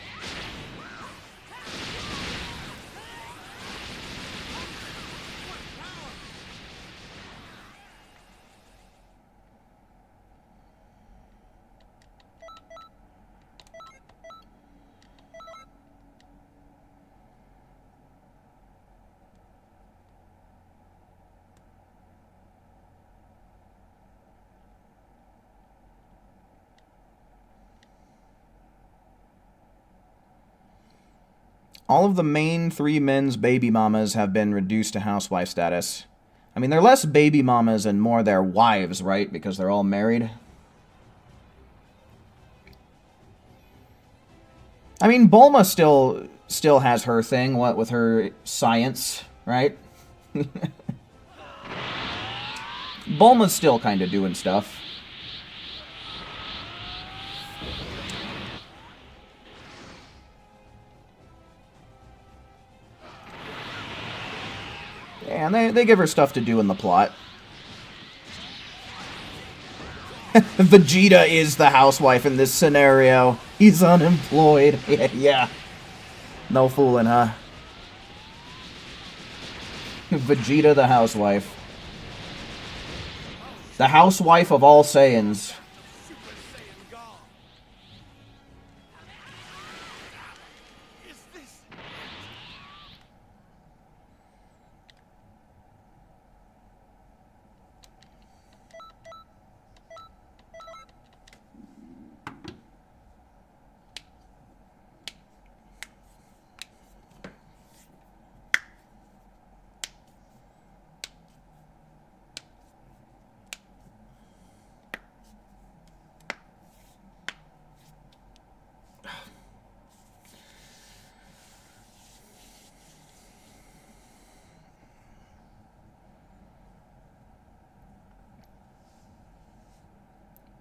All of the main 3 men's baby mamas have been reduced to housewife status. I mean, they're less baby mamas and more their wives, right? Because they're all married. I mean, Bulma still has her thing, what with her science, right? Bulma's still kind of doing stuff. And they give her stuff to do in the plot. Vegeta is the housewife in this scenario. He's unemployed. Yeah. No fooling, huh? Vegeta the housewife. The housewife of all Saiyans. Super Saiyan God. Is this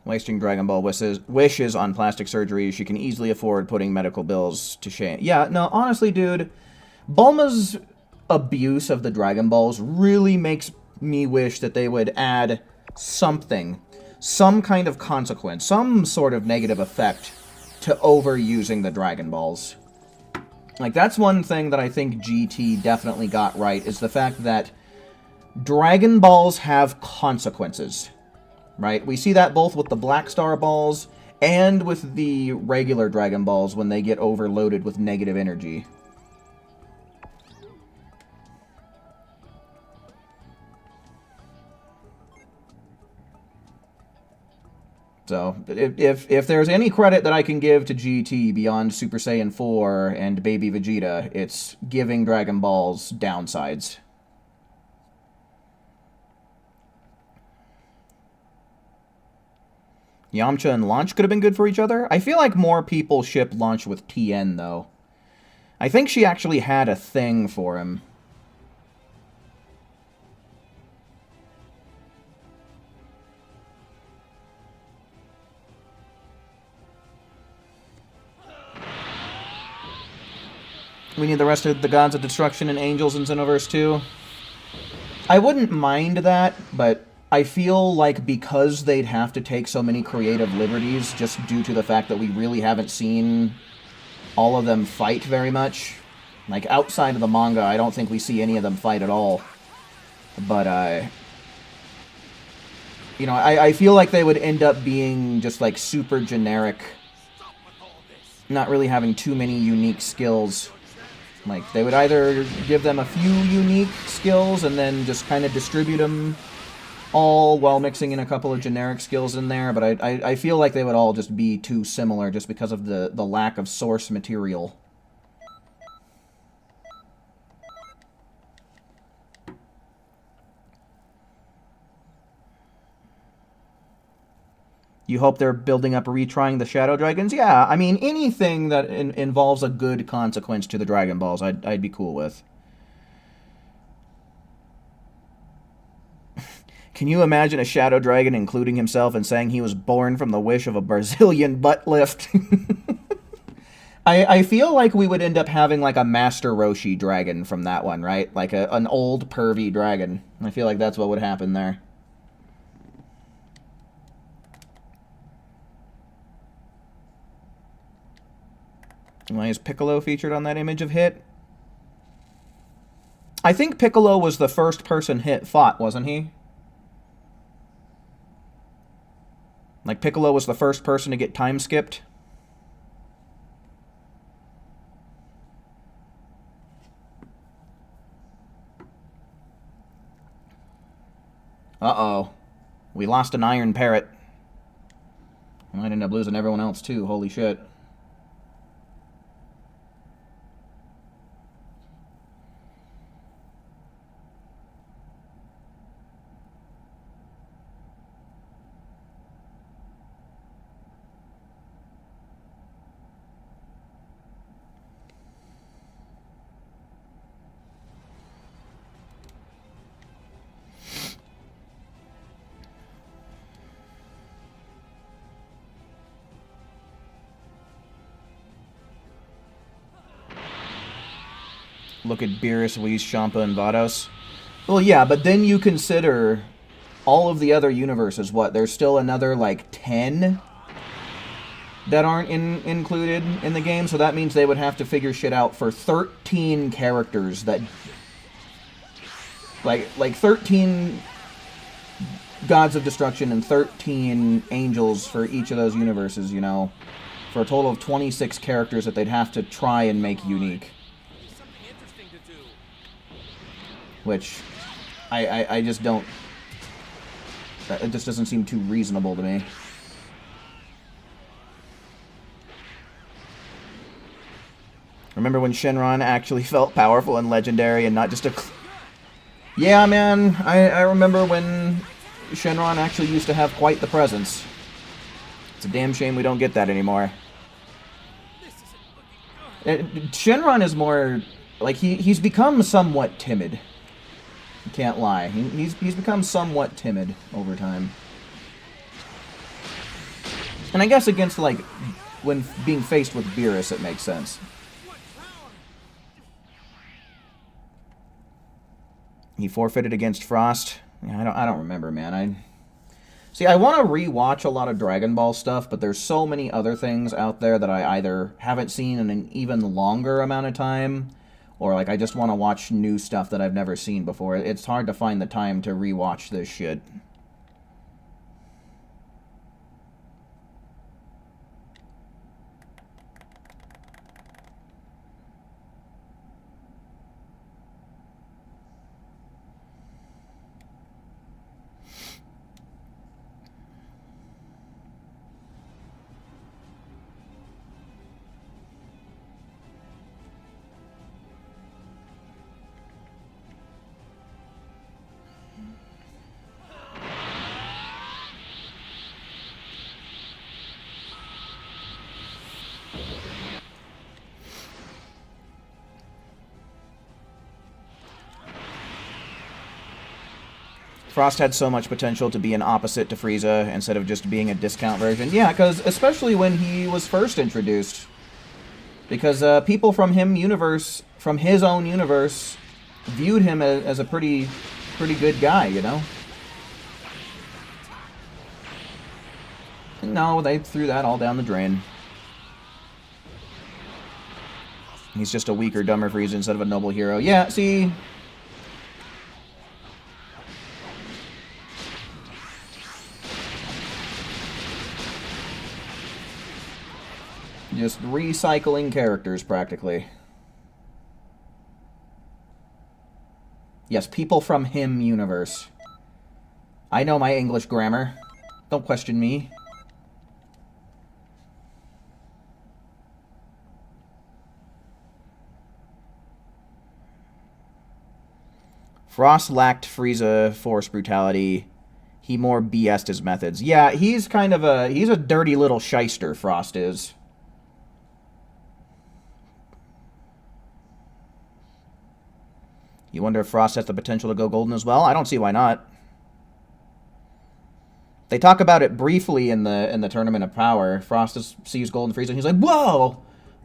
Wasting Dragon Ball wishes on plastic surgery. She can easily afford putting medical bills to shame. Yeah, no, honestly, dude, Bulma's abuse of the Dragon Balls really makes me wish that they would add something, some kind of consequence, some sort of negative effect to overusing the Dragon Balls. Like, that's one thing that I think GT definitely got right, is the fact that Dragon Balls have consequences. Right? We see that both with the Black Star Balls and with the regular Dragon Balls when they get overloaded with negative energy. So, if there's any credit that I can give to GT beyond Super Saiyan 4 and Baby Vegeta, it's giving Dragon Balls downsides. Yamcha and Launch could have been good for each other. I feel like more people ship Launch with Tien, though. I think she actually had a thing for him. We need the rest of the Gods of Destruction and Angels in Xenoverse 2. I wouldn't mind that, but I feel like because they'd have to take so many creative liberties, just due to the fact that we really haven't seen all of them fight very much. Like, outside of the manga, I don't think we see any of them fight at all. But, you know, I feel like they would end up being just, like, super generic, not really having too many unique skills. Like, they would either give them a few unique skills and then just kind of distribute them all while mixing in a couple of generic skills in there, but I feel like they would all just be too similar just because of the lack of source material. You hope they're building up retrying the Shadow Dragons? Yeah, I mean, anything that involves a good consequence to the Dragon Balls, I'd be cool with. Can you imagine a Shadow Dragon including himself and saying he was born from the wish of a Brazilian butt lift? I feel like we would end up having like a Master Roshi dragon from that one, right? Like an old pervy dragon. I feel like that's what would happen there. Why is Piccolo featured on that image of Hit? I think Piccolo was the first person Hit fought, wasn't he? Like, Piccolo was the first person to get time skipped? Uh-oh. We lost an Iron Parrot. We might end up losing everyone else, too. Holy shit. Look at Beerus, Whis, Champa, and Vados. Well, yeah, but then you consider all of the other universes, what, there's still another, like, 10 that aren't included in the game, so that means they would have to figure shit out for 13 characters that... Like 13 Gods of Destruction and 13 Angels for each of those universes, you know, for a total of 26 characters that they'd have to try and make unique. Something interesting to do. Which, I just don't... It just doesn't seem too reasonable to me. Remember when Shenron actually felt powerful and legendary and not just a... Yeah, man, I remember when Shenron actually used to have quite the presence. It's a damn shame we don't get that anymore. Shenron is more... Like, he's become somewhat timid. I can't lie. He's become somewhat timid over time. And I guess against, like, when being faced with Beerus, it makes sense. He forfeited against Frost. Yeah, I don't remember, man. See, I want to rewatch a lot of Dragon Ball stuff, but there's so many other things out there that I either haven't seen in an even longer amount of time, or like I just want to watch new stuff that I've never seen before. It's hard to find the time to rewatch this shit. Frost had so much potential to be an opposite to Frieza instead of just being a discount version. Yeah, because especially when he was first introduced. Because people from his own universe, viewed him as a pretty good guy, you know? No, they threw that all down the drain. He's just a weaker, dumber Frieza instead of a noble hero. Yeah, see... Just recycling characters, practically. Yes, people from him universe. I know my English grammar. Don't question me. Frost lacked Frieza force brutality. He more BS'd his methods. Yeah, he's kind of a... He's a dirty little shyster, Frost is. You wonder if Frost has the potential to go golden as well? I don't see why not. They talk about it briefly in the Tournament of Power. Frost sees Golden Frieza and he's like, whoa!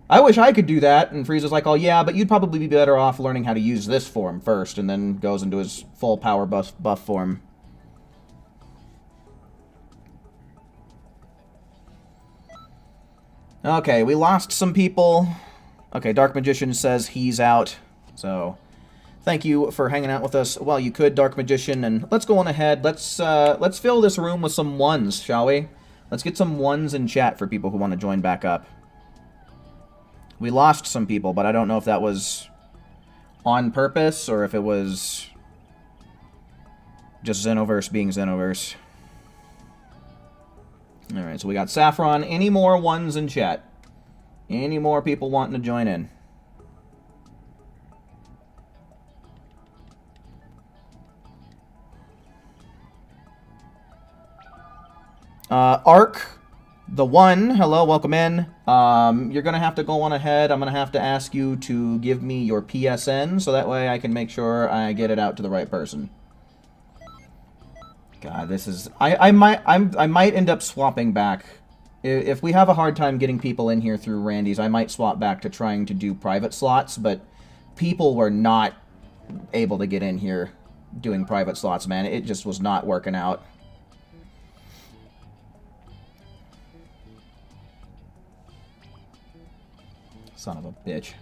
I wish I could do that. And Frieza's like, oh yeah, but you'd probably be better off learning how to use this form first, and then goes into his full power buff form. Okay, we lost some people. Okay, Dark Magician says he's out. So... Thank you for hanging out with us while you could, Dark Magician, and let's go on ahead. Let's fill this room with some ones, shall we? Let's get some ones in chat for people who want to join back up. We lost some people, but I don't know if that was on purpose or if it was just Xenoverse being Xenoverse. Alright, so we got Saffron. Any more ones in chat? Any more people wanting to join in? Ark, the one, hello, welcome in. You're going to have to go on ahead. I'm going to have to ask you to give me your PSN, so that way I can make sure I get it out to the right person. God, this is... I might end up swapping back. If we have a hard time getting people in here through Randy's, I might swap back to trying to do private slots, but people were not able to get in here doing private slots, man. It just was not working out. Son of a bitch.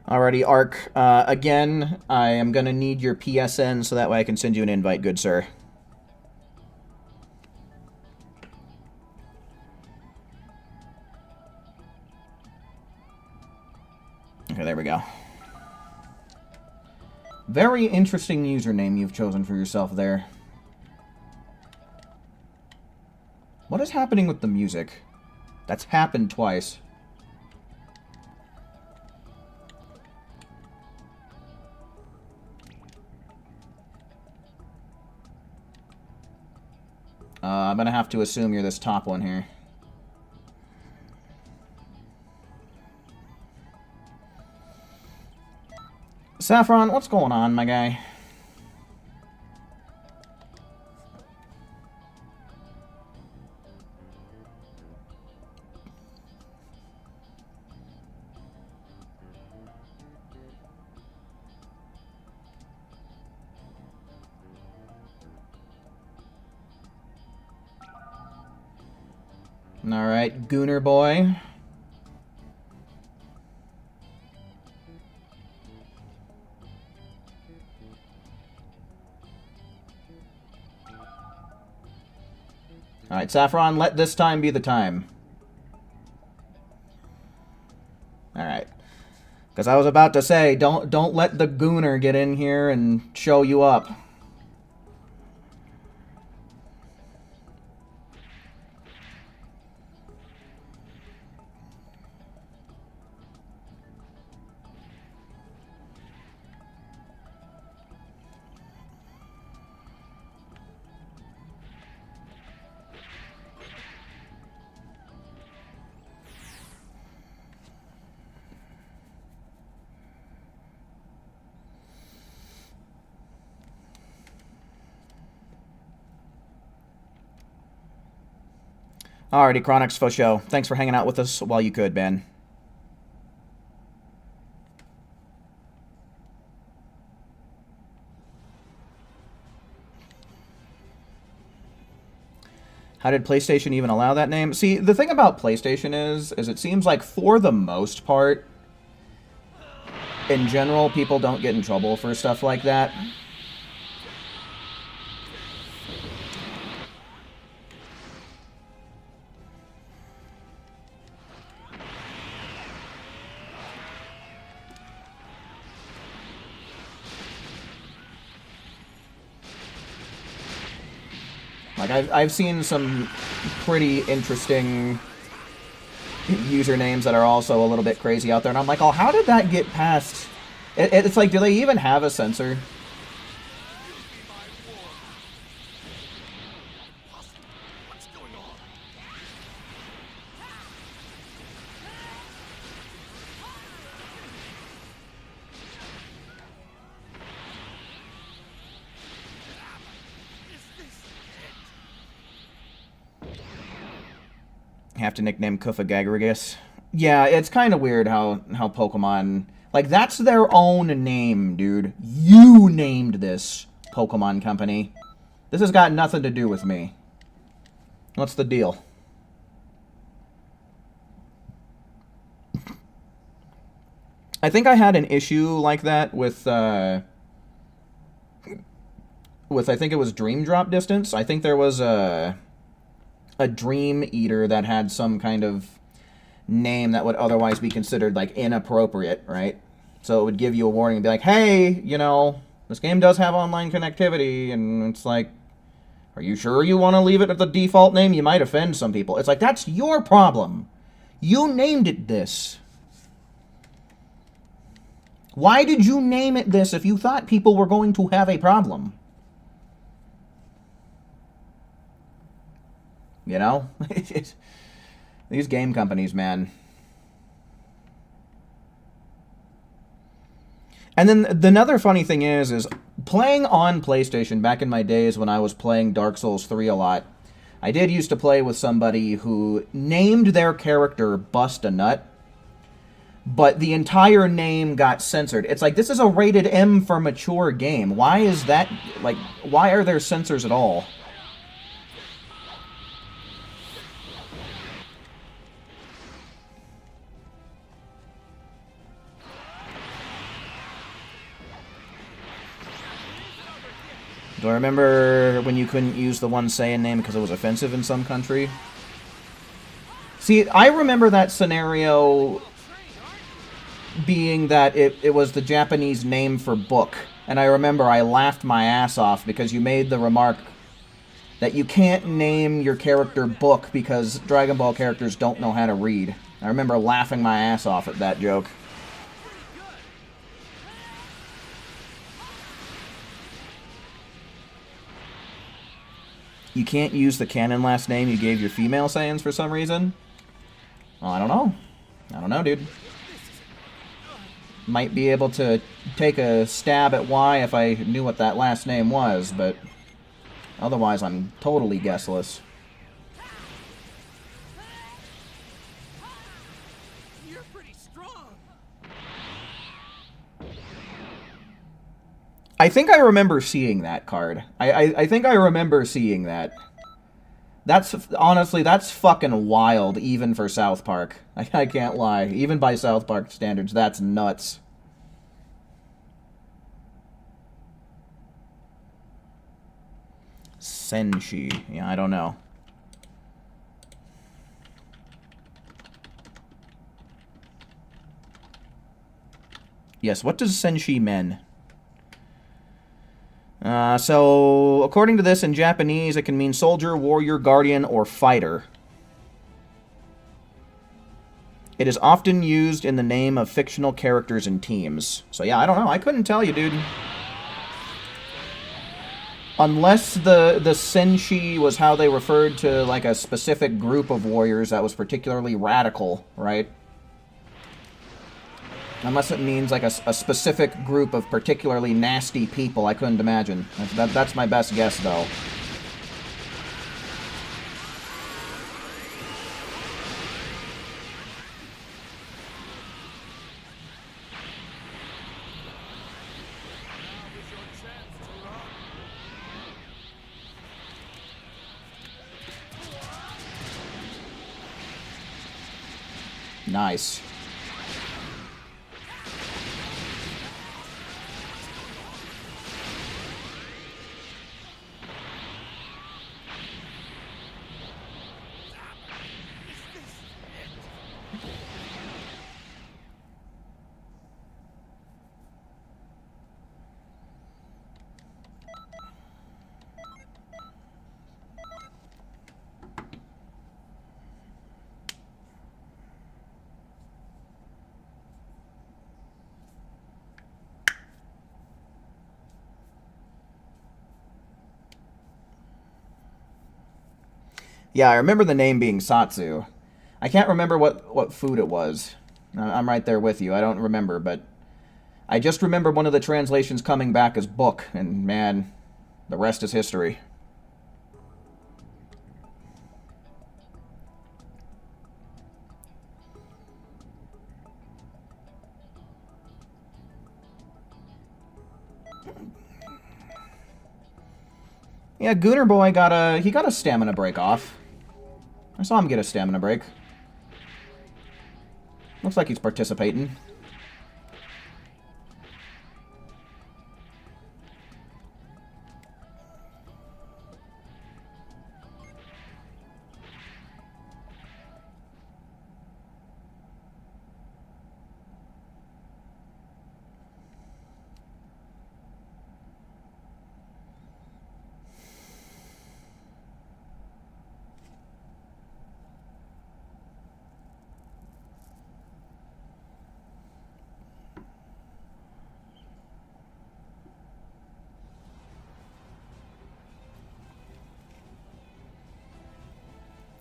Alrighty, Ark. Again, I am going to need your PSN so that way I can send you an invite, good sir. Okay, there we go. Very interesting username you've chosen for yourself there. What is happening with the music? That's happened twice. I'm gonna have to assume you're this top one here. Saffron, what's going on, my guy? Alright, Gooner boy. Alright, Saffron, let this time be the time. Alright. Because I was about to say, don't let the Gooner get in here and show you up. Alrighty, Chronix for show. Thanks for hanging out with us while you could, Ben. How did PlayStation even allow that name? See, the thing about PlayStation is it seems like for the most part, in general, people don't get in trouble for stuff like that. Like, I've seen some pretty interesting usernames that are also a little bit crazy out there, and I'm like, oh, how did that get past? It's like, do they even have a censor? What's going on? Is this it? Have to nickname Kufa Gagaragus. Yeah, it's kind of weird how Pokemon... Like, that's their own name, dude. You named this Pokemon company. This has got nothing to do with me. What's the deal? I think I had an issue like that with I think it was Dream Drop Distance. I think there was a Dream Eater that had some kind of name that would otherwise be considered, like, inappropriate, right? So it would give you a warning and be like, hey, you know, this game does have online connectivity, and it's like, are you sure you want to leave it at the default name? You might offend some people. It's like, that's your problem. You named it this. Why did you name it this if you thought people were going to have a problem? You know? These game companies, man. And then the another funny thing is playing on PlayStation back in my days when I was playing Dark Souls 3 a lot, I did used to play with somebody who named their character Bust a Nut, but the entire name got censored. It's like, this is a rated M for mature game. Why is that, like, why are there censors at all? Do I remember when you couldn't use the one Saiyan name because it was offensive in some country? See, I remember that scenario being that it was the Japanese name for book. And I remember I laughed my ass off because you made the remark that you can't name your character Book because Dragon Ball characters don't know how to read. I remember laughing my ass off at that joke. You can't use the canon last name you gave your female Saiyans for some reason? Well, I don't know. I don't know, dude. Might be able to take a stab at why if I knew what that last name was, but otherwise I'm totally guessless. You're pretty strong. I think I remember seeing that card. I think I remember seeing that. That's, honestly, that's fucking wild, even for South Park. I can't lie. Even by South Park standards, that's nuts. Senshi. Yeah, I don't know. Yes, what does Senshi mean? So, according to this, in Japanese, it can mean soldier, warrior, guardian, or fighter. It is often used in the name of fictional characters and teams. So yeah, I don't know. I couldn't tell you, dude. Unless the Senshi was how they referred to, like, a specific group of warriors that was particularly radical, right? Unless it means, like, a specific group of particularly nasty people, I couldn't imagine. That's my best guess, though. Nice. Yeah, I remember the name being Satsu. I can't remember what food it was. I'm right there with you. I don't remember, but I just remember one of the translations coming back as book, and man, the rest is history. Yeah, Gooner Boy got a stamina break off. I saw him get a stamina break. Looks like he's participating.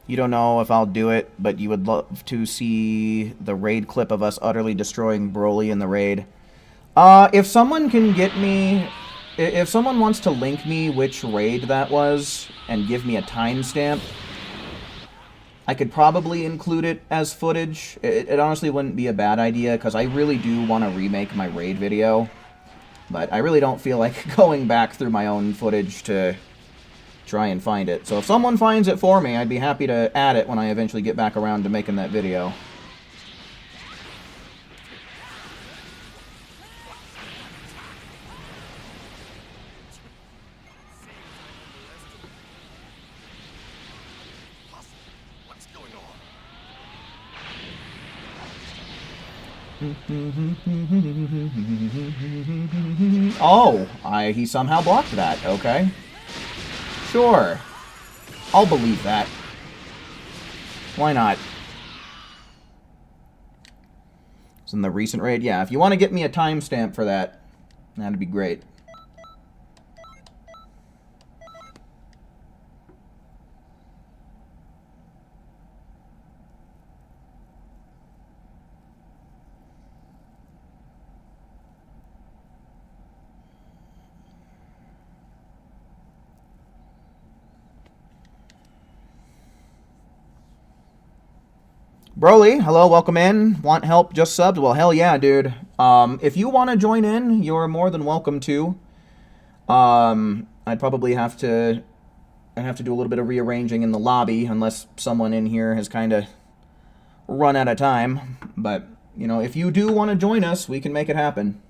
You don't know if I'll do it, but you would love to see the raid clip of us utterly destroying Broly in the raid. If someone can get me if someone wants to link me which raid that was and give me a timestamp, I could probably include it as footage. It honestly wouldn't be a bad idea, because I really do want to remake my raid video. But I really don't feel like going back through my own footage to try and find it. So if someone finds it for me, I'd be happy to add it when I eventually get back around to making that video. What's going on? Oh, he somehow blocked that. Okay. Sure. I'll believe that. Why not? It's in the recent raid. Yeah, if you want to get me a timestamp for that, that'd be great. Broly, hello, welcome in. Want help, just subbed? Well, hell yeah, dude. If you want to join in, you're more than welcome to. I'd probably have to do a little bit of rearranging in the lobby, unless someone in here has kind of run out of time. But, you know, if you do want to join us, we can make it happen.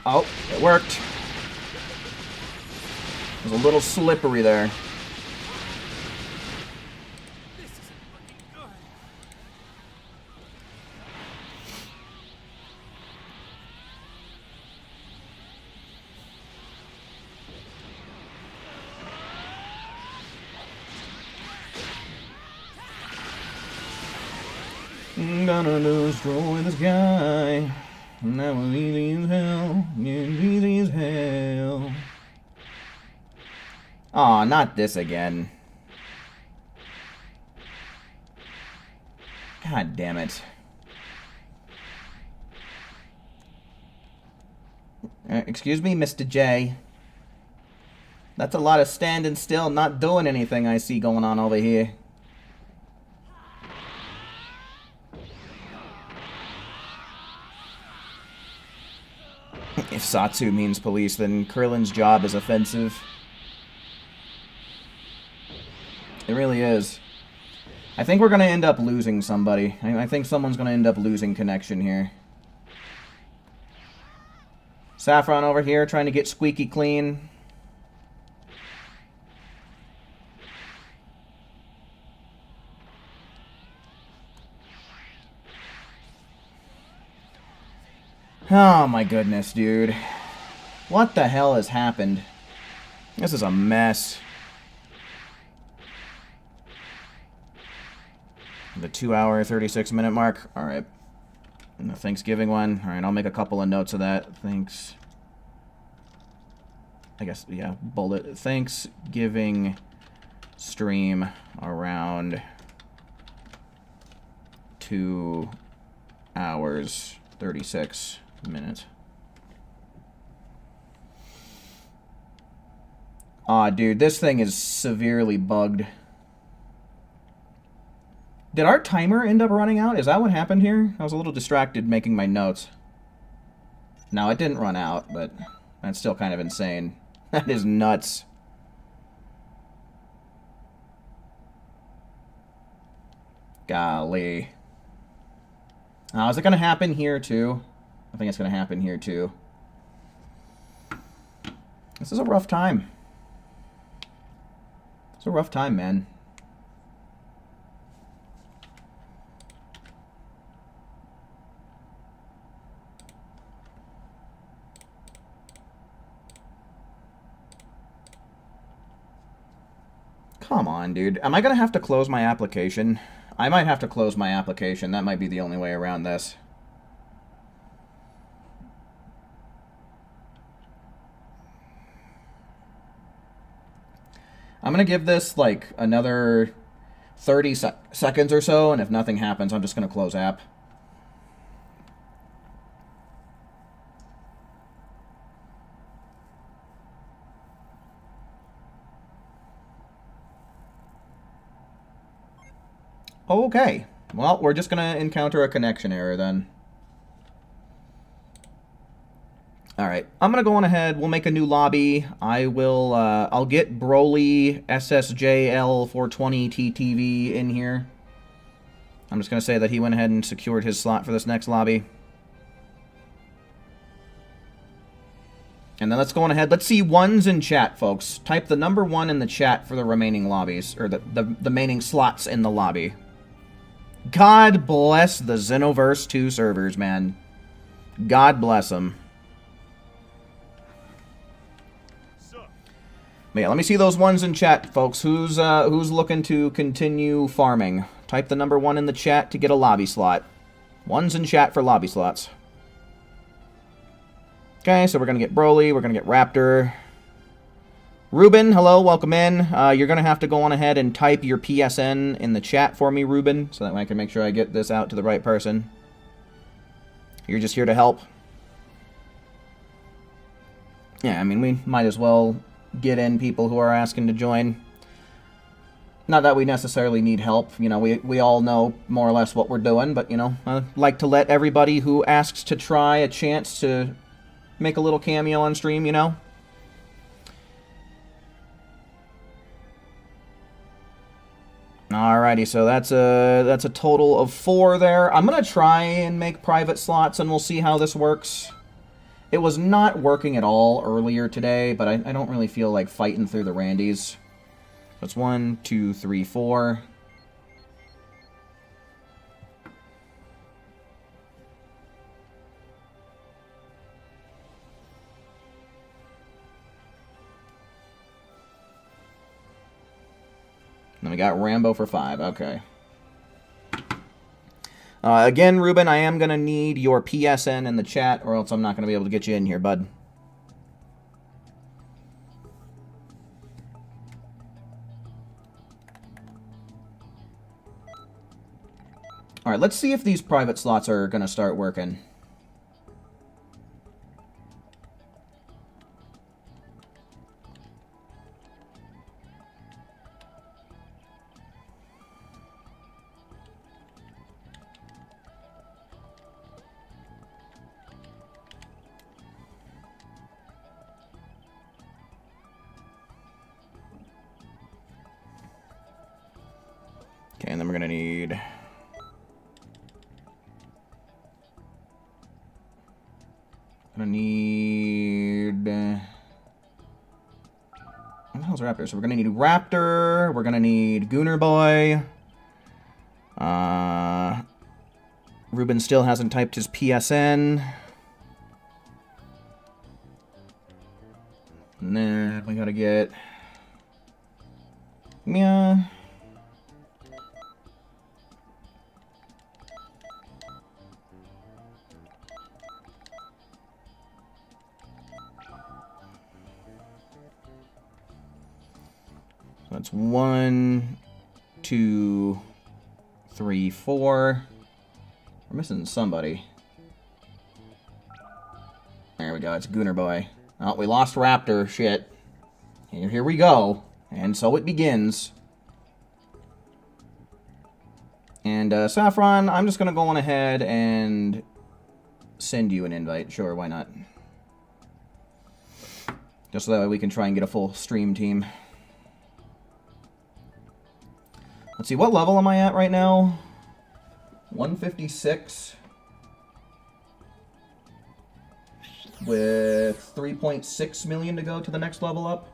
Oh, it worked. It was a little slippery there. This isn't looking good. I'm gonna destroy this guy. That was easy as hell. Easy as hell. Aw, not this again. God damn it. Excuse me, Mr. J. That's a lot of standing still, not doing anything I see going on over here. If Satsu means police, then Krillin's job is offensive. It really is. I think we're going to end up losing somebody. I think someone's going to end up losing connection here. Saffron over here trying to get squeaky clean. Oh my goodness, dude. What the hell has happened? This is a mess. The 2-hour, 36-minute mark. Alright. And the Thanksgiving one. Alright, I'll make a couple of notes of that. Thanks. I guess, yeah, bullet. Thanksgiving stream around 2 hours, 36 minutes. Aw, dude, this thing is severely bugged. Did our timer end up running out? Is that what happened here? I was a little distracted making my notes. No, it didn't run out, but that's still kind of insane. That is nuts. Golly. Is it going to happen here, too? I think it's going to happen here, too. This is a rough time. It's a rough time, man. Come on, dude. Am I going to have to close my application? I might have to close my application. That might be the only way around this. I'm going to give this, like, another 30 seconds or so, and if nothing happens, I'm just going to close app. Okay. Well, we're just going to encounter a connection error then. Alright, I'm going to go on ahead. We'll make a new lobby. I'll get Broly SSJL420TTV in here. I'm just going to say that he went ahead and secured his slot for this next lobby. And then let's go on ahead. Let's see ones in chat, folks. Type the number 1 in the chat for the remaining lobbies, or the remaining slots in the lobby. God bless the Xenoverse 2 servers, man. God bless them. But yeah, let me see those ones in chat, folks. Who's looking to continue farming? Type the number 1 in the chat to get a lobby slot. Ones in chat for lobby slots. Okay, so we're going to get Broly. We're going to get Raptor. Ruben, hello, welcome in. You're going to have to go on ahead and type your PSN in the chat for me, Ruben, so that way I can make sure I get this out to the right person. You're just here to help. Yeah, I mean, we might as well get in people who are asking to join. Not that we necessarily need help. You know, we all know more or less what we're doing, but, you know, I like to let everybody who asks to try a chance to make a little cameo on stream, you know? Alrighty, so that's a total of 4 there. I'm gonna try and make private slots, and we'll see how this works. It was not working at all earlier today, but I don't really feel like fighting through the Randys. That's 1, 2, 3, 4. Then we got Rambo for 5. Okay. Again, Ruben, I am going to need your PSN in the chat, or else I'm not going to be able to get you in here, bud. Alright, let's see if these private slots are going to start working. Okay, and then we're going to need... What the hell's Raptor? So we're gonna need Raptor. We're gonna need Gooner Boy. Ruben still hasn't typed his PSN. And then we gotta get Mia. That's 1, 2, 3, 4. We're missing somebody. There we go. It's Gooner Boy. Oh, we lost Raptor. Shit. Here we go. And so it begins. And Saffron, I'm just going to go on ahead and send you an invite. Sure, why not? Just so that way we can try and get a full stream team. Let's see, what level am I at right now? 156. With 3.6 million to go to the next level up.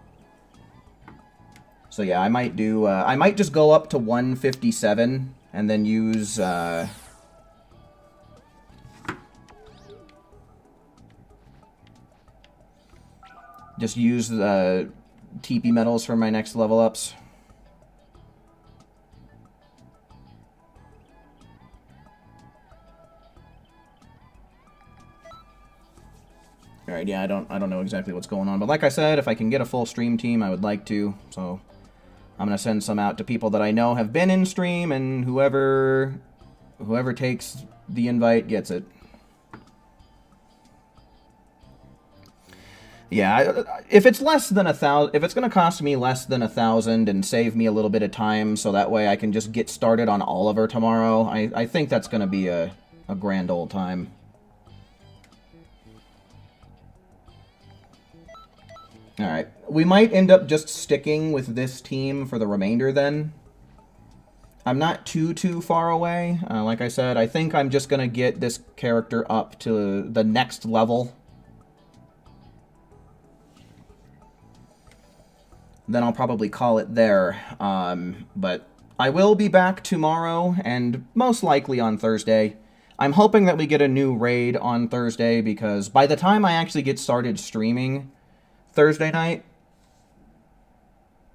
So yeah, I might do, I might just go up to 157 and then use, just use the TP medals for my next level ups. Alright, yeah, I don't know exactly what's going on, but like I said, if I can get a full stream team, I would like to. So I'm gonna send some out to people that I know have been in stream, and whoever takes the invite gets it. Yeah, if it's less than 1,000, if it's gonna cost me less than 1,000 and save me a little bit of time, so that way I can just get started on Oliver tomorrow, I think that's gonna be a grand old time. Alright, we might end up just sticking with this team for the remainder then. I'm not too far away. Like I said, I think I'm just going to get this character up to the next level. Then I'll probably call it there. But I will be back tomorrow and most likely on Thursday. I'm hoping that we get a new raid on Thursday because by the time I actually get started streaming Thursday night,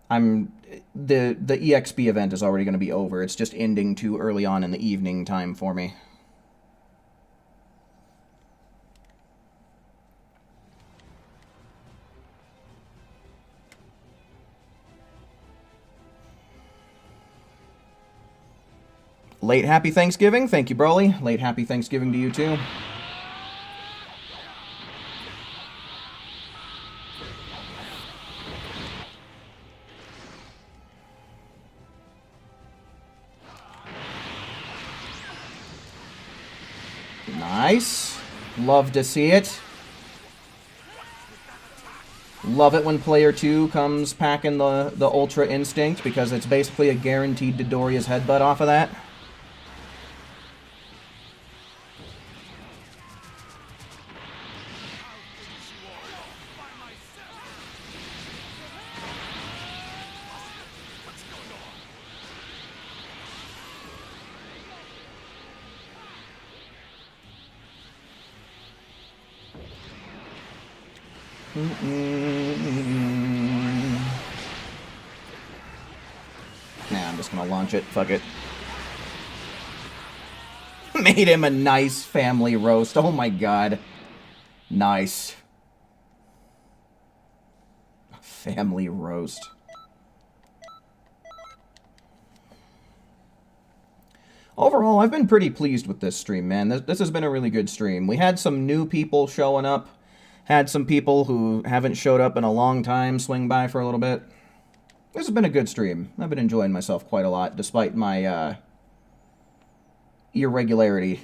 the EXP event is already going to be over. It's just ending too early on in the evening time for me. Late happy Thanksgiving. Thank you, Broly. Late happy Thanksgiving to you too. Nice. Love to see it. Love it when player 2 comes packing the Ultra Instinct because it's basically a guaranteed Dodoria's headbutt off of that. Nah, I'm just gonna launch it. Fuck it. Made him a nice family roast. Oh my god. Nice. Family roast. Overall, I've been pretty pleased with this stream, man. This has been a really good stream. We had some new people showing up. Had some people who haven't showed up in a long time swing by for a little bit. This has been a good stream. I've been enjoying myself quite a lot, despite my irregularity.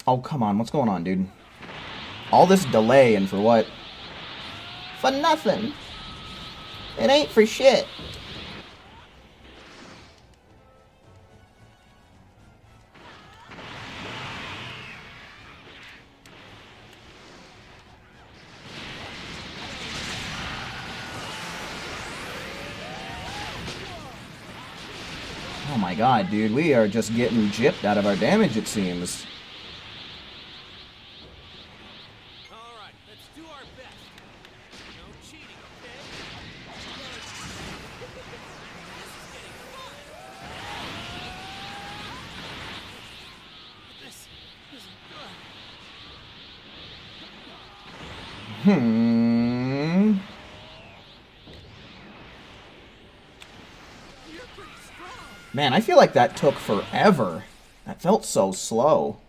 Oh, come on. What's going on, dude? All this delay and for what? For nothing. It ain't for shit. Oh my god, dude. We are just getting gypped out of our damage, it seems. Hmm. You're pretty strong. Man, I feel like that took forever. That felt so slow.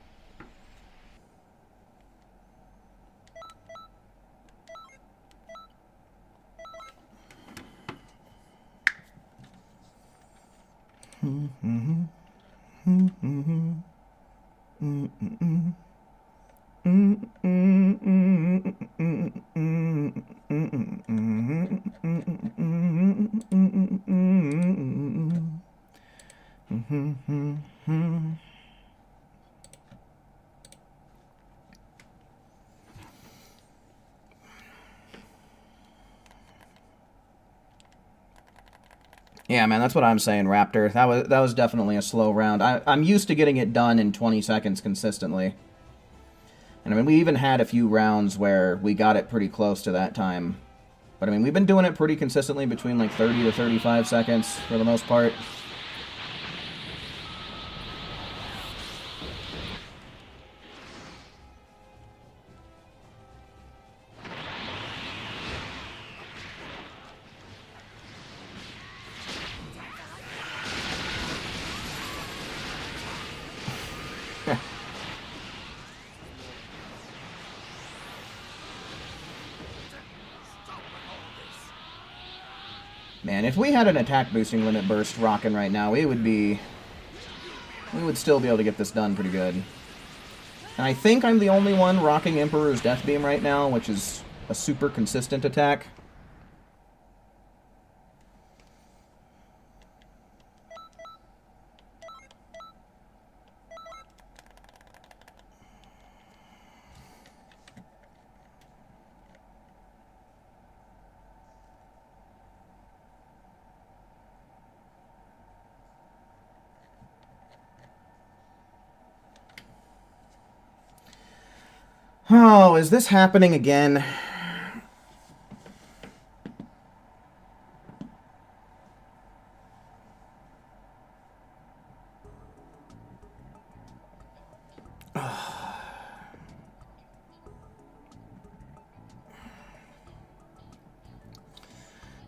Yeah, man, that's what I'm saying, Raptor. That was definitely a slow round. I'm used to getting it done in 20 seconds consistently. And I mean, we even had a few rounds where we got it pretty close to that time. But I mean, we've been doing it pretty consistently between like 30 to 35 seconds for the most part. Man, if we had an attack boosting limit burst rocking right now, we would still be able to get this done pretty good. And I think I'm the only one rocking Emperor's Death Beam right now, which is a super consistent attack. Oh, is this happening again?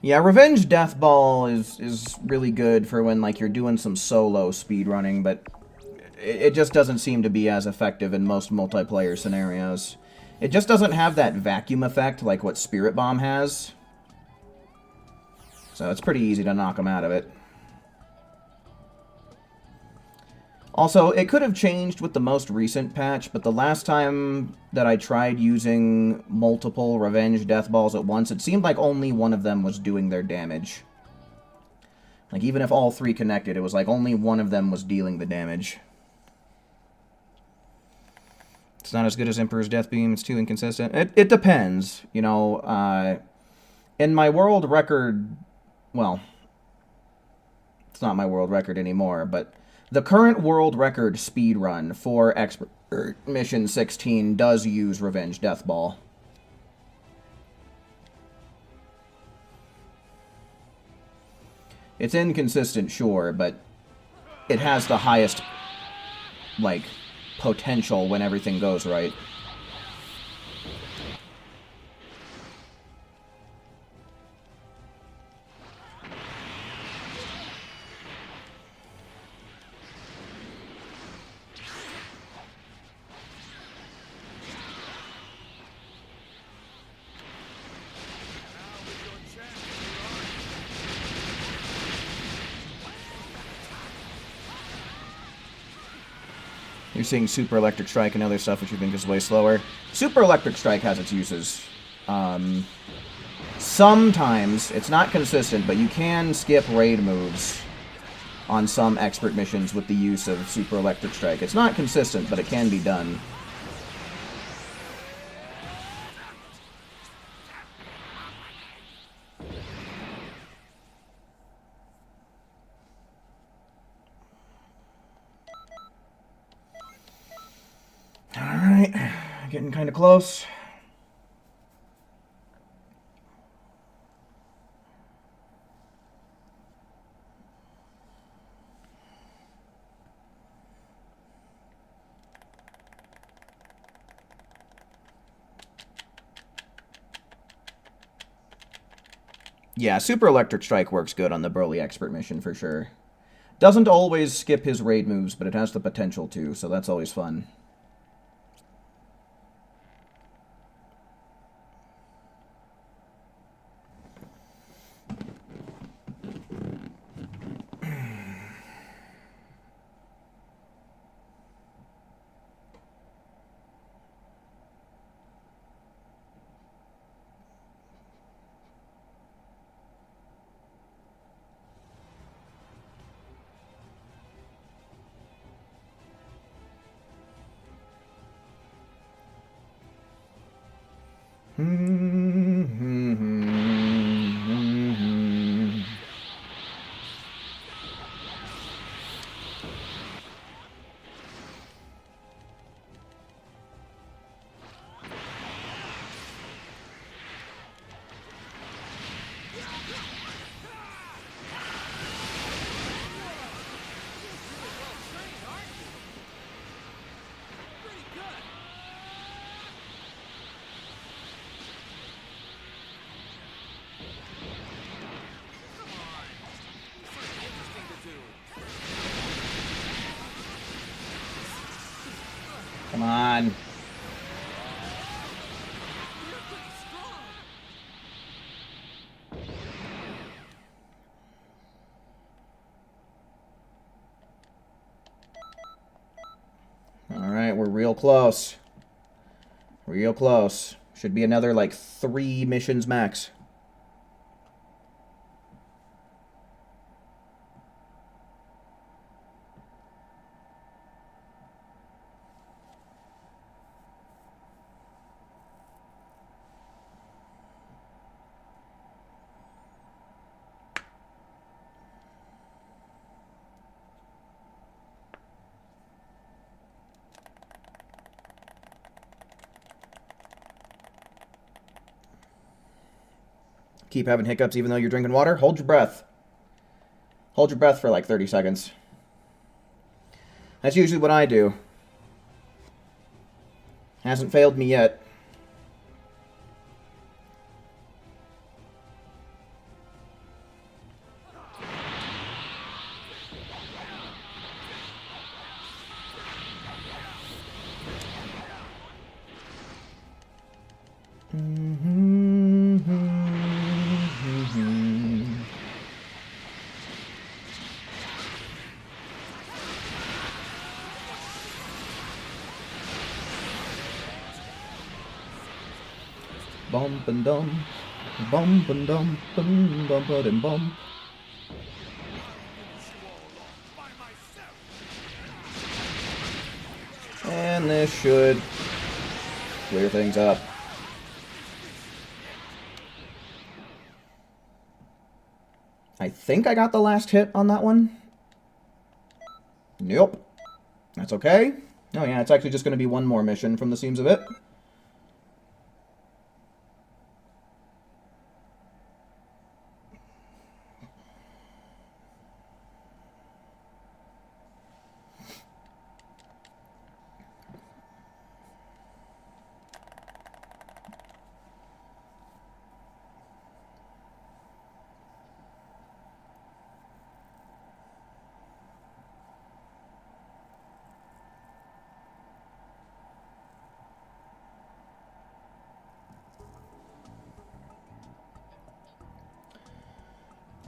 Yeah, Revenge Death Ball is really good for when like you're doing some solo speedrunning, but it just doesn't seem to be as effective in most multiplayer scenarios. It just doesn't have that vacuum effect like what Spirit Bomb has. So it's pretty easy to knock them out of it. Also, it could have changed with the most recent patch, but the last time that I tried using multiple Revenge Death Balls at once, it seemed like only one of them was doing their damage. Like, even if all three connected, it was like only one of them was dealing the damage. It's not as good as Emperor's Death Beam, it's too inconsistent. It depends, you know, in my world record, well, it's not my world record anymore, but the current world record speedrun for Expert Mission 16 does use Revenge Death Ball. It's inconsistent, sure, but it has the highest, like, potential when everything goes right. You're seeing Super Electric Strike and other stuff which you think is way slower. Super Electric Strike has its uses. Sometimes, it's not consistent, but you can skip raid moves on some expert missions with the use of Super Electric Strike. It's not consistent, but it can be done. Alright, getting kind of close. Yeah, Super Electric Strike works good on the Broly Expert mission for sure. Doesn't always skip his raid moves, but it has the potential to, so that's always fun. Pretty good. Come on. Something interesting to do. Come on. You're pretty strong. Alright, we're real close. Real close. Should be another, like, 3 missions max. Keep having hiccups even though you're drinking water? Hold your breath. Hold your breath for like 30 seconds. That's usually what I do. Hasn't failed me yet. Bump and dump, bump and dump, and bump and bump. By myself. And this should clear things up. I think I got the last hit on that one. Nope. That's okay. Oh yeah, it's actually just going to be one more mission from the seams of it.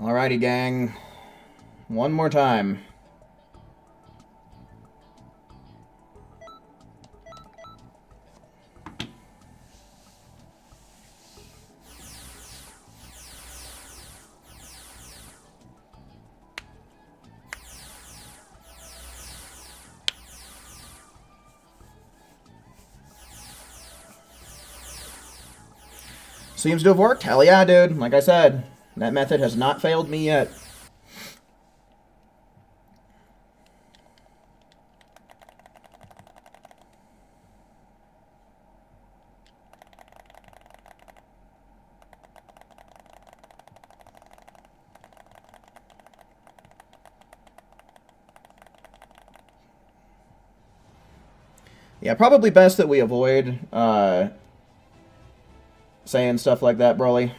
Alrighty, gang. One more time. Seems to have worked. Hell yeah, dude. Like I said, that method has not failed me yet. Yeah, probably best that we avoid saying stuff like that, Broly.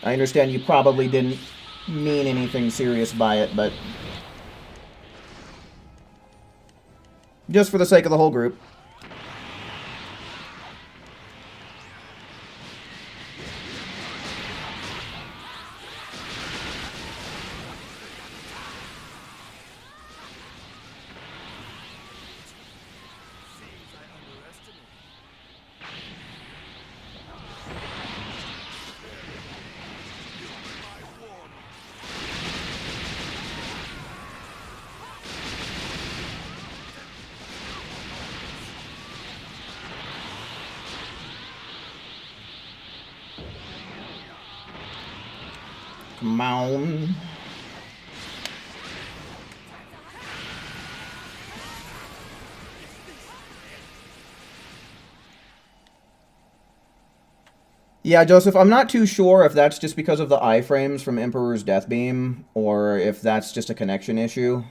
I understand you probably didn't mean anything serious by it, but just for the sake of the whole group. Seems I underestimated. My warning. Come on. Yeah, Joseph, I'm not too sure if that's just because of the iframes from Emperor's Death Beam, or if that's just a connection issue.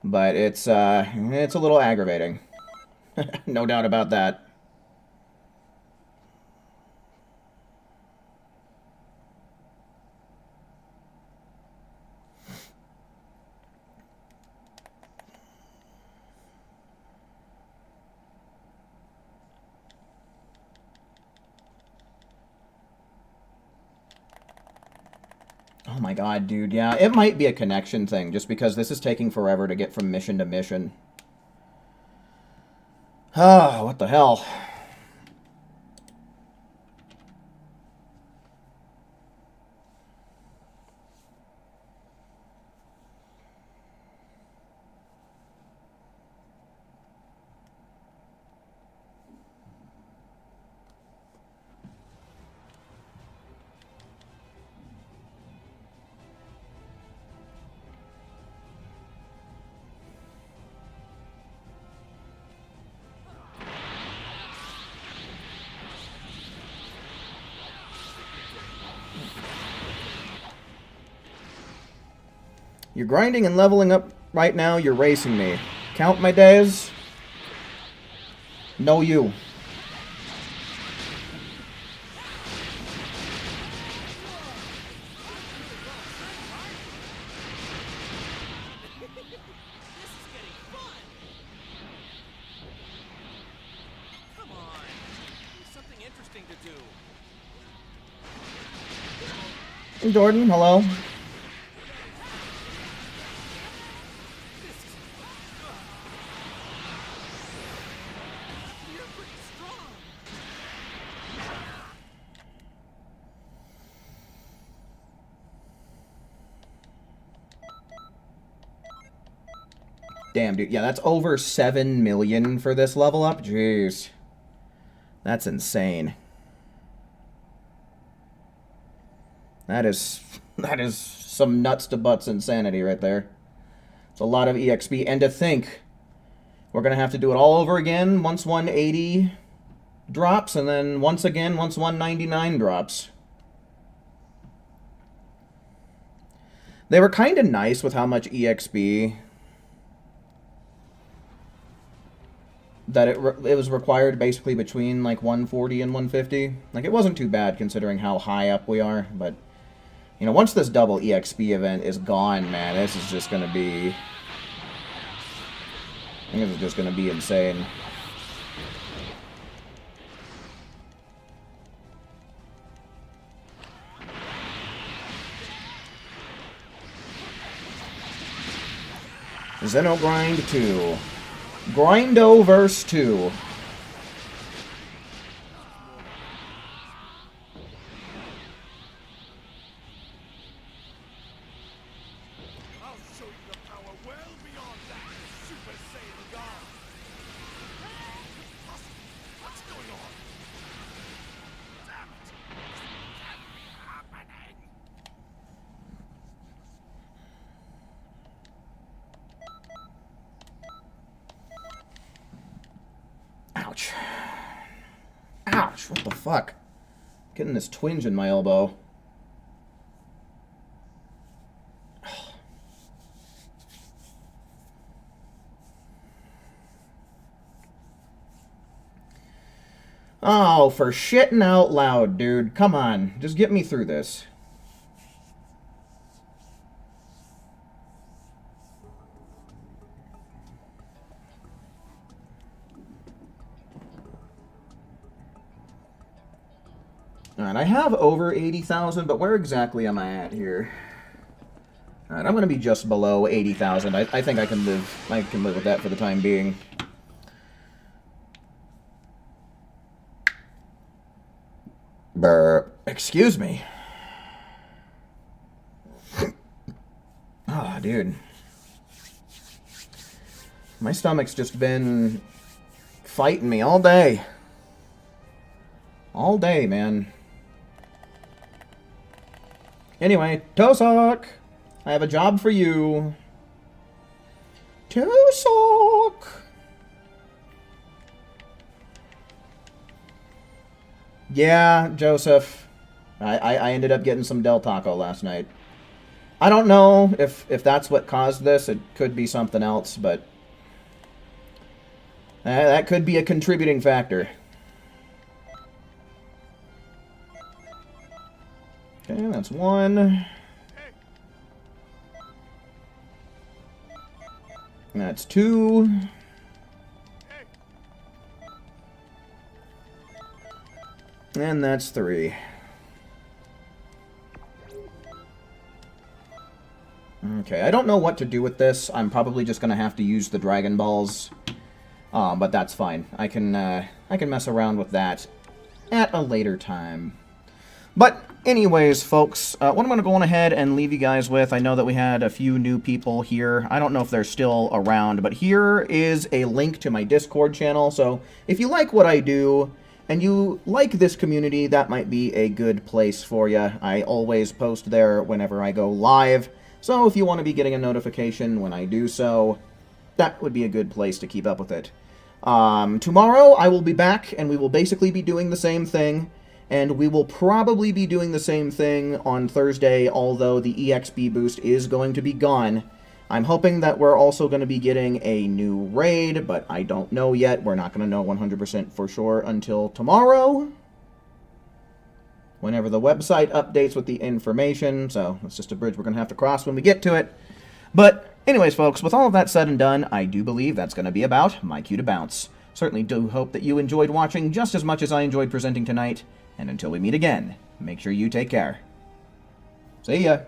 But it's a little aggravating. No doubt about that. Oh my god, dude, yeah, it might be a connection thing, just because this is taking forever to get from mission to mission. Ah, what the hell? You're grinding and leveling up right now, you're racing me. Count my days? No you. This is getting fun. Come on. There's something interesting to do. Jordan, hello. You're pretty strong. Damn, dude. Yeah, that's over 7 million for this level up. Jeez. That's insane. That is some nuts to butts insanity right there. It's a lot of EXP. And to think, we're going to have to do it all over again once 180 drops, and then once again once 199 drops. They were kind of nice with how much EXP that it was required basically between like 140 and 150. Like, it wasn't too bad considering how high up we are, but you know, once this double EXP event is gone, man, this is just going to be... I think this is just going to be insane. Xenogrind 2. Grindo verse 2. I'll show you the power well beyond that, Super Saiyan God. What's going on? Damn it! This can't be happening. Ouch. Ouch, what the fuck? Getting this twinge in my elbow. Oh, for shitting out loud, dude. Come on. Just get me through this. Alright, I have over 80,000, but where exactly am I at here? Alright, I'm gonna be just below 80,000. I think I can live with that for the time being. Brr. Excuse me. Ah, dude. My stomach's just been fighting me all day. All day, man. Anyway, Tosok, I have a job for you. Tosok! Yeah, Joseph. I ended up getting some Del Taco last night. I don't know if that's what caused this. It could be something else, but that could be a contributing factor. Okay, that's one. That's two. And that's three. Okay, I don't know what to do with this. I'm probably just gonna have to use the Dragon Balls. But that's fine. I can mess around with that at a later time. But anyways, folks, what I'm going to go on ahead and leave you guys with, I know that we had a few new people here. I don't know if they're still around, but here is a link to my Discord channel. So if you like what I do and you like this community, that might be a good place for you. I always post there whenever I go live. So if you want to be getting a notification when I do so, that would be a good place to keep up with it. Tomorrow I will be back and we will basically be doing the same thing. And we will probably be doing the same thing on Thursday, although the EXP boost is going to be gone. I'm hoping that we're also going to be getting a new raid, but I don't know yet. We're not going to know 100% for sure until tomorrow, whenever the website updates with the information. So it's just a bridge we're going to have to cross when we get to it. But anyways, folks, with all of that said and done, I do believe that's going to be about my cue to bounce. Certainly do hope that you enjoyed watching just as much as I enjoyed presenting tonight. And until we meet again, make sure you take care. See ya.